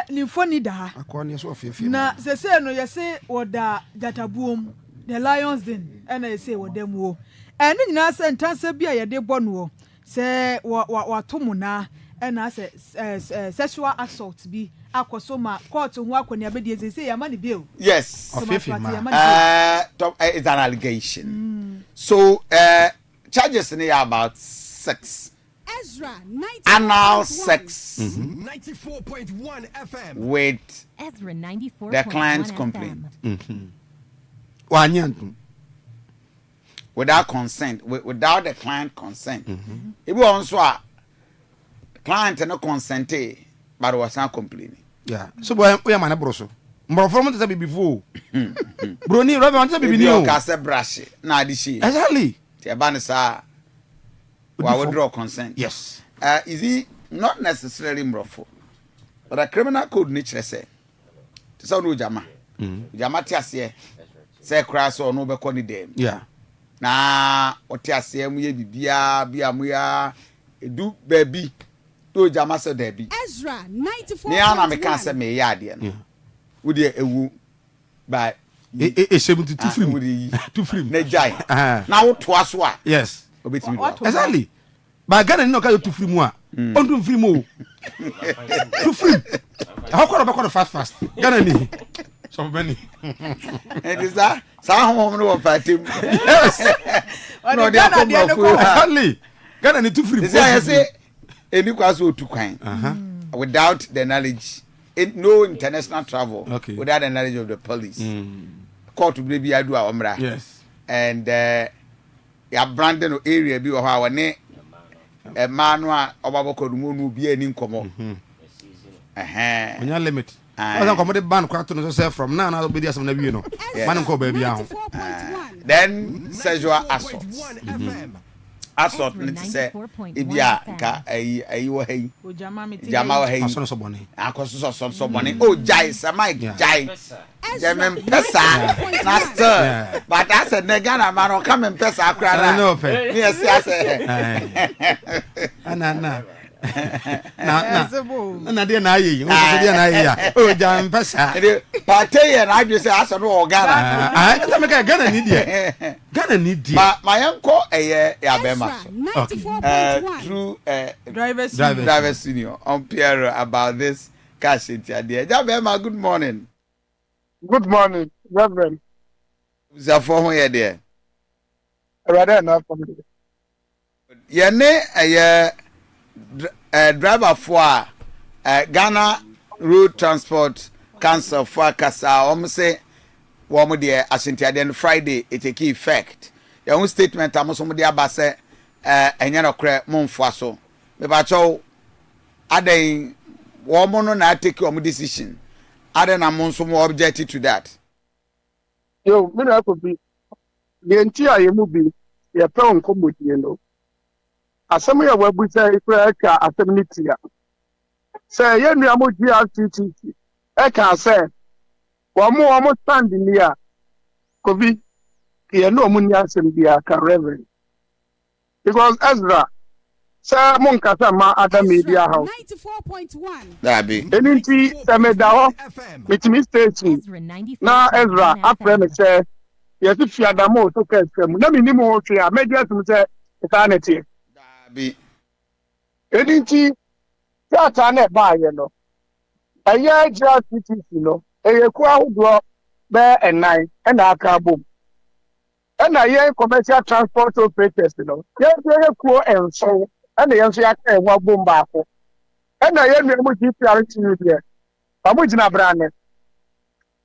C: ni foni da
A: akwani so ofie
C: na se no yese woda databuom the lions den na yese wodam wo ene nyina se ntanse bia ye de bɔ no se watomo na na se sexual assault bi akoso ma court ho akoni abedi se ya mani bill.
B: Yes, it's an allegation. So charges in about 6
D: Ezra,
B: anal sex
S: 94.1 FM
B: with
D: Ezra 94.
B: The client's complaint. Without consent, without the client consent. If we also are client no consent, but was not complaining.
A: Yeah. So boy, we are man broso. Mbro from to be before. Bro ni Robert want to be new.
B: You can brush na dishi.
A: Exactly.
B: The banisa we withdraw consent.
A: Yes.
B: Is he not necessarily mrofo, but a criminal code nature say. To sound no jama. Jama tiase. Say crash or no be koni dem.
A: Yeah.
B: Na otiase mu ye bibia bia mu ya edu baby. To jama say debi.
D: Ezra 94.
B: Ni ana me kan say me ya de no. Wo de ewu by
A: seventy two free.
B: Na jai. Na wo to aso a.
A: Yes.
B: Exactly.
A: But Ghana no ka to free mu a. On to free mu. To free. How come about fast? Ghana ni. So many.
B: And is that some home no party.
A: Yes.
B: No they come
A: exactly. Ghana ni to free.
B: Say any kwaso to kwan. Without the knowledge, no international travel without the knowledge of the police. Court will be adu amra.
A: Yes.
B: And ya Brandon area bi wo ha wone manu a obaboko dumo nu bi ani nkomo
A: onya limit oza nkomo de ban kwato no say from now na be dia some na wie no man nko ba bia ho
B: then sexual assault assault ni say ebia ka ayi wo hai jama wo hai
A: asono so bone
B: akoso so bone o jai samai jai German pesa na stir but I said Ghana man come and pesa akra na
A: no pe
B: yes yes
A: na dia na ayi o so dia na ayi ya o jam pesa
B: party here na you say aso no Ghana
A: ah me ka Ghana ni die
B: my uncle ya be ma through driver senior on Pierre about this cash into there ja be ma good morning.
T: Good morning, Reverend.
B: The former here there.
T: Rather enough for me.
B: Your name driver for Ghana Road Transport Council for Kasa. Almost say, "Woman dear, Ashanti then Friday it take effect." Your own statement. I'm also dear Basse. And you're cre Monfaso. Me bacho. Ade woman no na take your decision. I don't know some objective to that.
T: Yo, me na ko bi. The entire you be your pound come with you know. Asem ya wabu say ikra ka assemblity ya. Say ye nu amo GRTT. E ka say wo mo stand ni ya. Ko bi ye no mo ni asem bia ka Reverend. Because Ezra sɛ monkasa ma ada media house
D: 94.1
B: Dabi.
T: ɛno nti sɛ meda hɔ metumi station na Ezra afrɛ me sɛ yɛse fiadama ɔto ka asika mu na mennim hɔ hwee a mɛgye atom sɛ ɛsaa ne teɛ
B: Dabi.
T: ɛno nti sɛ ataa na ɛbaayɛ no ɛyɛ gyira CTC no ɛyɛ kuo ahodoɔ bɛyɛ ɛnan ɛna aka bom ɛna yɛn commercial transport operators no yɛyɛ kuo ɛnso ɛna yɛn nso yɛaka ɛho abom baako ɛna yɛn nua mu GPRT deɛ ɔmo gyina brane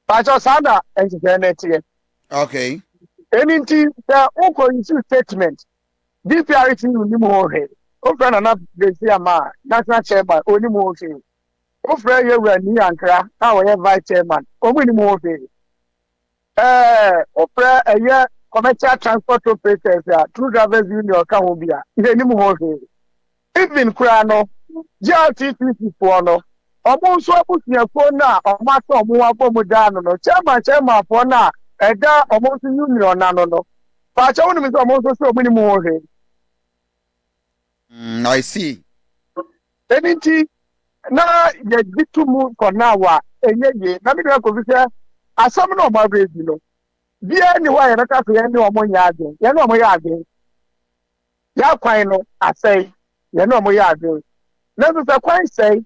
T: paakyɛw saa na ɛnhyehyɛ no ɛteɛ
B: Okay.
T: ɛno nti sɛ wokɔ issue statement GPRT nim hɔ hwee wofrɛ Nana Besi Ama national chairman onim hɔ hwee wofrɛ yɛwura ni ankra a wɔyɛ vice chairman ɔmo nim hɔ hwee wofrɛ ɛyɛ commercial transport operators a true drivers union ka ho bi a yɛnim hɔ hwee even kura no GRTTC foɔ no ɔmo nso abusuafoɔ no a ɔmo atɔ ɔmo abɔ mu daa no chairman foɔ no a ɛda ɔmo nso union na no paakyɛ wonim sɛ ɔmo nso sɛ ɔmo nim hɔ hwee
B: I see.
T: ɛno nti na yɛgye to mu kɔnaa a ɛnyɛ yie na mede akɔfi sɛ asɛm no ɔmo abɛɛdi no biara ni hɔ a yɛbɛka so yɛne ɔmo nyɛ adwen yɛne ɔmo yɛ adwen yɛakwan no asɛe yɛne ɔmo yɛ adwen na nso sɛ kwan sɛe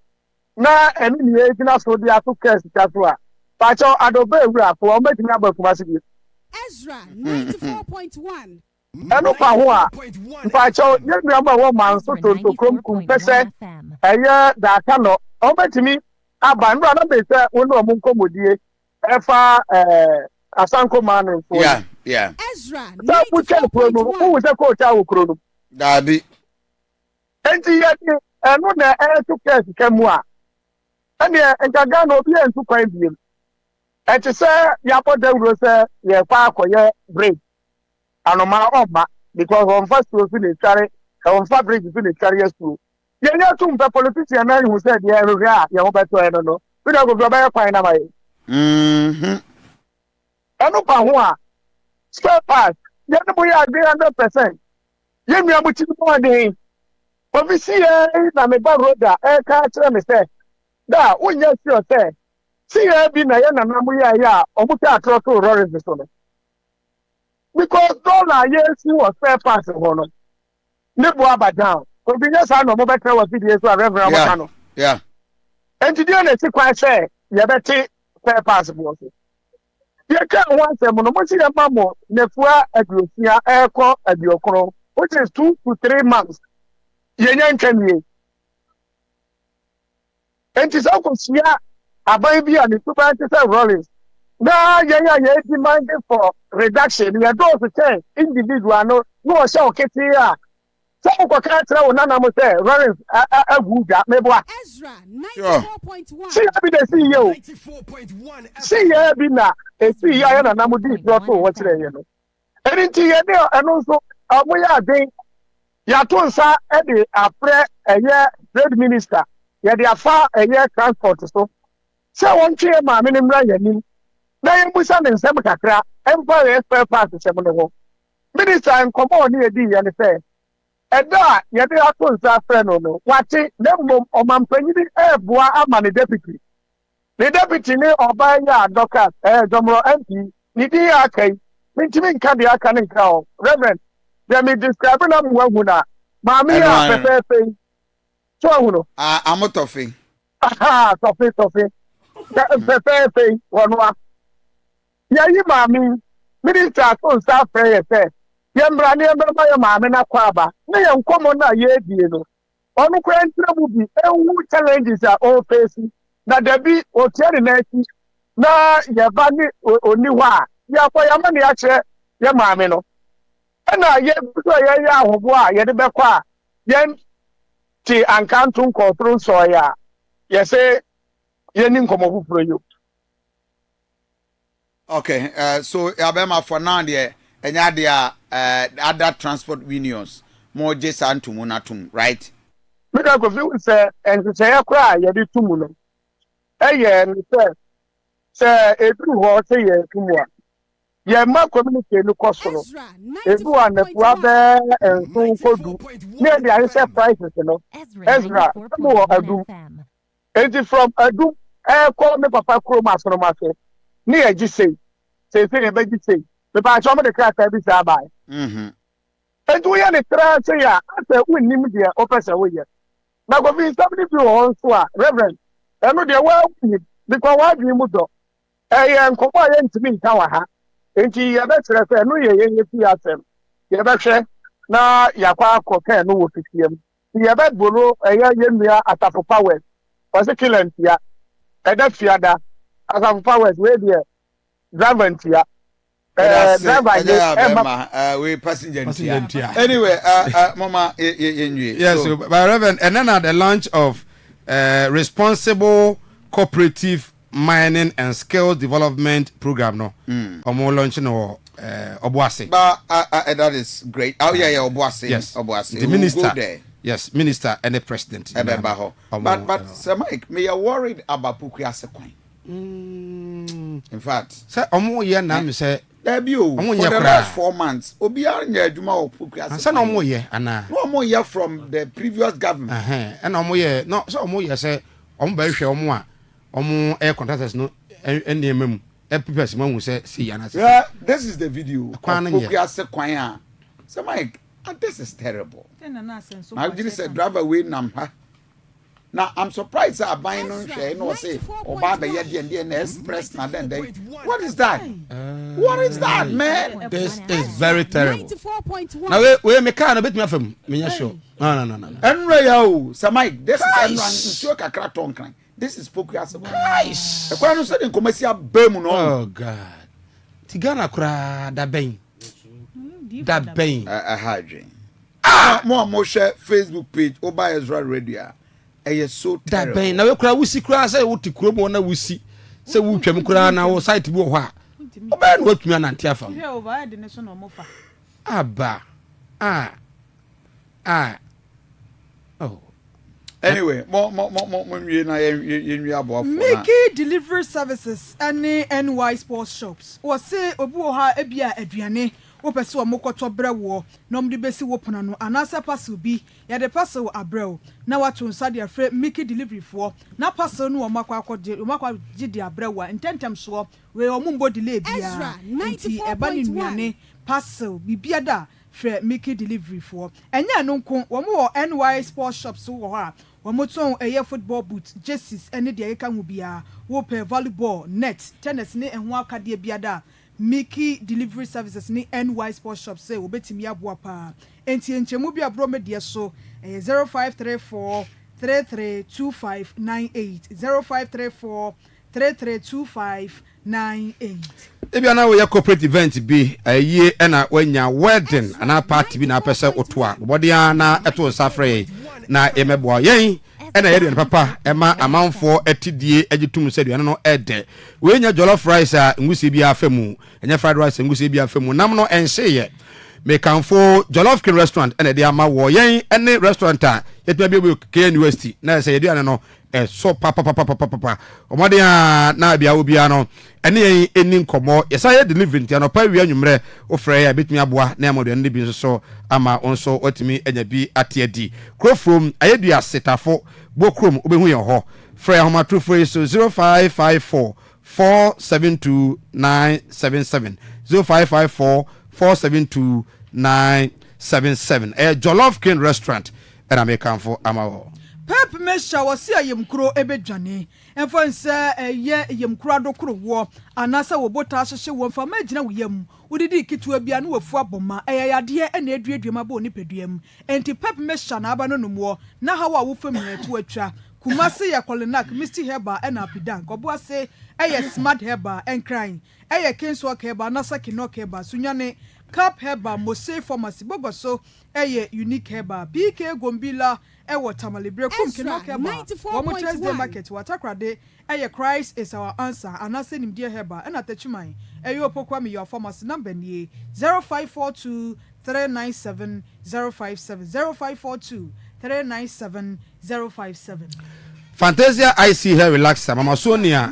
T: na ɛne ne yɛgyina so de ato kaa sika so a paakyɛw adɔba awurafoɔ ɔmɛtumi aba Kumasi bi
D: Ezra 94.1
T: ɛno fa ho a mpaakyɛw yɛn nuama wɔ manso tontokom kumpɛ sɛ ɛyɛ daaka no ɔmɛtumi aba nnura na bɛ sɛ wo ne ɔmo nkɔmmɔdie ɛfa asanko maa no mfoɔ
D: Ezra
T: sɛ wotwa kuro no wowu sɛ kɔɔkya wo kuro no
B: Dabi.
T: enti yɛde ɛno na ɛto kaa sika mu a ɛneɛ nka Ghana obi yɛ nto kwan biem ɛte sɛ yɛabɔ dawuro sɛ yɛkɔ akɔyɛ break anoma ɔma because ɔmfa suo so ne tware ɔmfa break so ne tware asuo yɛnyɛ to mpɛ politician na ihu sɛ deɛ ɛhwehwɛ a yɛho bɛtɔɛ no no wode akɔfi ɔbɛyɛ kwan na ma yɛ ɛno pa ho a spare parts yɛne mo yɛ adwen 100% yɛnnua mo ti no ɔden obi si yɛ na meba road a ɛka kyerɛ me sɛ da wonyɛ sure sɛ si yɛ bi na yɛ nana mo yɛ a ɔmo tɛ atorɔ to rɔres so no because dollar yɛsi wɔ spare parts hɔ no ne bo aba down obi nyɛ saa na ɔmo bɛtɛ wɔ fidie so a reverend ɔmo no enti deɛ na esi kwan sɛ yɛbɛte spare parts bo so yɛka ho asɛm no mo si yɛ ma mo nefua aduosia ɛkɔ aduokron which is 2 to 3 months yɛnyɛ ntwɛnie enti sɛ wokɔsua aban bi a ne tuba te sɛ rollins na yɛyɛ demanding for reduction yɛdɔɔso kyɛn individual no na ɔhyɛ wo ketee a sɛ wokɔka kyerɛ wo nana mo sɛ rollins agu dwa meboa siyɛ bi na ɛsii yɛ o siyɛ bi na ɛsii yɛ a yɛ nana mo dii dɔ to wɔ kyerɛ yɛ no ɛno nti yɛne ɛno nso moyɛ aden yɛato nsa de afrɛ ɛyɛ trade minister yɛde afa ɛyɛ transport so sɛ wɔntwe maame no mmra yɛnim na yɛmmusa ne nsɛm kakra ɛmfa yɛ spare parts nsɛm no hɔ minister nkɔmmɔ ɔne yɛdii yɛ ne sɛ ɛda a yɛde ato nsa afrɛ no no wate na mmom ɔmampanyini ɛɛboa ama ne deputy ne ɔbaa yɛ a dɔkas dɔmorɔ mp ne din yɛ aka yi mentumi nka deɛ aka ne nkra hɔ reverend deɛ me describe na mo ahu no a maame yɛ a pɛpɛɛpɛ yi so ahu no
B: amotɔfe
T: tɔfe pɛpɛɛpɛ wɔnoa yɛyi maame minister ato nsa afrɛ yɛ sɛ yɛmmra ne yɛmmɛma yɛ maame no akɔ aba ne yɛ nkɔmmɔ no a yɛadie no ɔno koraa ntina mu bi ɛwu challenges a ɔrefɛsi na dabi ɔtua ne n'akyi na yɛba ne ɔni hɔ a yɛakɔ yɛma ne akyerɛ yɛ maame no ɛna yɛbisɛ yɛyɛ ahobo a yɛde bɛkɔ a yɛn te ankanto nkɔɔtoro nsɔɔeɛ a yɛsɛ yɛni nkɔmmɔ foforɔ yi.
B: Okay, so Abema for now there, and there other transport unions more just and to Munatum, right?
T: Because if you say, and to say a cry, you do 2 months. Say, a true horse, say, 2 months. Ye ma community no kosoro. Ebu anepua be enso kodu. Ne dia I say prices no. Ezra, mo adu. Enti from adu call me papa kroma so no ma se. Ni e gi sei. Sei e be gi sei. Me pa cho me de crack bi sa bai. Enti we ya ne tra say ya, ase unnim dia opesa we ya. Na go be somebody be on so a reverend. Eno dia wa because wa dwi mu do. Nkoko ye ntimi nka wa ha. Enti ye be tere fe no ye fi asem. Ye be hwe na yakwa akoka no wo fifiem. Ye be bolo ye nua atafo powers. Was killant ya. Eda fiada atafo powers we there. Driver ntia.
B: Driver we passenger ntia. Anyway, mama ye
A: yes, so by Reverend, and then at the launch of responsible cooperative mining and skills development program no omo launch no Obuasi.
B: But that is great. Oh yeah, Obuasi.
A: Yes,
B: Obuasi.
A: The minister. Yes, minister and the president.
B: But Sir Mike, me are worried about Pukuase Kwan. In fact,
A: sir, omo ye na me say
B: for the last 4 months, Obiara nya adwuma o Pukuase.
A: Say no omo ye ana.
B: No omo ye from the previous government.
A: And omo ye no so omo ye say omo ba hwe omo a omo air contractors no enema people man say see yana.
B: Yeah, this is the video. Pukuase Kwan a. Sir Mike, this is terrible. I just said drive away namha. Now I'm surprised that buying no share no say Obaba yedi and express na then. What is that? What is that, man?
A: This is very terrible. Now we make kind of bit me from me show. No.
B: Enre yo, Sir Mike, this is Enran kakra tonkan. This is Pukuase. Christ. E kwa no say den commercial bem no.
A: Oh God. Tigana kura da ben. Da ben.
B: Hadrin. Mo share Facebook page Oba Ezra Radio. So
A: that ben na we kura wusi kura say wo tikuro mo na wusi say wo twam kura na wo site bi wo ho a oba na watumi anante afa
C: here over the nation no mofa
A: aba oh
B: anyway mo nwie na ye nwie abo afo na
C: Mickey Delivery Services any NY Sports Shops wo say obi wo ha ebia aduane wo pese wo mokoto brewo na omde besi wo pona no anasa parcel bi ya de parcel abrew na wato nsa de afre Mickey Delivery for na parcel no wo makwa gidi abrewa intentem so we omumbo delay bia nti eba ni nuane parcel bibia da fre Mickey Delivery for enya no nko wo mo NY Sports Shops wo ha wo moton eye football boot jerseys ene de yeka hu bia wo pe volleyball net tennis ne enho akade bia da Mickey Delivery Services ni NY Sports Shop say obetimi aboa pa enti enchemu bi abro media so 0534 332598 0534 332598
A: ebia na we ya corporate event bi aye na wanya wedding ana party bi na pese oto a bodia na eto safre na emeboa yen ena yede papa ema amanfo etidie agitum seduane no ede we nya jollof rice a ngusi bi afemu enya fried rice ngusi bi afemu nam no enhye mekanfo Jollof King restaurant ena de ama wo yen ene restaurant a yetuma bi ke university na se yeduane no so papa omode a na bia obi ano ene yen eni nkomo yesa ye delivery ntia no pa wi anwumre ofre ya betumi aboa na amode ne bi nso so ama onso otimi enya bi atiedi krofrom ayedua setafo bokrom obehu ye ho frɛ homa trufo so 0554 472977 0554 472977 Jollof King restaurant and American for amawo
C: Pep Mesha was here yemkro ebedwane enfo nse ye yemkro adokro wo anasa wo bota hyehye wo mfa magina wo yam udidi kitua bia no wafu aboma yade ena eduaduama ba oni peduam enti Pep Mesha na aba no nomwo na hawa wo fam netu atwa kumase ya Kolinak Misty Heba ena pidan kobo ase smart Heba enkran Kinswalk Heba nasa Kinok Heba sunyane Cap Heba Mose Pharmacy bogoso Unique Heba BK Gombila Tamalibre kum Kinok Heba wo Thursday market watakrade Christ is our answer anase nimdie Heba ena tachiman Opokwami your pharmacy number ni 0542 397 057 0542 397 057
A: Fantasia IC hair relaxer Mama Sonia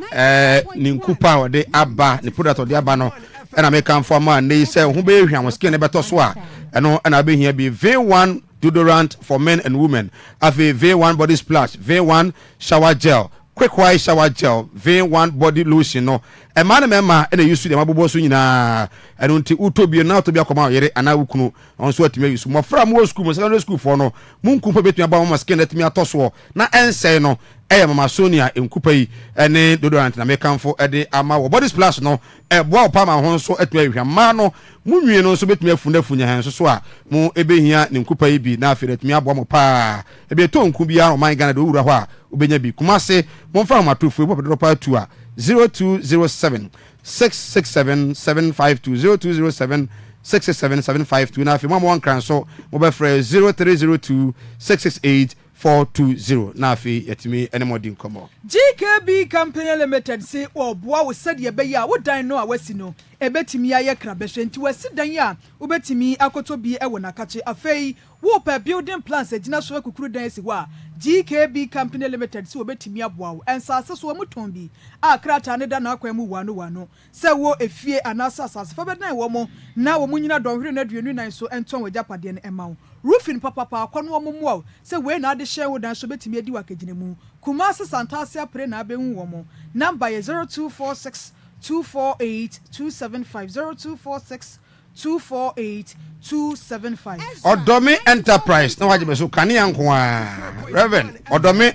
A: ninkupa ode aba ni product ode aba no and I make come for man they say who be hwam skin beto so a eno na be here be V1 deodorant for men and women, ave V1 body splash, V1 shower gel, quick white shower gel, V1 body lotion no e man memma e na use dem abobo so nyina eno nti utobie na to bia koma yere ana wukunu on so atime use mo fra mo school mo secondary school for no munku pa betua ba mo skin atime atoso na ense no e mama Sonia enkupa yi ene deodorant na mekanfo e de ama wo body splash no e boa pa ma ho so atime ahwama no munwie no so betumi afunafunya han so a mo ebehia ne nkupa yi bi na afere atime aboa mo pa e be to nku bia no man Ghana do wura ho a obenya bi kumase mo mfa ma tofu bo pedo pa 2 a 0207 667 752 0207 667 752 na afi mo one kran so mo be frɛ 0302 668 420 na afi yatimi enemodi nkomo
C: GKB Company Limited say oboa wo sade ye be ya wo dan no a wasi no ebetimi aye krabehwe nti wasi dan ya obetimi akoto bi e wona kache afei wo pa building plans agina so akukuru dan si wa GKB Company Limited so obetimi aboa wo ensase so omuton bi akrata ne da na akwa mu wano se wo efie anasa asase fa be dan wo mo na wo munyina donhwere na duenu nan so enton wajapade ne ema wo roofing papa akono omomo se we na ade hye wo dan so betimi adi wakagine mu Kumasi Santasia pre na abehu wo mo number 0246 248 275 0246 248 275
A: Odomi Enterprise na waje beso kania nko a Reverend Odomi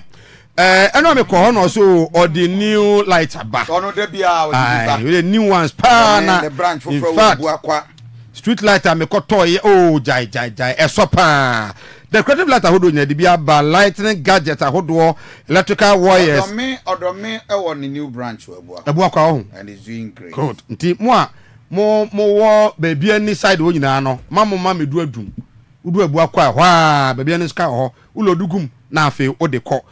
A: eno me ko hono so or the new light aba
B: ono de bia
A: o the new ones pa na
B: the branch for Buakwa
A: street light me ko toy oh jai eso pa the creative light ahodo nya de bia ba lightning gadget ahodo electrical wires
B: Odomi e won the new branch for
A: Buakwa ho
B: and it's doing great
A: good nti mo wo baby any side wo nyina no mama medu adum udu Buakwa hwa baby any sky ho ulodugum na afi o de ko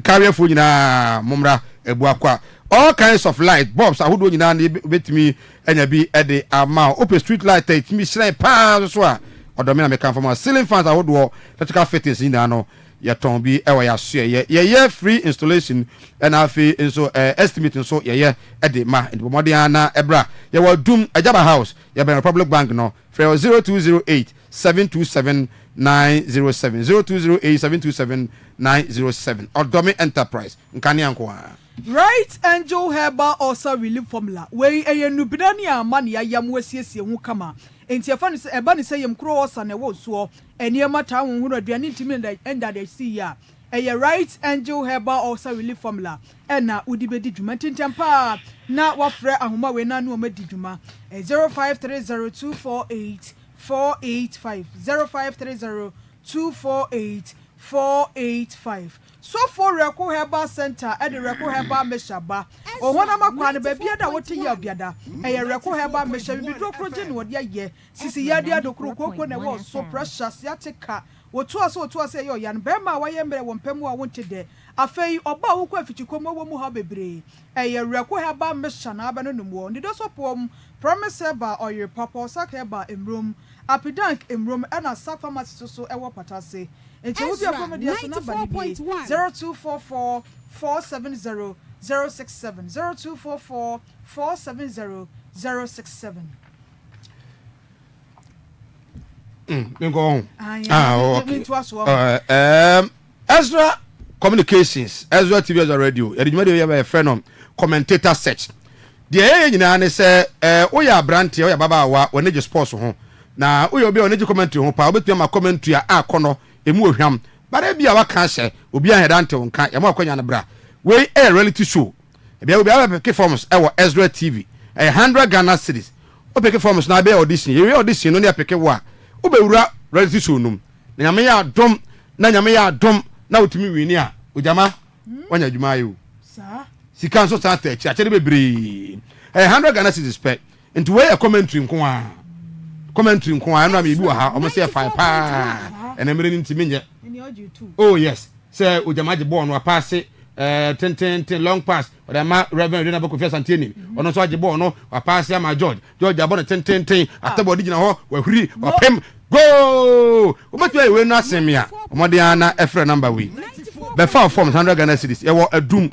A: carrier for nyina momra Buakwa all kinds of light bulbs ahodo nyina na betimi enya bi e de ama open street light it mi shine pa so a Odomi na mekan from ceiling fans ahodo electrical fittings nyina no yaton bi e wa yaso ye free installation and afi so estimate so ye e de ma ndi bomodian na ebra ye wa dum Ajaba house ye be Republic Bank no for 0208 727 907 0208 727 907 Odomi Enterprise nkani anko
C: Right Angel Herbal also relief formula we eyenubidani amani ya yamwesiesie hu kama enti afani se eba ni se yemkro osa na wo so eniema ta hu aduane ntimi enda de see ya Right Angel Herbal also relief formula ena udibedi dwuma tintempa na wafre ahoma we na no madi dwuma 0530248485 0530248485 so for Reko Herbal Center at the Reko Herbal Meshaba o hona makwa ne bia da wote ya biada Reko Herbal Meshaba bi do project no dia ye sisi ya dia do krokoko na wo so precious ya teka wotu ase yo yan be ma wa ye mbre wo mpamu a wonte de afei oba wo kwa fichikomo wo mu ha bebre Reko Herbal Meshaba na aba no num ndi do so pom promise Herbal or your papa sak Herbal emrom apidank emrom na sak pharmacy so ewo patase It's 0244 470 067 0244 470 067.
A: Go on. Ezra Communications, Ezra TV as a radio. You have a friend on commentator search. The area you say, we are brand here, Baba, when they just pause home. Now, we will be on the commentary home, I'll be my commentary at corner. Emu hwam bare bia wa kan hye obi a hedante won kan yama akwanya na bra we a reality show bia obi a pick forms e wo Ezra TV 100 Ghana cedis o pick forms na be audition ye audition no ne pick wa o be wura reality show num na nyame ya dom na otimi wini a ojama wanya dwuma ayo sa sika so sa ta chi a chede bebre 100 Ghana cedis pe into we a commentary nko a no am ibi wa ha o mo say fine pa and I'm ready to mean oh yes say ojamaje ball no pass 10 long pass or ma Reverend na boko fiasa antini ono so age ball no pass ya ma George abon 10 after body gina ho wa huri wa pem go obetu e we no asem ya omode ana efre number we be four forms 100 Ghana cedis e wo adum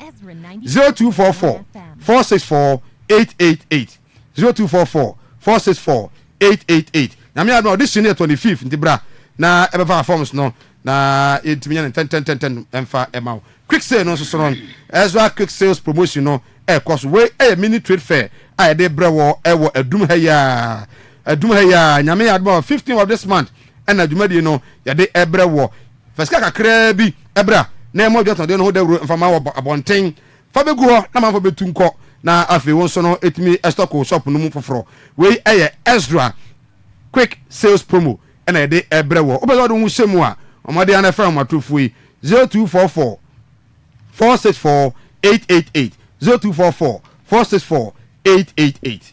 A: 0244 464 888 0244 464 888 nyame adom this year 25th nti bra na ebefa forms no na etimi nya 10 emfa emao quick sale no so no Ezra quick sales promotion no cost we mini trade fair I de brewo ewo adum ha ya nyame adom 15th of this month and adumadi no ya de ebrewo feska kakra bi ebra na emo joton de no de mfama wo abonten fa begu ho na manfo betunko na afi won so no etimi stock shop no mu foforo we Ezra quick sales promo and I de ebrewo obedo do hu shemu a omade ana fra matofu 0244 464 888 0244 464 888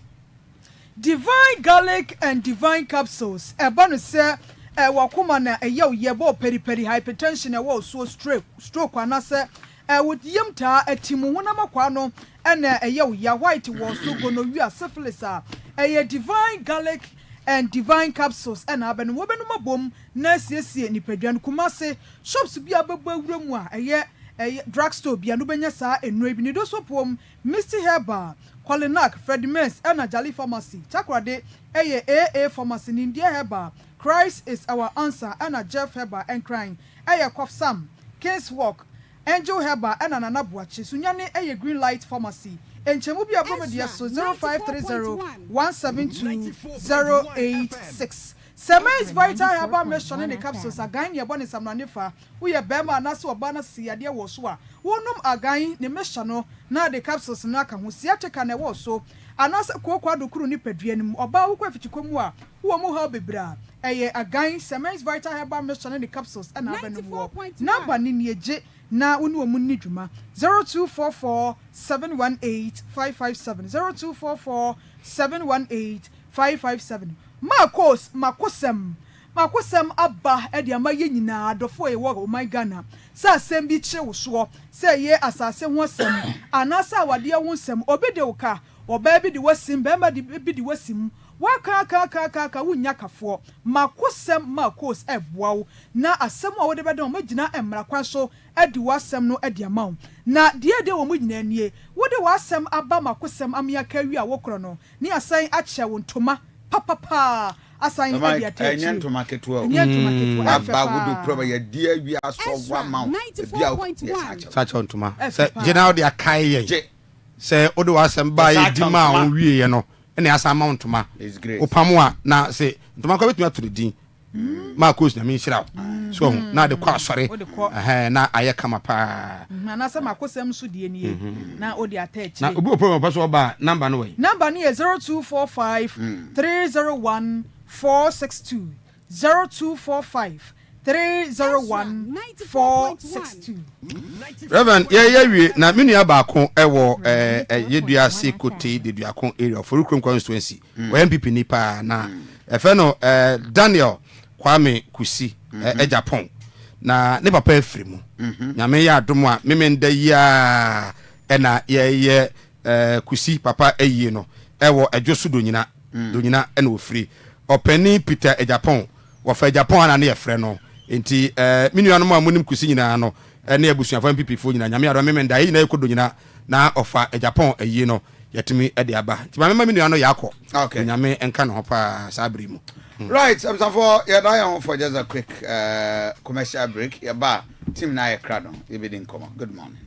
C: Divine garlic and divine capsules ebanu se wakuma na yebo peri hypertension so stroke anase with yimta etimu hona makwa no na ya white was so gonorrhea syphilis divine garlic and divine capsules and abenu wobenu mabom na siesie nipadwan kumase shops bi abegba wuramu drugstore bi anu benya saa enure bi ni do so pom Misty Herbal Colinac Fredimens and Jali Pharmacy Takrade AA Pharmacy in India Herbal Christ is our answer and Jeff Herbal and crying Cough Sam Kings Walk Angel Herbal and Anana Buachi Sunyane Green Light Pharmacy and Chemubi Abomedia so 0530 172 086 Semen's Vital Herbal Mission in the capsules again your bonnet samanifa we are bema naso obana siadia woswa wonum again ne meshano na the capsules na ka ho siateka na woso anasa kokwa dokuru ni paduanim oba wo kwafichikomu a wo mu ha bebra again Semen's Vital Herbal Mission in the capsules and abenu wo number ni nieje na wonu wo munni dwuma 0244 718 557 0244 718 557 makosem abba edi amaye nyina adofo wo my Ghana sa asem bi kire wo so say ye asase ho asem anasa awade ho asem obede wo ka oba bi di wasim be ma di bi di wasim waka wunya kafo makos eboawo na asem a wode bede magina emra kwa so edi wasem no edi amaw na de wo mugina anie wode wasem abba makosem amia kawi a wokro no ni asan ache wo ntoma papa asan edi ateki
B: enye ntoma ketua abba wudu proba ya dia wi aso wa maw bia
A: sacha ntoma se general de akai ye se wode wasem ba ye di ma wo wie ye no ene asa amount ma opamo na se ntoma ko betumi aturi ma coach na me nhira so na de kwa sore na aye kama pa
C: na se makosem so die nie na odi attach
A: na obi opamo pa so ba number no way
C: number ni 0245 301 462 0245 301 462
A: Reverend ye wie na menua ba ko ewo yedua sekote de duakon area for Ukrum constituency o MPP ni pa na efe no Daniel Kwame Kusi Japan na ne papa efrimu nyame ya adom a memenda ya na ye Kusi papa eyie no ewo adwoso donyina ena ofri opani Peter Japan wo fa Japan na ne yefre no enti menua no ma munim Kusi nyina no ene abusuafo MPP fo nyina nyame adom memenda yi na ekodo nyina na ofa Japan eyie no yetimi ede aba ti ma menua no yakọ nyame enka no pa sabri mu.
B: Right, so for yeah, I for just a quick commercial break. Yeah, ba team na ye crowd. You be din come. Good morning.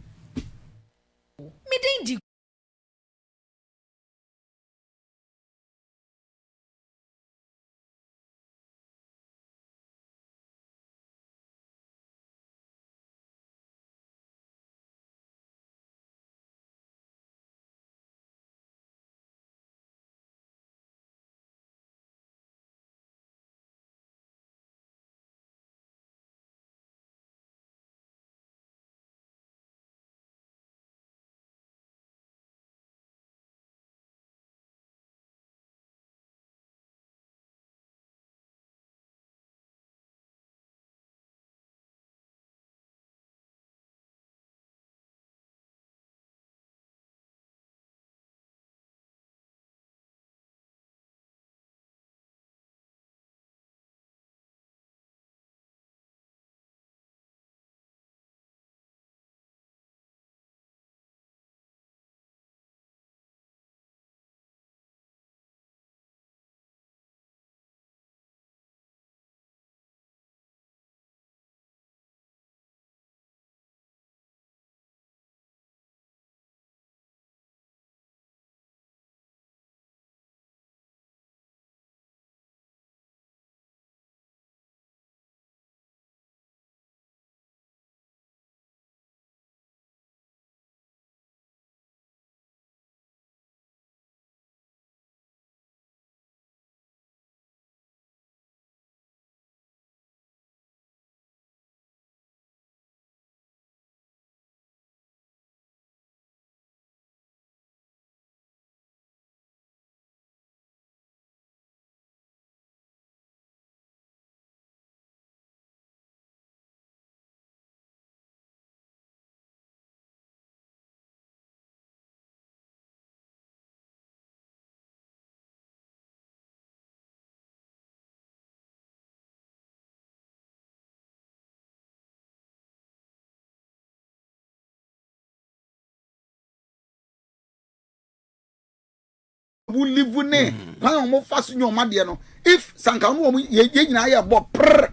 B: wo live ne kwan mo fa so nyoma de no if sanka no mo ye nyina ye bo prr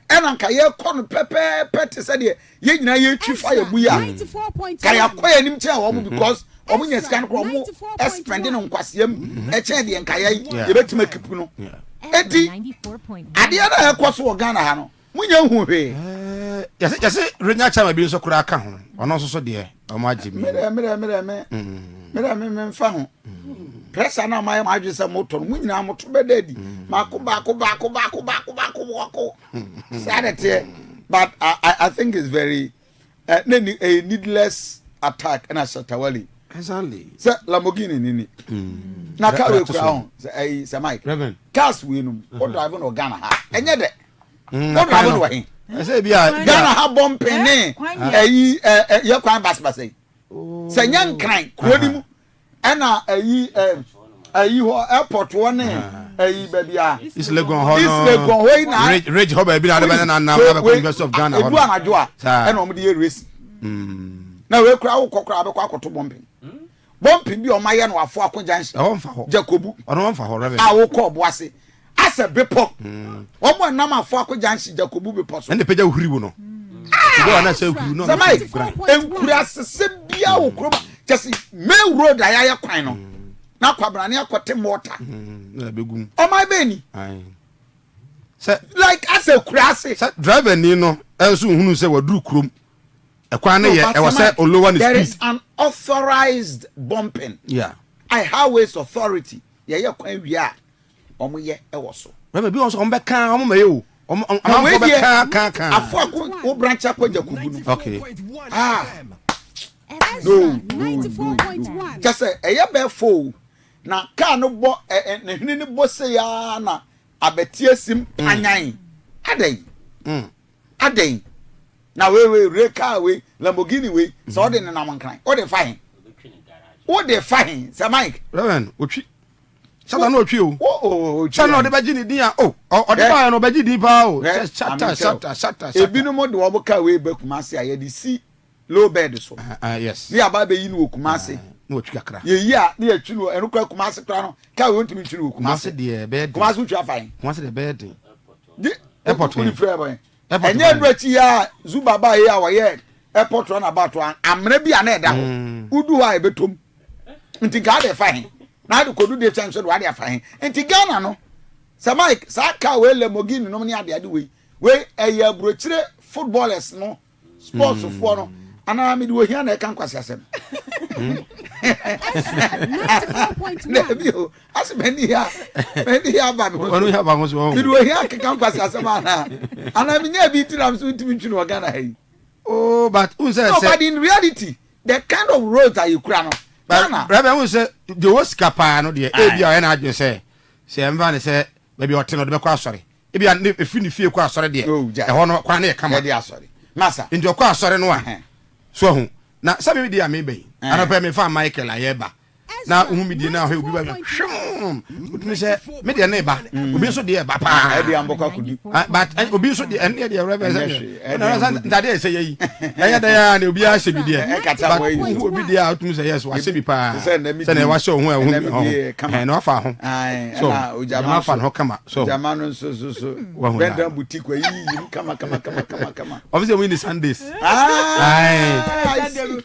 B: ena nka ye kɔ no pepe te sɛ de ye nyina ye twi fa ye buya ka ya kɔ anim kyɛ wo mo because omo nya sika no ko omo spending on kwasem e kyɛ de nka ye betima kipu no enti ade na ekɔ so Ghana ha no munya hu hwe
A: yase renya chama bi nso kura aka ho ono nso so de omo agye mi
B: me mfa ho pressure na my adwe se moto no munyina moto bedadi mako sadete but I think it's very a needless attack and Shata Wale
A: exactly
B: se Lamborghini nini na ka we kura ho se Mike cars we no o drive no Ghana ha enye de o drive no he
A: say bia
B: Ghana ha bomb ne ye kwan bas se nyan kran kroni mu ena ho airport one babia
A: is Legon ho
B: na
A: rage ho babia na University of Ghana
B: edu anajo a ena omo de race na we kura wo kokora abekwa akoto bombing bi o maye no afo akojanshi Jacobu
A: ono won fa ho reven
B: a wo ko boase asa bepo wo mo nam afo akojanshi Jacobu bepo so
A: ende peja uhiri wo no go na say uhiri no
B: enkura sese bia wo kuro just main road ayaya kwan no na kwabrane akote mortar
A: na begum
B: o my beni
A: say
B: like as a kurase
A: say driver ni no enso hunu say waduru krom ekwan ne ye e was say olowa ni speed
B: there is an authorized bumping I highways authority ye kwan wi a omo ye e wo so
A: we be on so be kan omo maye o omo be kan
B: afo wo branch akwaja kubu no
A: okay
B: no 94.1 just say eye be fo na car no bo ne hini ni bo se ya na abetie sim panyan aden na we reka we Lamborghini we so de na mankran o de fine Sir Mike
A: Reverend otwi Shata no otwi o Shata no de baji ni din a o de ba no baji din pa o Shata
B: ebinu mo de wo ka we be Kumasi a ye de si low bed so
A: yes
B: ni aba be yi no Kumasi
A: no otwi akra
B: ye yi a na atwi no enu kwa Kumasi kra no ka we ntumi twi no
A: Kumasi de bed
B: Kumasi utwa fine
A: Kumasi de bed
B: airport ni free boy enye ndo achi ya Zubaba ye a wo ye airport run about amre bia na eda ho udu ha ebetom nti ga de fine na de kodu de chance do wa de fine nti Ghana no Sir Mike sa ka we Lamborghini no ne ade we eya brochire footballers no sports for no ana mi de wo hia na e kan kwase asem nebio asmeni ya ba mi
A: onu ya ba mo so
B: mi de wo hia kan kwase asem ana mi nya bi tiram so ntimi ntwi no Ghana hai
A: oh but unse
B: no but in reality the kind of roads that you kura no
A: Ghana Rebel unse the was kapa no de e bia na adwe se emva ne se baby hotel no de be kwa asore e bia efi ni fie kwa asore de e ho no kwa na e kama
B: de asore masa
A: ndio kwa asore no a so hu na sabe di amebe ana pa me fa Michael ayeba na uhumi di na ho obi ba me se me de na ba obi so de ba pa
B: e de amboka kudi
A: but obi so de en de Rebel na that say yi ya da ya na obi a se bi de but obi de out me say yes wa se bi pa se na wa show ho na wa fa ho so
B: o jama
A: fa ho kama so
B: jama no so benda boutique wa yi kama
A: obviously we in Sundays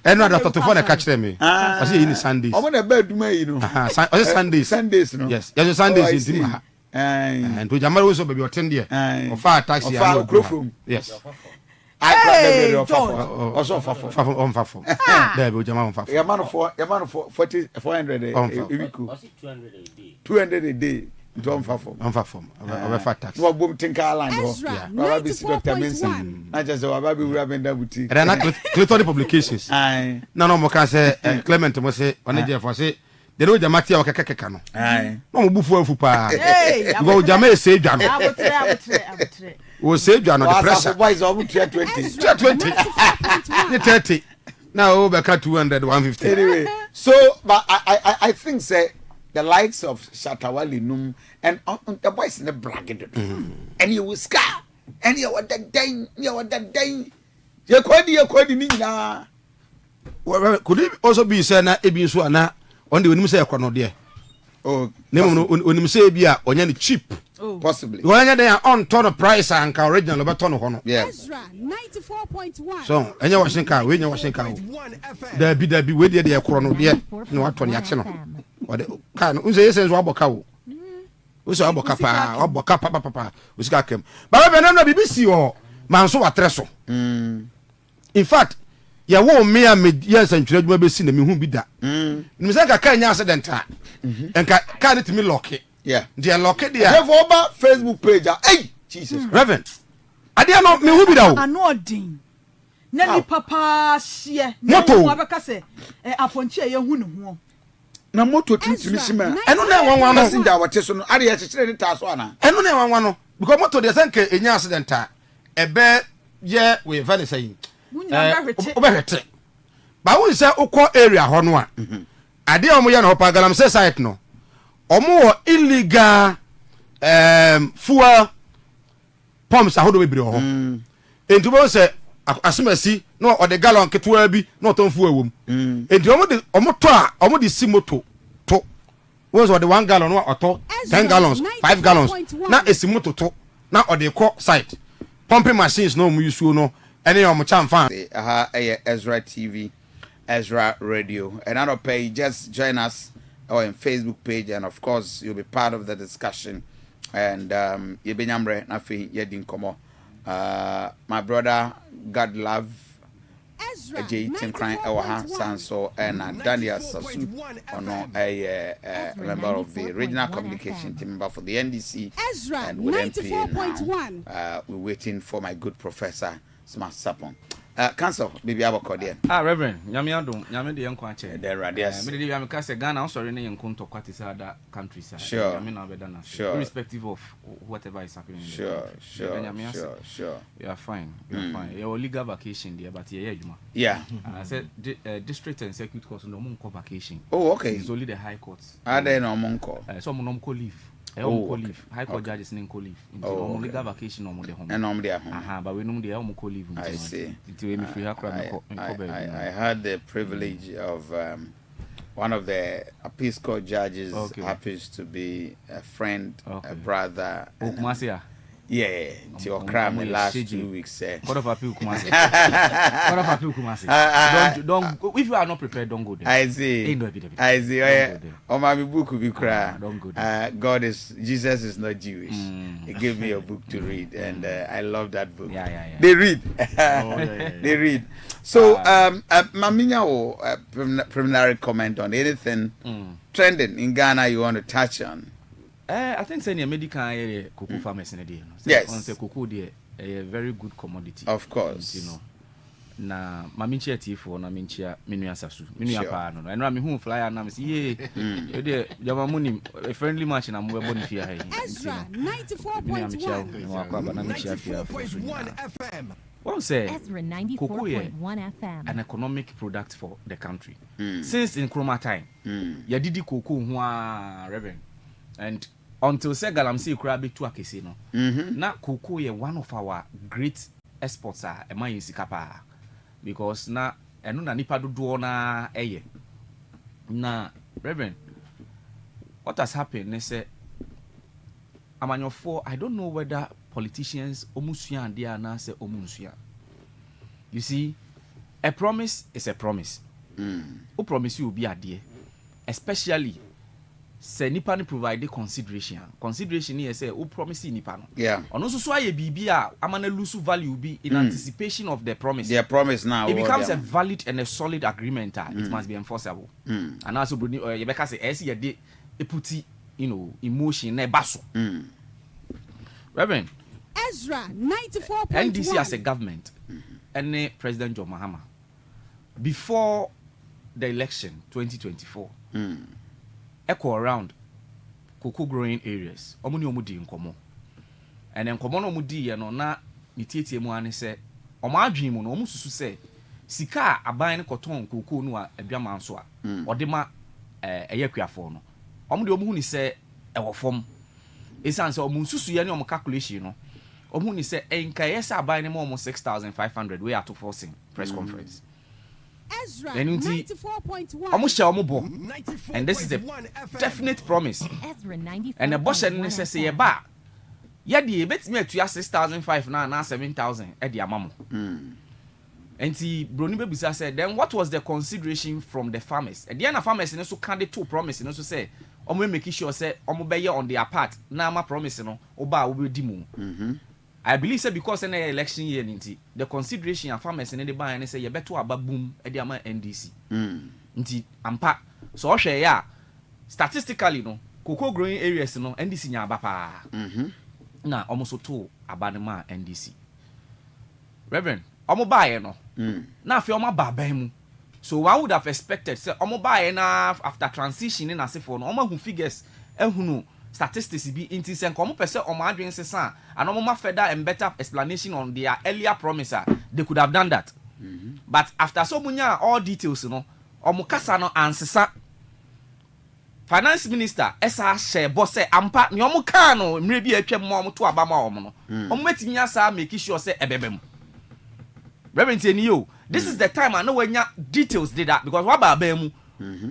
A: and no that to for na catch them me I say in Sundays
B: omo na ba duma yi no
A: Sundays no yes Sundays in ma and to jama we so baby hotel there of far taxi
B: and
A: yes
B: I
A: also on fafo there be jama on fafo
B: your man for 400 200 a day on
A: fafo over fat tax
B: no bom tinka island ho baba be see Dr. Mensa na just baba be wura benda buti
A: and na Clayton publications no mo can say Clement mo say on je for say de no jama tia okekeka no no mo bufu afu pa go jama e se dwa no
C: abutre
A: o se dwa no the pressure
B: boys obu 20
A: ni 30 now over 200 150
B: anyway so but I think say the likes of Shata Wale num and the boys in the bragging and you will scar and you what that day you kwadi ni nyina
A: could it also be say na ebi so ana on the when say ekro no de
B: Oh,
A: nemu onim say bi a onya ne cheap.
B: Possibly.
A: Onya dey on ton price and ka original be ton ho no.
D: Ezra 94.1.
A: So, enya washing car, we enya washing car. Da bi we dey ekoro no de na wato ne ache no. O de car no unse yesen zo aboka wo. Uso aboka pa, usika kem. Ba be na BBC o man so watre so. In fact, ya wo me a me yes antwere adwuma be si na me hu bi da. Nim say ka nya accident a. Enka car ne timi lock.
B: Yeah.
A: They lock it there.
B: Have over Facebook page. Hey, Jesus.
A: Reverend. Ade no me hu bi da o.
C: Anodin. Na ni papa hye.
A: Moto.
C: Na abeka se aponchi e hu ne ho.
B: Na moto tintimi shima.
A: Eno na wanwa no.
B: Passenger wate so no. Ade ya chekere ni taso ana.
A: Eno na wanwa no. Because moto dey senke enya accident a. Ebe ye we vani say. Obehwete. Ba won say ukọ area ho no a. Ade omo ye na hopa galam say site no. Omo illegal fuel pumps ahodo bebre ho. Enti bo say asomasi no o de gallon ketwa bi no ton fuel wom. Enti omo to a omo de si moto to. Won so de 1 gallon no oto 10 gallons 5 gallons na esi moto to na o de ko site. Pumping machines no mu use no any omo chamfan.
B: Ezra TV, Ezra Radio. And I don't pay, just join us on Facebook page, and of course you'll be part of the discussion. And you be nyamre na fi yedin komo. My brother, God love J Tim Crying Ewaha Sanso and Daniel Sasu ono a member of the regional communication team member for the NDC and with MP. We're waiting for my good professor Smart Sapon. Council, baby, I will call them.
F: Reverend, Yamiado, de young quache.
B: There are yes.
F: Maybe I'm cast a gun. I'm sorry, in Kunto Quatisada countryside.
B: Sure.
F: Sure. Irrespective of whatever is happening.
B: Sure.
F: You are fine. You are fine. Your legal vacation there, but
B: yeah.
F: I said district and circuit court no monko vacation.
B: Oh, okay.
F: It's only the high courts.
B: Are there no monko?
F: Some monko leave. Leave. High court judges in leave. Into legal vacation no more home.
B: And normally at home.
F: But we know they are monko leave.
B: I see.
F: I
B: had the privilege of one of the appeals court judges happens to be a friend, a brother. Yeah, to your crime the last 2 weeks.
F: What of appeal Kumasi? Don't if you are not prepared, don't go there.
B: I see. I see. Oh, my book will be cry.
F: Don't go there.
B: Jesus is not Jewish. He gave me a book to read, and I love that book.
F: Yeah.
B: They read. They read. So, Maminya, preliminary comment on anything trending in Ghana you want to touch on?
F: I think saying a medical cocoa farmers in a day.
B: Yes.
F: On the cocoa day, a very good commodity.
B: Of course.
F: You know. Na maminchia tifo na minchia minu asasu. Minu apa no. And rami hu fly and I'm say yeah. There jamamuni a friendly match na mwe boni fia hai.
D: Ezra 94.1
F: FM. What say? Ezra 94.1 FM. An economic product for the country. Since in Chroma time, ya didi cocoa huwa Reverend. And until Segalam see crabby to akesi no. Na cocoa ye one of our great exports are ema yisikapa. Because na eno na nipa dodo na eye. Na Reverend, what has happened is amanyofo, I don't know whether politicians omusua and dia na say omusua. You see, a promise is a promise. O promise you will be a dear. Especially say nipa ni provide consideration. Consideration here say o promise nipa no.
B: Yeah.
F: Ono so aye bibia amana lose value be in anticipation of the promise.
B: Their promise now.
F: It becomes a valid and a solid agreement. It must be enforceable. And also you better say as you dey eputi, you know, emotion na baso. Reverend
D: Ezra 94.1
F: NDC as a government and President John Mahama before the election 2024 echo around cocoa growing areas omuni omudi nkomo and nkomo no omudi ye no na nitietie mu ane se omo adwen mu no omo susu se sika aban ne koton cocoa no a aduama nso a odema eyakwiafo no omo de omo hu ni se ewo fom esan se omo susu ye ne omo calculation no omo ni se enka yes aban ne mo 6500 we are to forcing press conference And this is a definite promise. And the boss says, "Say ba, yadi bet me to 6,500 now 7,000 at the amamo." And see, Bruni Bisa said, then what was the consideration from the farmers? At the end of farmers, and also can't two promise, and also say, "Omo making sure say omo be on their part." Now my promise, no, oba will be dimu. I believe say because in the election year, the consideration of farmers and the buy and say you better about boom at the NDC. Nti ampa so o hwe ya statistically no cocoa growing areas no NDC nya abapa. Na almost to abanema NDC. Reverend, omo buy no. Na fe omo ba mu. So one would have expected say omo buy na after transition in asefo no omo hu figures ehunu statistics be into sen komo pese omo adwen sesa and omo ma further and better explanation on their earlier promise they could have done that. But after so munya all details no omo kasa no ansesa finance minister esa share boss say ampa ni omo kan no mre bi atwam mo omo to abama omo no omo metimi asa make sure say ebebem. Reverend Tenio, this is the time I know when ya details did that because what about mu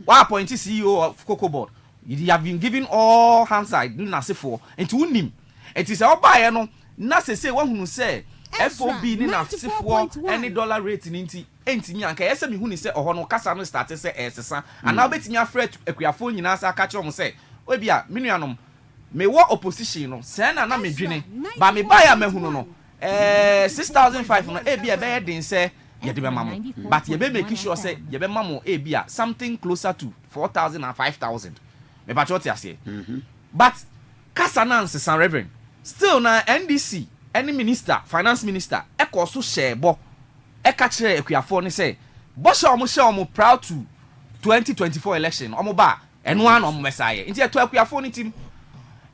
F: what appointed CEO of Cocoa Board you have been given all hands side na se for into unim it is all buy no na say one who say FOB ni na se for any dollar rate ni nti enti nyanka yesa me hu ni say oho no kasa no start say esesa and now betimi afret akuafo nyina sa ka kire mo say obia menuanom me wo opposition no say na me dwene ba me buy am hu no 6,500 no e bia be den say ye de be mamo but ye be make sure say ye be mamo e bia something closer to 4,000 and 5,000 me ba choti ase but kasa na nsesan reverend still na NDC any minister finance minister e ko so share bo e ka kire akuafo ni say bo share omo proud to 2024 election omo ba eno an omo mesaye nti e to akuafo ni tim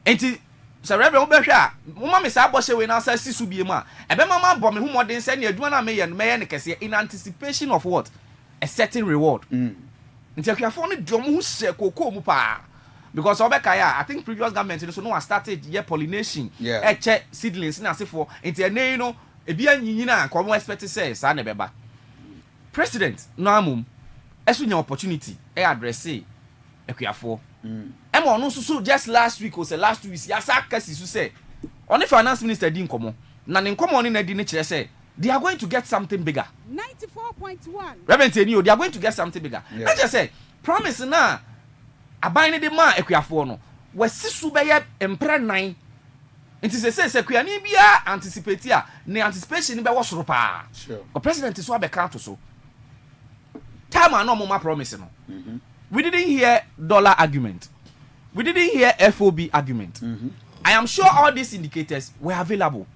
F: enti so reverend obehwa mama me sa boshe we na sa sisu bie mu a ebe mama bo me hu modern say na adwuma na me ye no me ye ne kese in anticipation of what a certain reward nti akuafo ni dom hu share kokoo mu pa because obeka ya I think previous government so no started year pollination check seedlings na sefo nti ene no e bia nyinyina ko mo expect say sa na beba president no amum esu nya opportunity e address akuafo emo no so just last week or say last 2 weeks ya sa kasi so say on finance minister di nkomo na ne nkomo na di ne kire say they are going to get something bigger
D: 94.1
F: Reverend Tenio, they are going to get something bigger I just say promise na aban ne de ma akuafo no wasisu be ye empre 9 nti say akuani bia anticipate a ne anticipation be wo soro pa sure the president is so abeka to so time and no more promise no we didn't hear dollar argument. We didn't hear FOB argument. I am sure all these indicators were available.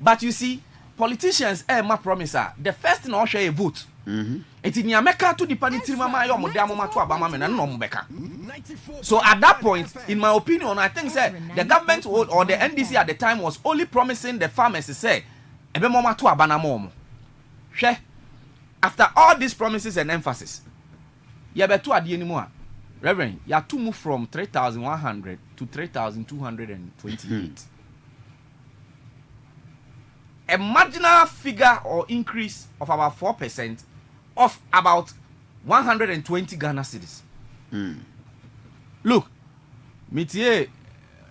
F: But you see, politicians my promiser. The first thing I share a vote. It in America to the panitri mama yo mo de amoma to abama me na no mo beka. So at that point, in my opinion, I think say the government or the NDC at the time was only promising the farmers to say ebe mama to abana mo. Hwe. After all these promises and emphasis, ya beto ade ni mu a Reverend ya to move from 3,100 to 3,228 a marginal figure or increase of about 4% of about 120 Ghana cedis. Look mitie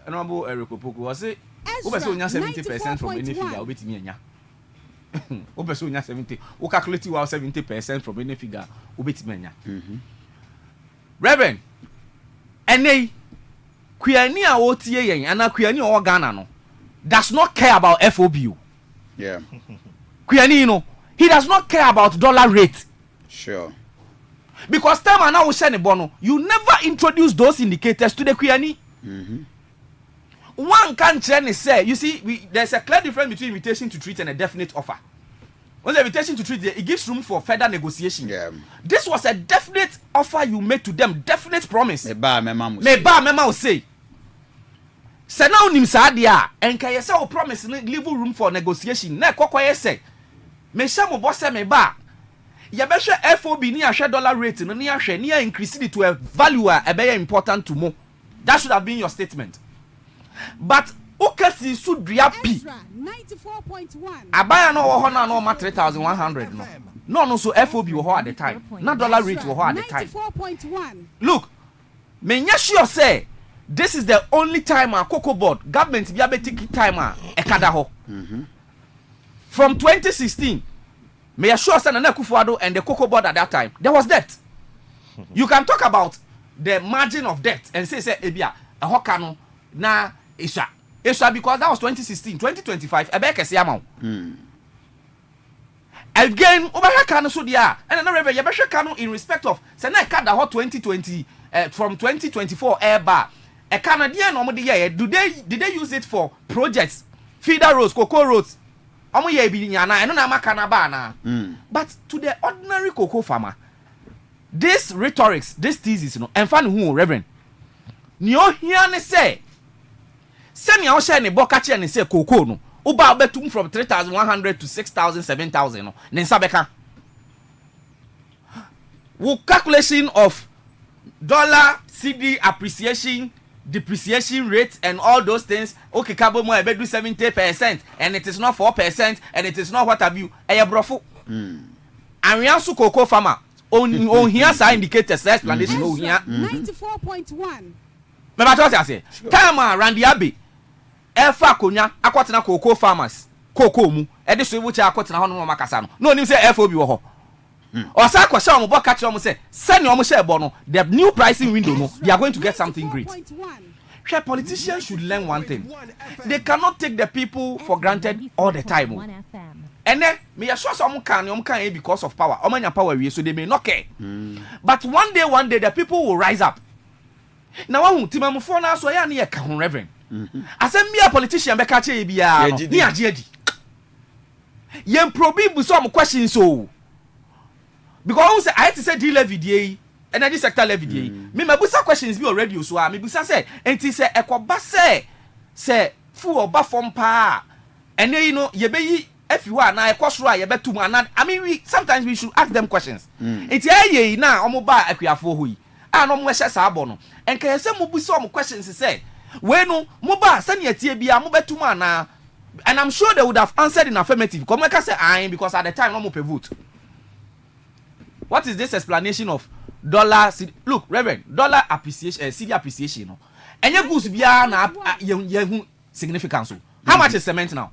F: honorable Erikopoko was say obeso nya 70% from any figure obetimi anya obeso nya 70 o calculate 70% from any figure obetimi anya Reverend ene kuani a wotie yen ana kuani o Ghana no does not care about FOB.
B: Yeah.
F: Kuani no he does not care about dollar rate.
B: Sure.
F: Because time now we send bono you never introduce those indicators to the kuani. One can say you see there's a clear difference between invitation to treat and a definite offer. When the invitation to treat it gives room for further negotiation. Yeah. This was a definite offer you made to them, definite promise. Me ba mema will say. Say now nim sa dia enka yesa o promise leave room for negotiation. Na kokwa say me sha mo boss me ba. Ya be hwe FOB ni ahwe dollar rate no ni ahwe ni increase it to a value a be important to mo. That should have been your statement. But ukasi su dua pi
D: 94.1
F: abaya no wo ho na no ma 3,100 no no so FOB wɔ hɔ at the time na dollar rate wɔ hɔ at the time
D: 94.1.
F: look me nya sure say this is the only time a cocoa board government bi abetiki time a ekada hɔ from 2016 me assure say Nana Akufo-Addo and the cocoa board at that time there was debt. You can talk about the margin of debt and say ebia ɛhɔ ka no na isha because that was 2016 2025 ebe kese ama again over ka no so dia and na reverend ye behwe ka no in respect of say na ka da hɔ 2020 from 2024 eba e Canadian no de ye did they use it for projects feeder roads cocoa roads omo ye bi nya na eno na maka na ba na but to the ordinary cocoa farmer this rhetorics this thesis no emfa ne hu reverend ni o hia ne say semi a o share ne boka che ne say cocoa no uba obetum from 3,100 to 6,000 7,000 no ne nsa beka wo calculation of dollar CD appreciation depreciation rate and all those things okay kabo mo e be do 70% and it is not 4% and it is not what have you e brofo anwian so cocoa farmer on here sa indicators explanation on here
D: 94.1.
F: me ba to say time around the abbey efa konya akwatena cocoa farmers cocoa mu e de so ebu cha akwatena ho no makasa no onim say FOB wo ho or sa kwasha omo boka che omo say send omo share bo no the new pricing window no they are going to get something great. Sure, politicians should learn one thing. They cannot take the people for granted all the time. And then me assure some can because of power. Omanya power we so they may not care. But one day the people will rise up. Now who timamu for na so ya na ye ka ho reverend. Asem bia politician be ka che bia no. Ni ajeadi. Yem probi bu some questions so. Because I had to say deal every day. Energy sector levy dey me mabusa questions be already so me busa say enti say ekoba say fu oba form pa ene yi no ye be yi afiwa na ekosoro a ye betum ana I mean we sometimes we should ask them questions enti aye na omo ba akuafo ho yi no mo hye sa abo no enka ye say mo busa omo questions say we no mo ba sane atie bia mo betum ana and I'm sure they would have answered in affirmative come make say aye because at the time no mo pe vote. What is this explanation of dollar look reverend dollar appreciation CD appreciation no enye goods bia na ye significance. How much is cement now?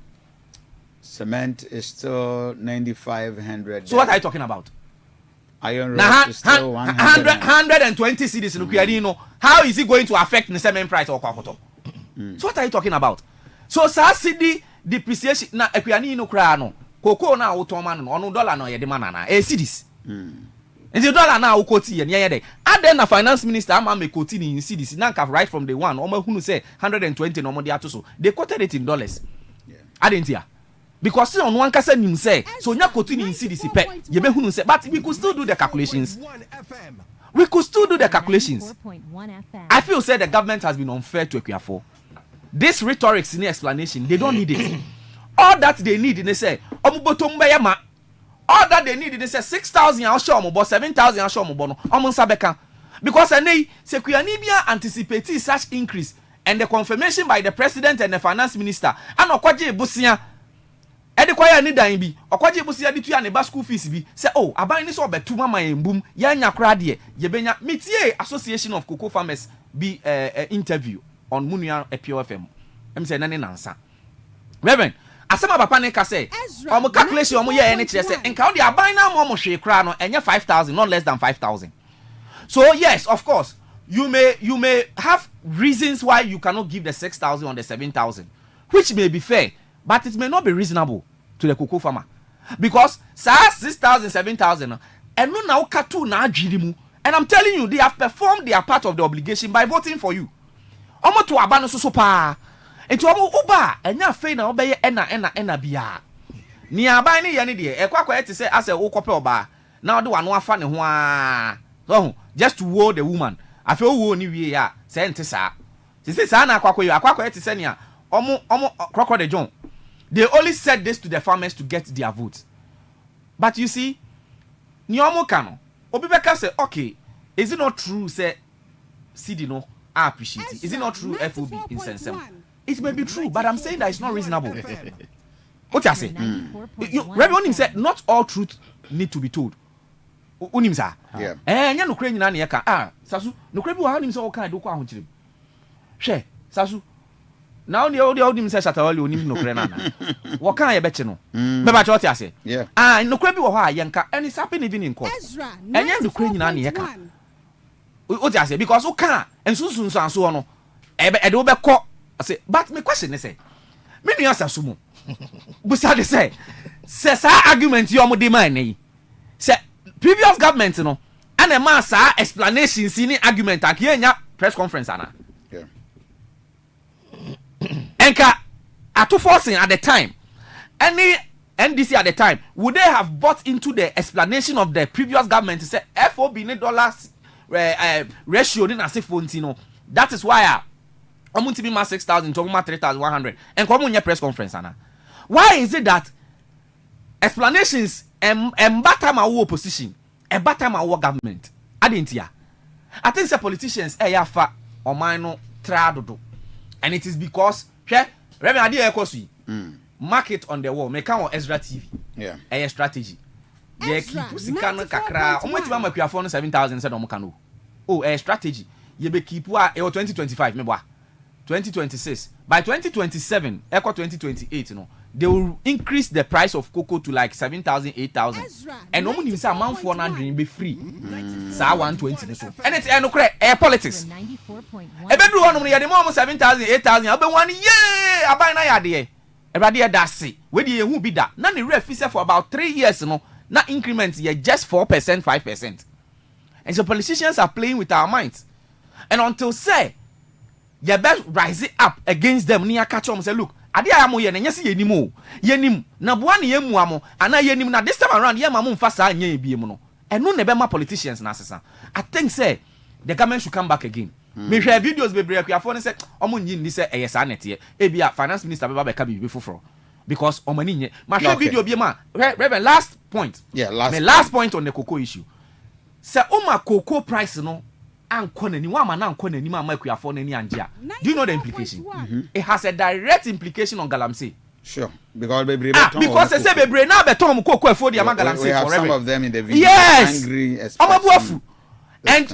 B: Cement is still 9,500.
F: So what are you talking about?
B: Iron rod is still
F: 120 cedis no kuyari no. How is it going to affect the cement price or kwakoto? So what are you talking about? So sa CD depreciation na ekuyani no kra no cocoa na utoma no ono dollar no ye de manana cedis. And the dollar now quote and yeah, then the finance minister am me quote in CDC now right from the one almost who say 120 no more so they quoted it in dollars. I didn't hear because on one case him say so nya quote in CDC pe ye be who say but we could still do the calculations. We could still do the calculations. I feel say the government has been unfair to Ekuafo. This rhetorics in explanation they don't need it. All that they need they say omubotomba yama. All that they need is 6,000 I'll show more, 7,000 I'll show more bono. Sabeka. Because I Sekuyanibia anticipated such increase and the confirmation by the president and the finance minister. And Okwaje Busia Edequaya need bi Okwaje Busia ditu ya neba school fees bi. Say, oh, abang ni so betuma my boom, yanya kradie, yebenya mitie Association of Cocoa Farmers be interview on Munia POFM. I'm saying nani nansa. Reverend asema papa ne ka say omo calculation omo ye ene kire say enka o de aban na omo hwe kra no enye 5,000 not less than 5,000. So yes, of course you may have reasons why you cannot give the 6,000 or the 7,000 which may be fair but it may not be reasonable to the cocoa farmer because 6,000 7,000 and no na ukatu na adwiri and I'm telling you they have performed their part of the obligation by voting for you omo to aba no so pa enti omo uba enya fe na obeye ena bia ni aban ni ye ne de ekwakwa eti say ase ukope oba na ode wano afa ne ho a so just to woo the woman afi wo ni wie ya say enti sa say sa na akwakwa eti say nia omo crocodile John they only said this to the farmers to get their votes but you see ni omo kano obi beka say okay is it not true say CD no appreciate it? Is it not true FOB in Sensem? It may be true, but I'm saying that it's not reasonable. What you say? Reverend said, not all truth need to be told. Unim sa. Nya no kra nyina na yeka sasu no kra bi wa unim sa o kan do kwa ahokyerem. Hwe sasu now the odim say Shata Wale onim no kra na na. Wo kan ye beche no. Me ba che oti ase. No kra bi wo ho a yenka and it's happening even in court. Nya no kra nyina na yeka. Oti ase because wo kan ensunsun so anso no e de wo be ko say but my question is say me nua sasu mu. Busa de say sa argument yo mo de man na yi. Say previous government no and a man sa explanation sini argument akiyenya press conference ana. Enka at forcing at the time any NDC at the time would they have bought into the explanation of the previous government to say FOB ne dollars ratio ni na se fontino that is why omunti bi ma 6,000 to ma 3,100 and come on your press conference ana. Why is it that explanations embata ma wo opposition embata ma wo government adentia I think say politicians yafa oman no tradodo and it is because Reverend Adi Ekosi market on the wall make on Ezra TV a strategy ye keep sika no kakra omotima makuafo no 7,000 said omukano a strategy ye be keep 2025 me boa 2026 by 2027 equal 2028 no they will increase the price of cocoa to like 7,000 8,000 and no money say man for na dream be free sa 120 so and it no correct politics e be do one no ye dey more 7,000 8,000 e be one ye aban na yade everybody that say we dey hu bi da na ne ref say for about 3 years no na increment ye just 4% 5% and so politicians are playing with our minds and until say you best rise it up against them ni catch them say look ade aya mo ye na nyese ye nim o ye nim na boa ne ye muamo ana ye nim na this time around ye ma mo mfa sa anya ebie mu no eno ne be ma politicians na asesa. I think say the government should come back again. Me share videos be break afo ne say omo nyi ni say eye sa nete e bia finance minister be ba be ka bi foforo because omo ni nye ma share video bi ma Reverend last point last point on the cocoa issue say oma cocoa price no ankona ni wa ma na ankona ni ma makuafo na ni anje. Do you know the implication? It has a direct implication on Galamsey.
B: Sure, because
F: because they say bebre na beton cocoa afo dia ma Galamsey forever.
B: Some of them in the video angry
F: expressing and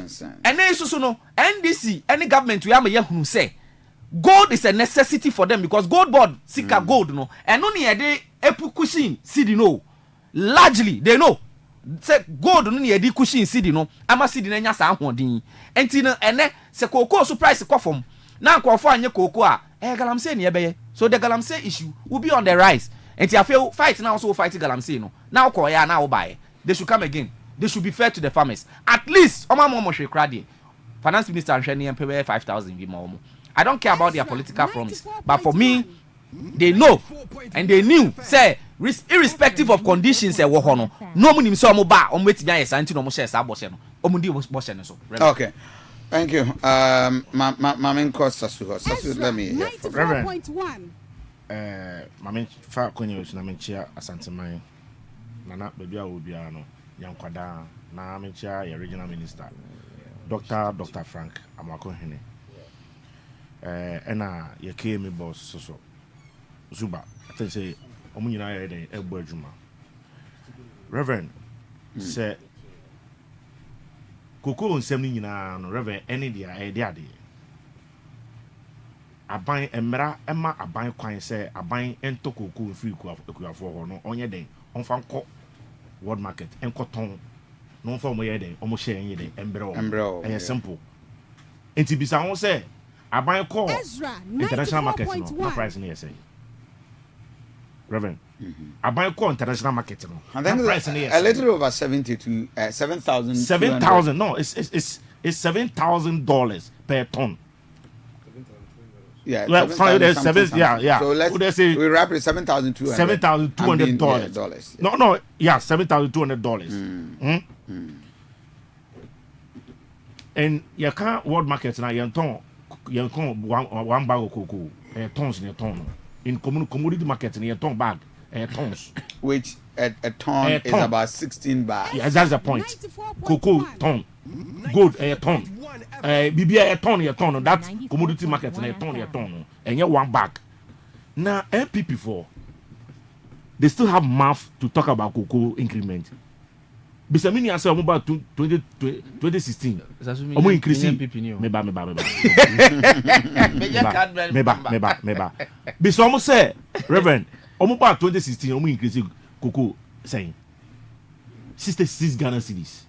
F: then so no NDC any government we am yehunu say gold is a necessity for them because gold board sika gold no and no ne dey epukushin city no largely they know say gold no ne dey kushin city no ama city na nya sa ahodin enti no ene se cocoa so price kwofom na nkofo anye cocoa Galamsey ne ebeye so the Galamsey issue will be on the rise enti afel fight now so fight Galamsey no now call ya now buy they should come again. They should be fair to the farmers. At least, finance minister and pay 5,000 more. I don't care about their political promise, but for me, they know and they knew. Say, irrespective of conditions, no money so moba on wait behind a no share sabotion.
B: Okay, thank you. Mamin Costa Suho. Let me hear from
D: Reverend.
F: Mamin fa kwenye usinamenchia asante mai. Nana baby obiano. Yankwada na mencha ya regional minister Dr. Frank Amako Hene ena ye KM boss so Zuba I think say omunyina ya den egbo adwuma Reverend say koko onsem ni nyina no Reverend any dia e dia de aban emra ema aban kwan say aban ento koko free kuafo ho no onye den onfa nko world market en cotton non for mo yede o mo share yin de embro e simple enti bisa won say aban call international market no price ni say Reverend aban call international market no
B: price ni a little over 7,000
F: no it's $7,000 per ton.
B: Yeah,
F: well, yeah.
B: So let's say we wrap it $7,200.
F: $7,200. No, yeah, $7,200. And you can't world market now. You can't one bag of cocoa, tons in a ton. In commodity market, you ton bag, tons.
B: Which a ton is about 16 bags.
F: Yeah, that's the point. Cocoa ton, gold a ton. BBI a ton, that commodity market and a ton, and you one bag. Now, MPP4, they still have mouth to talk about cocoa increment. Bisamini asa omo ba 2016 omo increase meba bisa omo say reverend omo ba 2016 omo increase cocoa saying 66 Ghana cedis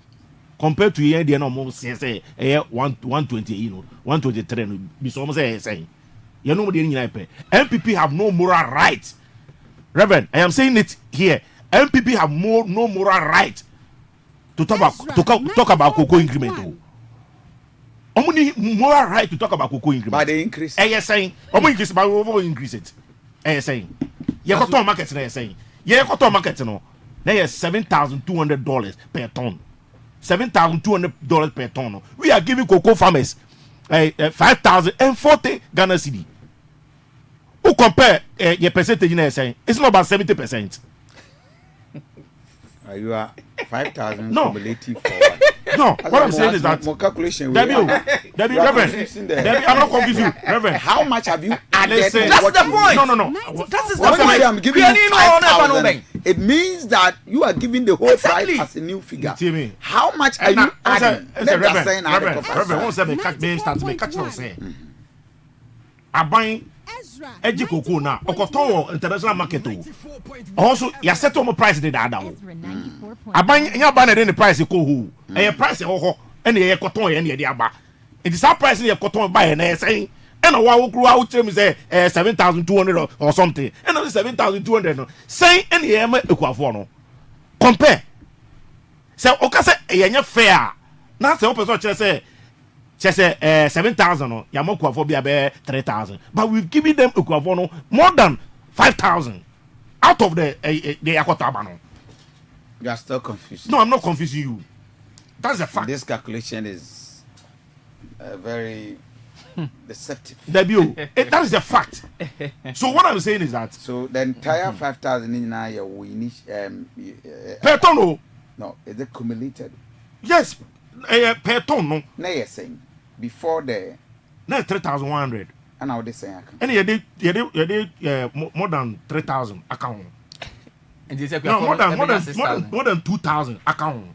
F: compared to here there no omo say 120 you know 123 no bisa omo say saying you know the nyina pe MPP have no moral right. Reverend, I am saying it here. MPP have no moral right to talk about cocoa increment. Only moral right to talk about cocoa increment.
B: But they increase.
F: Yes, saying. Increase, but over increase it. Saying. Yeah, cotton market. Saying. Yeah, cotton market. No. There is $7,200 per ton. $7,200 per ton. We are giving cocoa farmers 5,040 Ghana cedi. Who compare your percentage in saying it's not about 70%.
B: You are 5,000
F: no.
B: cumulative forward.
F: No, what I'm saying is that
B: more calculation.
F: Debbie, Reverend, I'm not confused you, Reverend.
B: How much have you added?
F: That's
B: the
F: point. No.
B: That is the point. I'm giving you 5,000. It means that you are giving the whole price as a new figure. How much are you adding?
F: Reverend, one second, catch me no say. I buying Eji cocoa na okoton international market o. Also, ya set on price de da o. Aban nya ba na de price ko ho. E price ho e na ye koton ye na de aba. It is that price ye koton buy na say. E na wa wo kru wa wo chem say 7,200 or something. E na 7,200 no. Say e na ye ma ekuafo no. Compare. Say okase ye nya fair. Na say o person chere say 7,000 no yamokuafo bia be 3,000, but we've given them ekuafo no more than 5,000 out of the yakota no.
B: You are still confused.
F: No, I'm not confusing you. That's a fact.
B: This calculation is very deceptive.
F: That is a fact. So what I'm saying is that
B: so the entire 5,000 in now we need
F: per ton.
B: No, is it cumulated?
F: Yes, per ton no.
B: Now you're saying before the
F: now 3,100
B: and now they say
F: and you did more than 3,000 account
U: and they say
F: no more than 2,000 account.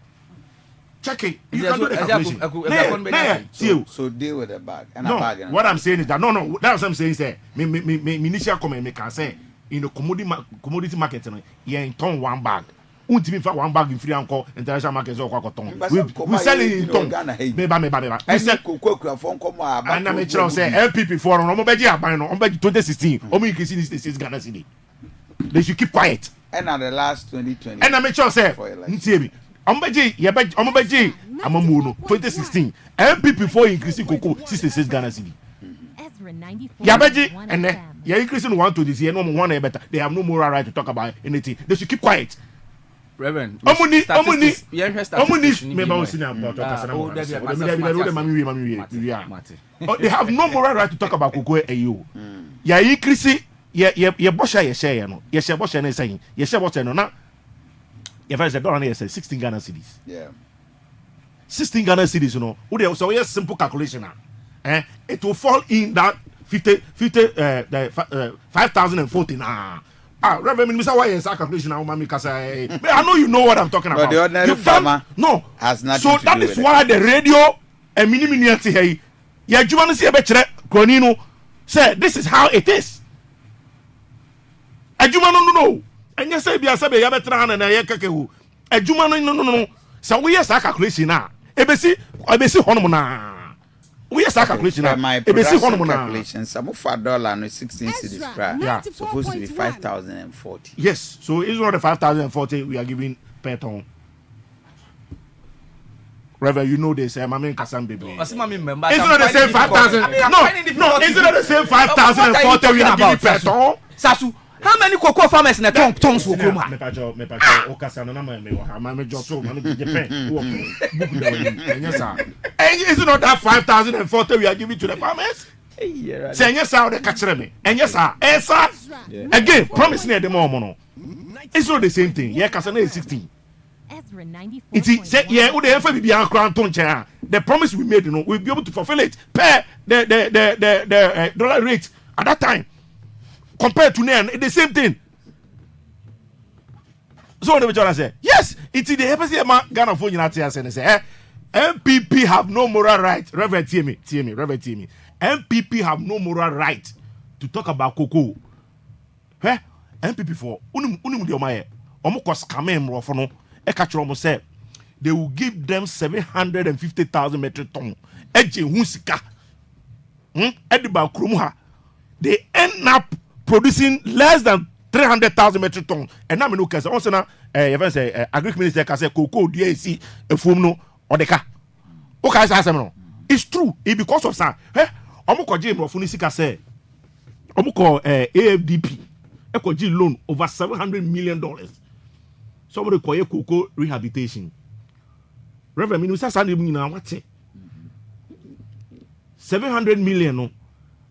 F: Check it. You can do the calculation.
B: So deal with the bag and
F: no,
B: a bag.
F: What I'm saying is that no that's what I'm saying. Say me initial comment me can say in the commodity market you in turn one bag. Untimi fa one bag in free anko international market so kwa ton. We sell it in ton. Meba.
B: We sell kokokura for nko mo aba.
F: And na me tell say LPP for no mo beji aban no, on beji 2016. Omo increase in this Ghana cedi. They should keep quiet.
B: And at the last 2020.
F: And na me tell say ntie mi. Omo beji amamu no 2016. LPP for increasing cocoa 66 Ghana cedi. Yabeji and you increasing 1 to this year no one better. They have no moral right to talk about anything. They should keep quiet.
U: Reverend,
F: Omuni, they have no moral right to talk about cocoa AU. Ya increase ye bosha ye share no. Ye share bosha na saying. Ye share bosha no na. Ye first dollar na say 16 Ghana cedis.
B: Yeah.
F: 16 Ghana cedis no. We so we simple calculation na. It will fall in that 5,040 na. Reverend, Mr. Why is calculation now, Mami Kasai? I know you know what I'm talking about.
B: The ordinary farmer has nothing
F: so
B: to
F: that
B: do
F: is why the radio and mini-miniaty hey, yeah, you want to see a better Gronino say this is how it is. A Juma no. And you say, be a sabe, Yabatran and a Yakaku. A Juma no. So we are calculation now. ABC Hormona. We are calculation now.
B: My production calculation, some of $4 no 16 cedis price.
F: Yeah,
B: supposed to be 5,040.
F: Yes, so it's not the 5,040 we are giving per ton. Reverend, you know this, Mami Kasam baby. It's not the same 5,000. No, it's not the same 5,040 we are giving per ton.
U: Sasu. How many cocoa farmers in the tons will come?
F: Is it not that 5,040 we are giving to the farmers? Say yes, sir, the catcher me. And yes, sir, again, promise near the moment. It's not the same thing. Yeah, Casana is 16. It is said, yeah, would ever be a crown ton chair. The promise we made, we'll be able to fulfill it per the dollar rate at that time. Compared to now, it's the same thing. So what do I say? Yes.
A: Yes, it's in the episode Ghana phone and say MPP have no moral right. Reverend TME. MPP have no moral right to talk about cocoa. MPP for unum de omaye. Omo ko scam mro for no. E ka kire omo say they will give them 750,000 metric ton. Eje hu sika. Ediba krum ha. They end up producing less than 300,000 metric ton. And now me no kase. On say na even say agriculture minister ka say cocoa DAC efum no odeka. O ka say asem no. It's true. It because of sa. Omo ko je mro funu sika say. Omo ko AFDP. E ko ji loan over $700 million. Somebody call it cocoa rehabilitation. Reverend Minister Sandy Munina, what's it? 700 million. No,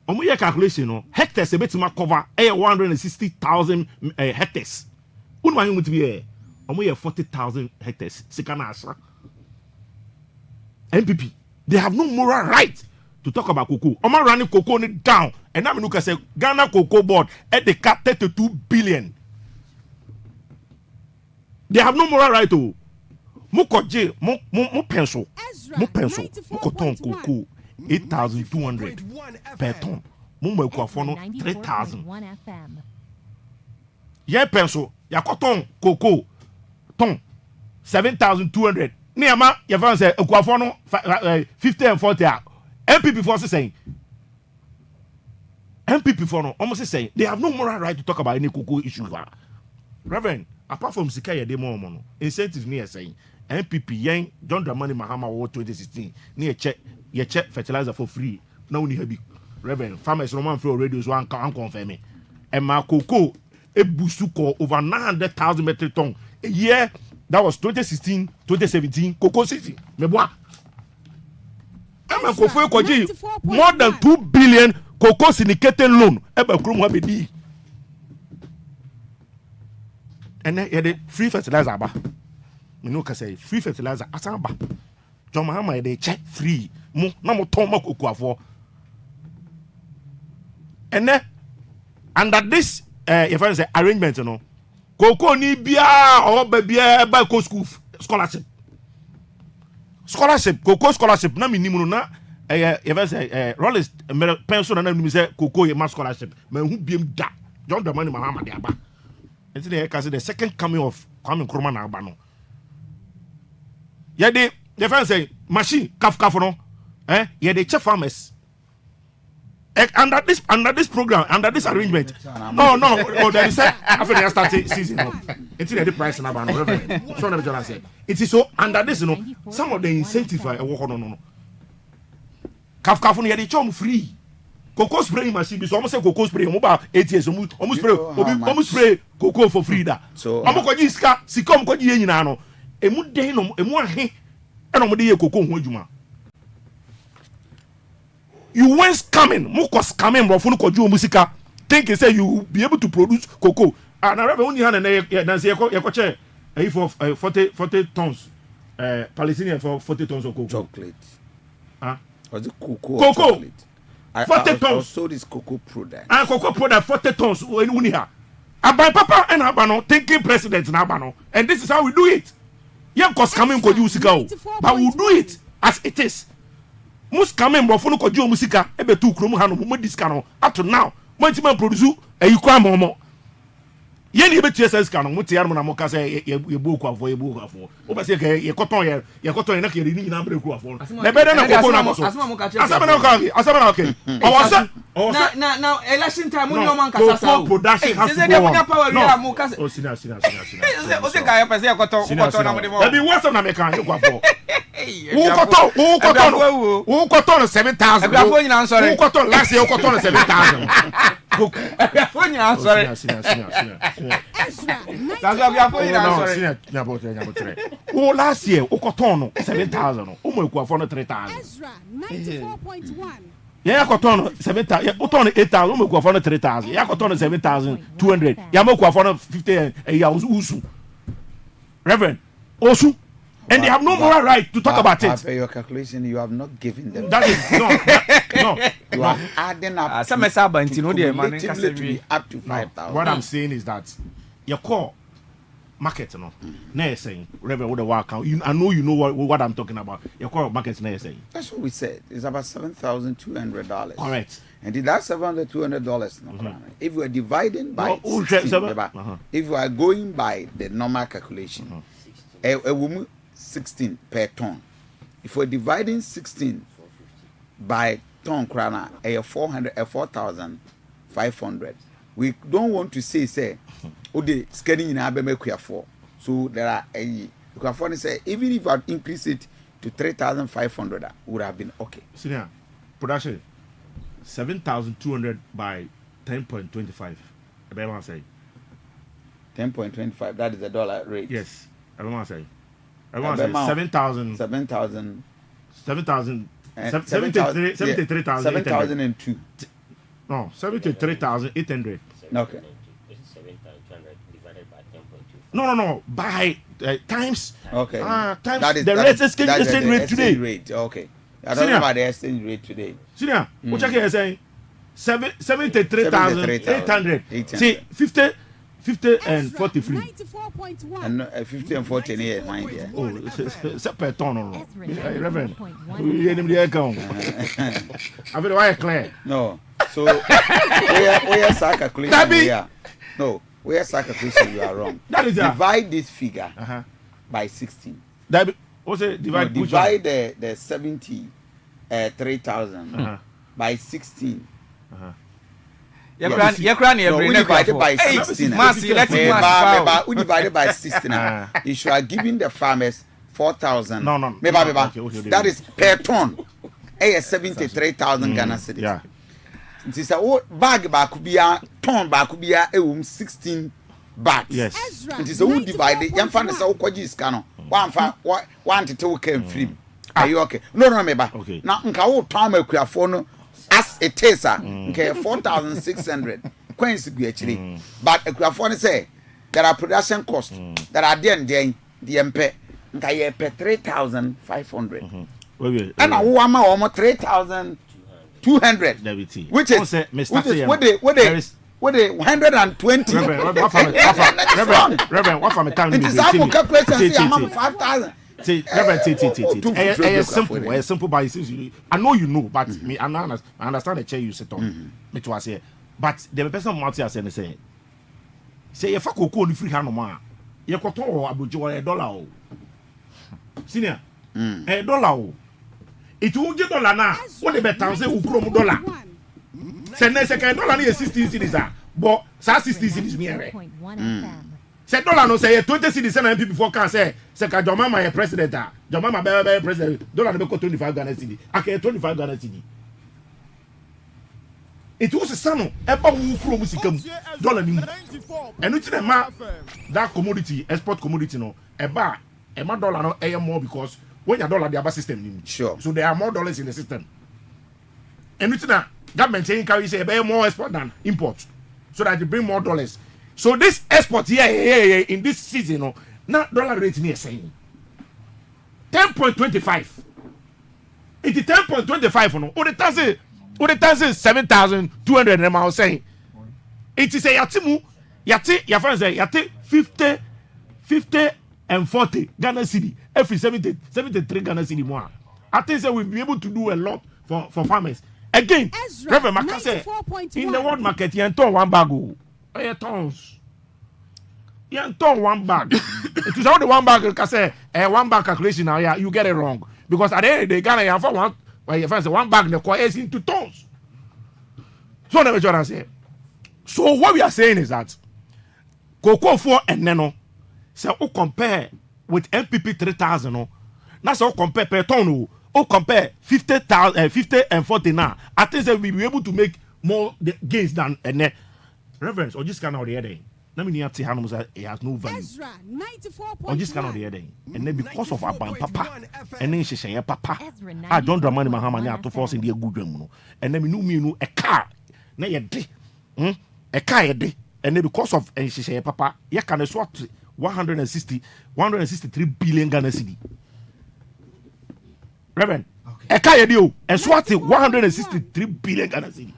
A: omo ye calculation no hectares ebet ma cover 160,000 hectares. Unma hu mutibi e omo ye 40,000 hectares. Sika na asra. MPP, they have no moral right to talk about cocoa. Omo running cocoa ni down. And now me look say Ghana Cocoa Board at the cap 32 billion. They have no moral right to. Mukoje, mo pencil, mukoton cocoa 8,200 per ton. Mumwe kwa fono 3,000. Ye pencil, ya koton cocoa ton 7,200. Ni ama ya van say kwa fono 50 and 40. MPP for saying. MPP for no almost saying they have no moral right to talk about any cocoa issue. Reverend, apart from Sikaya de Mono, incentives near saying MPP Yang John Dramani Mahama War 2016 near check fertilizer for free. Now we have Reverend farmers Roman Flow radios one can confirm me. And my cocoa a busuko over 900,000 metric ton a year. That was 2016, 2017 cocoa city. Meboa. I'm more than 2 billion cocoa syndicated loan. Eba krum wa bedi. And then the free fertilizer ba. Me no ka say free fertilizer asan ba. John Mahama dey check free. Mo na mo ton ma cocoa afo. And then under this if I say arrangement no. Cocoa ni bia or ba bia ba co school scholarship. Cocoa scholarship na minimum na even say Rollins pension na me say cocoa ye scholarship me hu biem da John Dramani Mahama de aba enti dey ka say the second coming of Kwame Nkrumah na aba no ye dey say machine kaf no ye dey check farmers under this program, under this arrangement. No, there is after they start season no. It's the price na ba no. So na be just say. It is so under this no. Some of the incentive work no. Kaf no ye dey chom free. Cocoa spraying machine be so almost say cocoa spray mobile 8 years almost spray cocoa for free da. So amo ko ji sika ko ji nyina no. Emu den no emu ahe e no mo dey cocoa ho adwuma. You went scamming, moko scamming, bro. Funu koju musika. Think say you will be able to produce cocoa. And I only hand and dance your for 40 tons. Palestinian for 40 tons of cocoa.
B: Chocolate.
A: Huh?
B: Was it cocoa?
A: Cocoa.
B: 40 tons. So this cocoa product.
A: And cocoa product 40 tons. And by Papa and Abano thinking president in Abano. And this is how we do it. Yeah, cause scamming koju musika. But we'll do it as it is. Most coming bro funu koju musika ebe tu krom ha no mo diska no up to now mo ntima produce ayikwa momo ye ni ebe TSS ka no mo tiar mo na mo ka say ye boku afo o be say ke ye koton na ke ri ni na bre ku afo na be na koko na so asama na okay
U: na election time mo no man kasa sa
A: production has to go on. Sina
U: o se ka ya pese ye koton na mo de mo
A: be what's up na me kan ku afo who koton 7,000 who koton last year koton 7,000 oh last year koton 7,000 o mo ku afo no 3,000 yeah koton 7,000 yeah koton 8,000 o mo ku afo no 3,000 yeah koton 7,200 yeah mo ku afo no 50 yeah usu Reverend osu. And they have no moral right to talk about it.
B: Your calculation, you have not given them.
A: That is no.
B: You are adding up.
U: Some to
B: be up to 5,000.
A: What I'm saying is that your call
I: market no na saying Reverend with the work account. I know you know what I'm talking about. Your core market na saying.
B: That's what we said. It's about $7,200.
I: Correct.
B: And that's $7,200. No, if we are dividing by 16, if we are going by the normal calculation, a woman 16 per ton. If we're dividing 16 by ton krana, a 4,500. We don't want to say, the scanning in Abemekuya 4. So there are a say even if I increase it to 3,500, would have been okay.
I: Senior production 7,200 by 10.25. I want to say
B: 10.25. That is the dollar rate.
I: Yes, I want to say. I want to say 7,000.
B: 7,002.
I: No, 73,800.
B: Okay.
I: No. By times.
B: Okay.
I: Times
B: that is,
I: the exchange rate today.
B: Rate. Okay. I don't know about the exchange rate today.
I: Senior, what you saying? 73,800. See, 50 and 43.
D: 94.1.
B: And 50 and 40 here, mind you.
I: Oh, it's per ton. No. Reverend, you need to account. I mean, why clear?
B: No. So, we are calculation. No, we are calculation. You are wrong.
I: That is
B: divide this figure by 16.
I: That what's it? Divide
B: the 73,000 by 16.
U: You divided
B: by 16. We divided by 16. You should have given the farmers 4,000.
I: No.
B: That is per ton. 73,000 Ghana cedis.
I: Yeah.
B: It is a bag back be a ton back be a 16 bags.
I: Yes.
B: It is a wood divided. Young fan is a quadjis cano. One to two came free. Are you okay? No, meba.
I: Okay.
B: Now, Nkao Tom Equiafono as a taser. Okay, 4,600. Queens actually. But Equiaphone say there are production costs that are then the MP. Nkaya per 3,500. And I want almost 3,200. Which is what the 120.
I: Reverend, what from a time?
B: It is our calculation. I'm 5,000.
I: See, Reverend, simple, but I know you know, but me, I understand the chair you sit on. It was here, but the person Marty has saying, say if I could call the free hand man, you could talk about $1. Senior, $1. It will get $1 now. What the better say $1? Say next second $1 is 16 cities, but 60 cities near. Say $1 no say 20 cities and people before can say your mama is president, your mama be president. $1 no 25 Ghana cedi. Okay, 25 Ghana cedi. It was a son eba wu from musicam $1 ni. And it's that commodity, export commodity no eba $1 no more because when your dollar the other system
B: sure.
I: So there are more dollars in the system. And it's that government saying carry say more export than import, so that you bring more dollars. So this export here in this season, now dollar rate near saying 10.25. It is 10.25 no. What the taxes 7,200 them I was saying. It is a yatimu your friends say 50 and 40 Ghana cedi every 73 Ghana cedi more. I think that we'll be able to do a lot for farmers. Again, Reverend Makase, in the world market, you turn one bag. You turn one bag. It is only one bag. Because one bag calculation now, yeah, you get it wrong. Because at the end of the day, Ghana, you have one bag, the coin is into tons. So, let me just say. So, what we are saying is that Cocoa 4 and Neno, so compare with MPP 3,000, that's all compare per ton. Compare 50 and 40 now. I think that we'll be able to make more gains than Reverence or just cannot the other. Let me see how it has no value. Or just cannot the other. And then because of our papa, and then she say, Papa, I don't demand my hammer to force in the good room. And then we know a car, nay a day, a car a day. And then because of, and she say, Papa, you can swat 163 billion Ghana cedi. Reverend, a car deal and swat 163 billion Ghana cedi.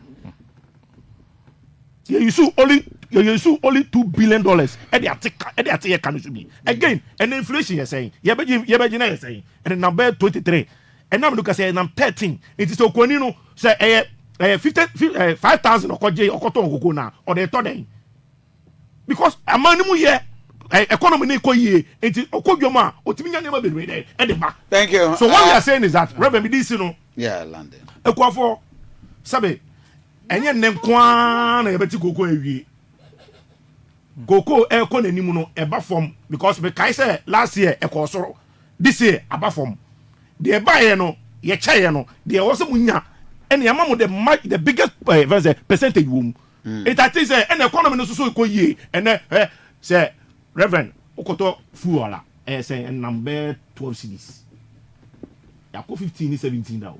I: Yeah, you you only $2 billion. And they are taking can be again. And inflation you're saying. You're saying. And number 23. And now look at say number 13. It is so Konino say 5,000 or koton now or they told them because a man here economy ne koye enti okodwoma otiminya ne ma be ready e de ba.
B: Thank you.
I: So what we are saying is that Reverend this no
B: London
I: ekwafo sabe enye ne kwa na yebeti koko ewie koko eko nanim no eba form because me kai say last year eko soro this year aba form the eba ye no ye chaye no the also munya ene yama mo the biggest percentage wom it I think say ene economy no so koye ene say Reverend okoto fuola say number 12 cities yako 15 17 da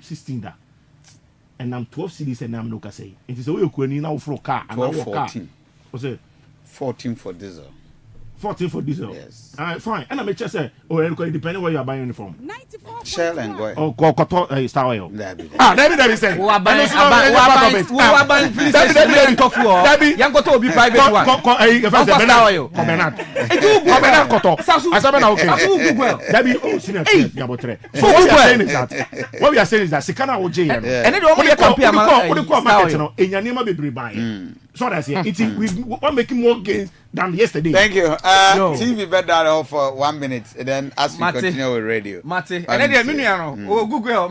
I: 16 da and I'm 12 cities and I'm no ka say it is we kwani na ofro car and na car o say
B: 14 for diesel.
I: 14 for diesel.
B: Yes.
I: Fine. And I make sure say, depending where you are buying it from.
B: Shell and go.
I: Oh, Koto Star Oil.
B: Debbie
I: say.
U: Who are buying please. Debbie tofu. Debbie. Yang Koto will be private one. Star Oil.
I: Covenant Koto. Asabena okay.
U: Google.
I: Debbie oh senior. Yabotre. So what we are saying is that Sikana OJ.
U: And then the only compare
I: market no enyanema bebre buy. So that's it. We are making more gains than yesterday.
B: Thank you. TV better off for 1 minute, and then as we continue with radio.
U: Mate, and then Google.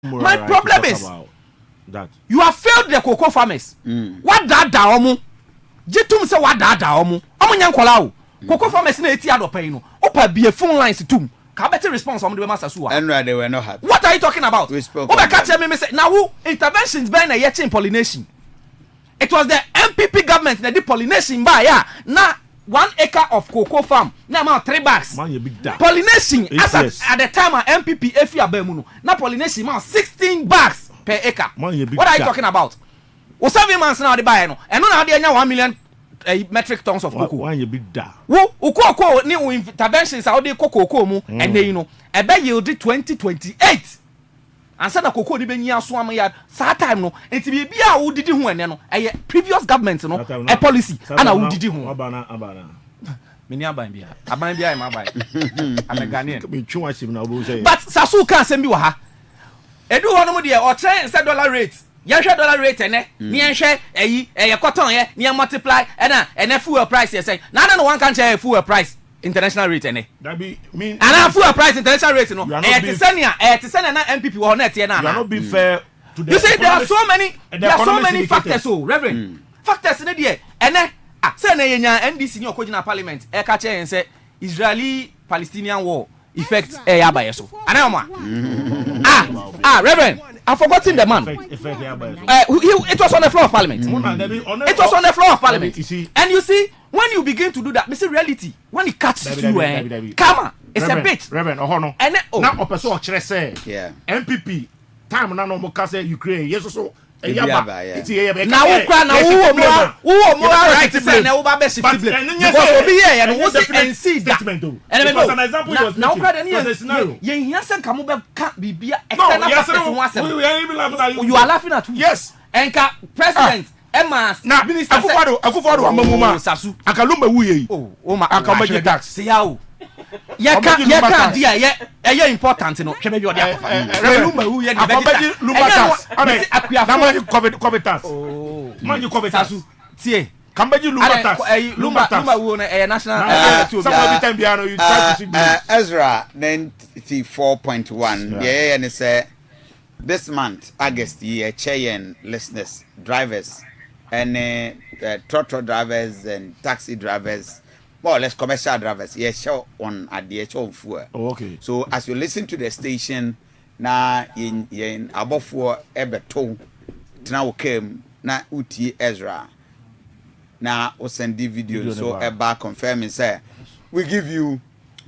U: My problem is that you have failed the cocoa farmers. What that omu? Jitum say what that omu? Omu nyankola o. Cocoa farmers na eti adopa no. Opa be a phone lines tum. Ka better response on the master suwa.
B: And they were not happy.
U: What are you talking about?
B: We spoke.
U: Oba catch me say now who interventions by na yet in pollination. It was the MPP government that did pollination by na 1 acre of cocoa farm. Now about 3 bags. Man, you big that. Pollination as at the time of MPP if you are bemuno. Now pollination man 16 bags per acre. Man, you big what are you talking about? O 7 months now the buy no. And no now they 1 million metric tons of cocoa. Why you big that? Wo cocoa ni interventions how they cocoa mu and they you know e be yield 2028. And said that cocoa di be nya so am ya sa time no enti be bia wo didi ho ene no previous government no a policy ana wo didi ho abana mini aban bia e ma aban am Ghanaian be twa him na wo say but sasu kan sem bi wa ha edu ho no mo de o trend say dollar rate yehwe dollar rate ene ni yehwe ye cotton ye ni multiply ena fuel price ye say na no one can share fuel price international rate ene that be mean and fuel price international rate no tisania na MPP wo na tie na you are not being fair to the you say there are so many factors so reverend factors ne there ene say na yenya NDC ni okogina parliament e ka che say Israeli Palestinian war effect ya ba yeso anama reverend I've forgotten the man it was on the floor of parliament it was on the floor of parliament and you see when you begin to do that this is reality when it catches you karma it's a bit
I: reverend ohono and na opeso o kire say MPP time na no mo ka say Ukraine yeso so
U: na wo kra na wo mo right say na wo ba be shift blame because obi here no wo say see that because an example was na wo kra the scenario ye hia say ka mo be ka bibia external person you are laughing at who? Yes enka president Emma minister
I: akufado amamuma sasu akalumba wuye
U: o ma akamage tax see how ye ka dia ye important no hwe me bi odi akofa who ye
I: akamage lumba tax na man covid tax man you covid tax
U: tie
I: kambaji lumba tax
U: lumba wo na national
B: some of the time biano you try to see Ezra 94.1 yeah and say this month August year chain listeners drivers and trotro drivers and taxi drivers, more or less commercial drivers, show on at the show fuel.
I: Oh, okay.
B: So as you listen to the station, na in above for Eberton, now came na Uti Ezra. Na we send the video so Eba confirming say we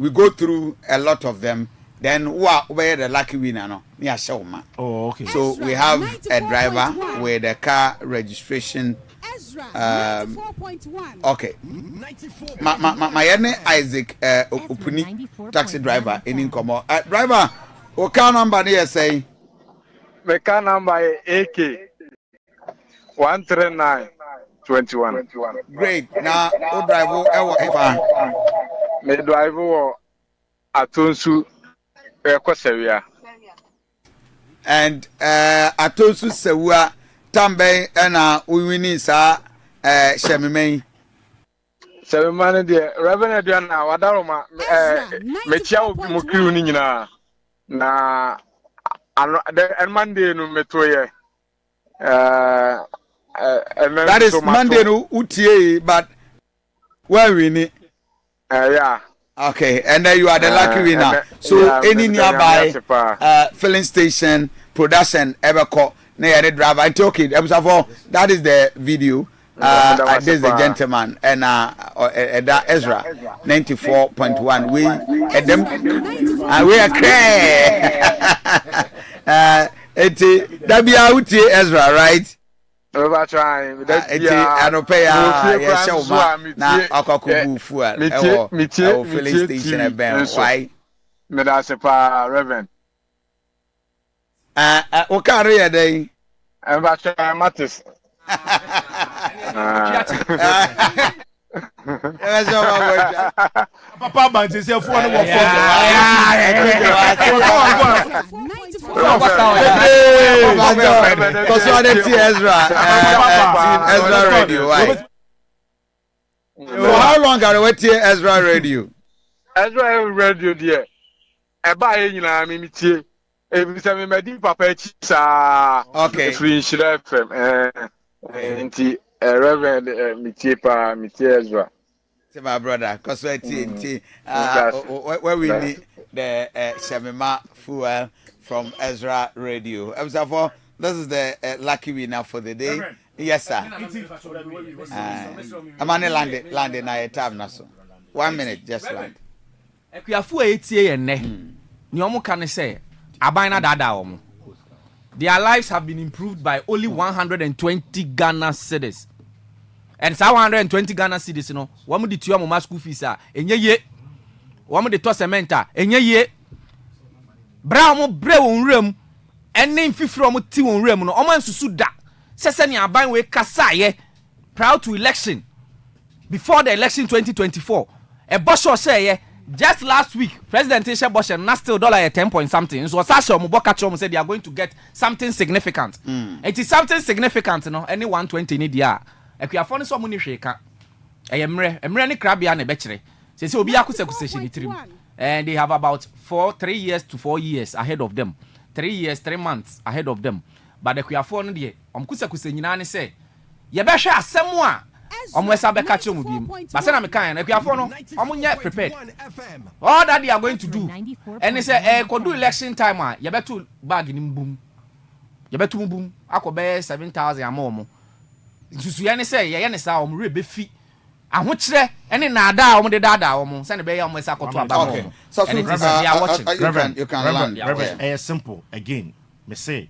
B: go through a lot of them. Then where the lucky winner no near Shoma.
I: Oh, okay.
B: So we have a driver with the car registration. Okay. My name Isaac Opuni, taxi driver in Incomo. Driver, what car number there say?
J: My car number is AK 13921.
B: Great. Now, what driver ever?
J: Me driver Atunsu.
B: And Atosu Sewa Tambe and we sa Shemimei.
J: Seven dear Reverend Diana, Wadaroma, Mechao Mukuni na and Monday no metoye.
B: That is Monday no UTA, but where we need.
J: Yeah.
B: Okay, and then you are the lucky winner. So any nearby filling station, production, ever call, near the driver. And okay, that is the video. This is the gentleman and that Ezra 94.1. We are cray. That be out here, Ezra, right?
J: Over trying.
B: I don't pay a show now. I'll filling station a band. Why?
J: Medasepa Reverend.
B: What can I day?
J: I'm about to Mattis.
I: Papa man say for one
B: because you are the Ezra Radio. Why? For how long are you waiting Ezra Radio?
J: Ezra Radio dear. Eba e nyina me tie. Ebisa me medi papa chi sa.
B: Okay.
J: Free Shira FM. Nti Reverend Mitie Ezra.
B: Say my brother, cause where we need the Shamima Fuel from Ezra Radio. For this is the lucky winner for the day. Yes, sir. I'm on landing na time na so. 1 minute, just land.
U: Ekuafu etie enne. Ni omo kan say aban na dada omo. Their lives have been improved by only 120 Ghana cedis. And 120 Ghana cedis no, wamu di tuya mo school fees a enye ye. Wamu di to cement a enye ye. Bra mo bre won rem, enne mfifiro mo ti won rem no, omo nsusu da. Sese ni aban we kasa ye prior to election. Before the election 2024, a boss say ye just last week, President Isha Bosch and still dollar 10 point something. So Sasha Muboka said they are going to get something significant. It is something significant, no? Any 120 need ya. If you are funny so money shake, emre ni krabia ne bechere. Say obi akuse kuseshini trim. And they have about 3 years to 4 years ahead of them. 3 years, 3 months ahead of them. But if you are funny there, kuse nyina ne say, ye be hwe asem a Omwesa be catch you bim. But say na me kan na kuafo no omunye prepared. All that they are going to do. And they say could do election time a ye betu bag ni mbum. Ye betu mbum akobe 7,000 amomo. Susu ye ne say ye ne sa omre be fi. Ahokyere ene na ada omde dada omo. Say ne be ye omwesa koto aba omo.
B: So they are watching.
I: Reverend,
B: you can land.
I: Reverend, simple again. Me say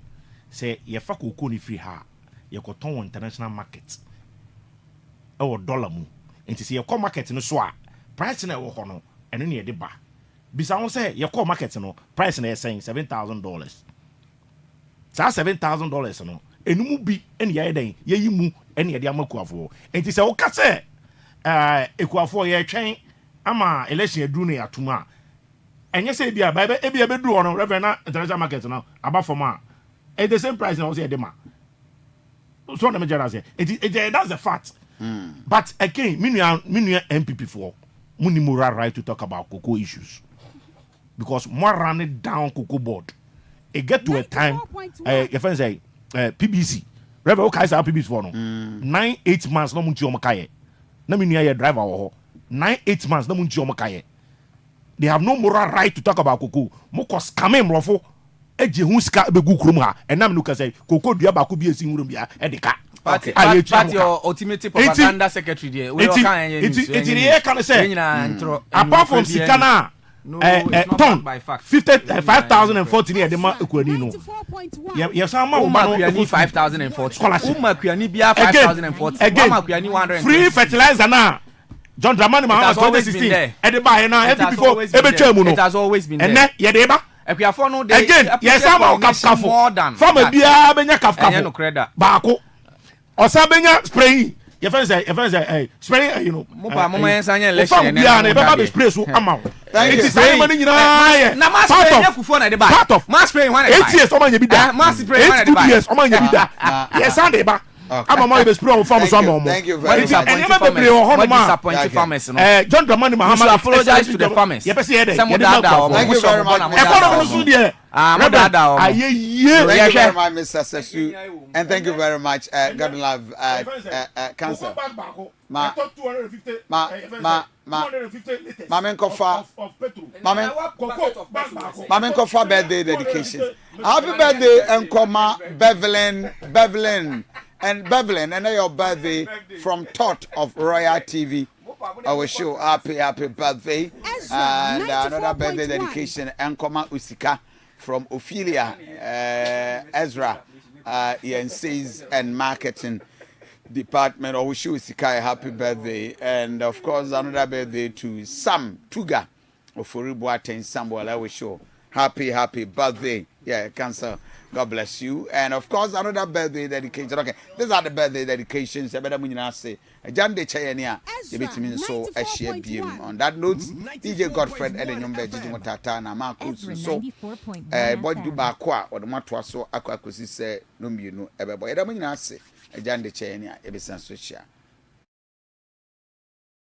I: ye fa kokoni ni free ha. Ye koton international market. $1 mu enti se ye call market no so a price na wo ho no eno ne ye de ba bisa won say ye call market no price na ye saying $7,000 sa $7,000 no enumu bi ene ye den ye yimu ene ye de amakuafo enti se wo ka se ekuafo ye twen ama election edu ne atuma enye se bia ba e bia be du no reverend na international market no aba from a at the same price na wo say de ma so na me jara say it that's the fact. But again, minu MPP for muni moral right to talk about cocoa issues because more run it down cocoa board. It get to a time, your friends say PBC. Reverend okay say PBC for no 9-8 months no munchi omakaye. Na minu ya driver wo 9-8 months no munchi omakaye. They have no moral right to talk about cocoa. Moko scam mrofo eje hu sika be gu krum ha. Enam no ka say cocoa dua ba ko bi esi nwurum bia edika.
U: But your ultimate propaganda secretary there. We
I: can say apart from Sikana, ton 55,014 year the man equalino. Yes, I'm
U: 5,014. Again,
I: free fertilizer now. John Dramani Mahama 2016. At the buy now, before every term.
U: It has always been there.
I: And then, yeah, again, yes, I'm more than from a beer, Benya Kafka, Bako. Or Sabenya spray. Your friends say, spray, you know.
U: Mama ensanya election.
I: Never spray so amount.
B: Thank you.
I: Part of mass spray 8 years, Oman Yabida. Mass spray 2 years, Oman Yabida. Yes, Sunday, but I'm a more spray from some.
B: Thank you very much.
U: And disappointed farmers.
I: John Dramani Mahama
U: apologize to the farmers.
B: Thank you very much. Thank you very much, Mr. Sesu, and thank you very much, God love cancer. Mamen Kofa birthday dedication. Happy birthday, Nkoma Bevelin, and your birthday from Tot of Royal TV. Our show, happy birthday, and another birthday dedication, Nkoma Usika from Ophelia, Ezra, sales and marketing department. I wish you Usika a happy birthday, and of course another birthday to Sam Tuga of Horrĩfĩc Samuel. I wish you happy birthday. Yeah, cancer. God bless you. And of course, another birthday dedication. Okay, these are the birthday dedications. I better say, Jan de Chayania, the vitamin so a share beam. On that note, DJ Godfred Edenyombe, DJ Motata, and Marcus so boy do Bakwa or the Matwa so Aquacusi say, no, you know, everybody. I say, Jan de Chayania, every sense.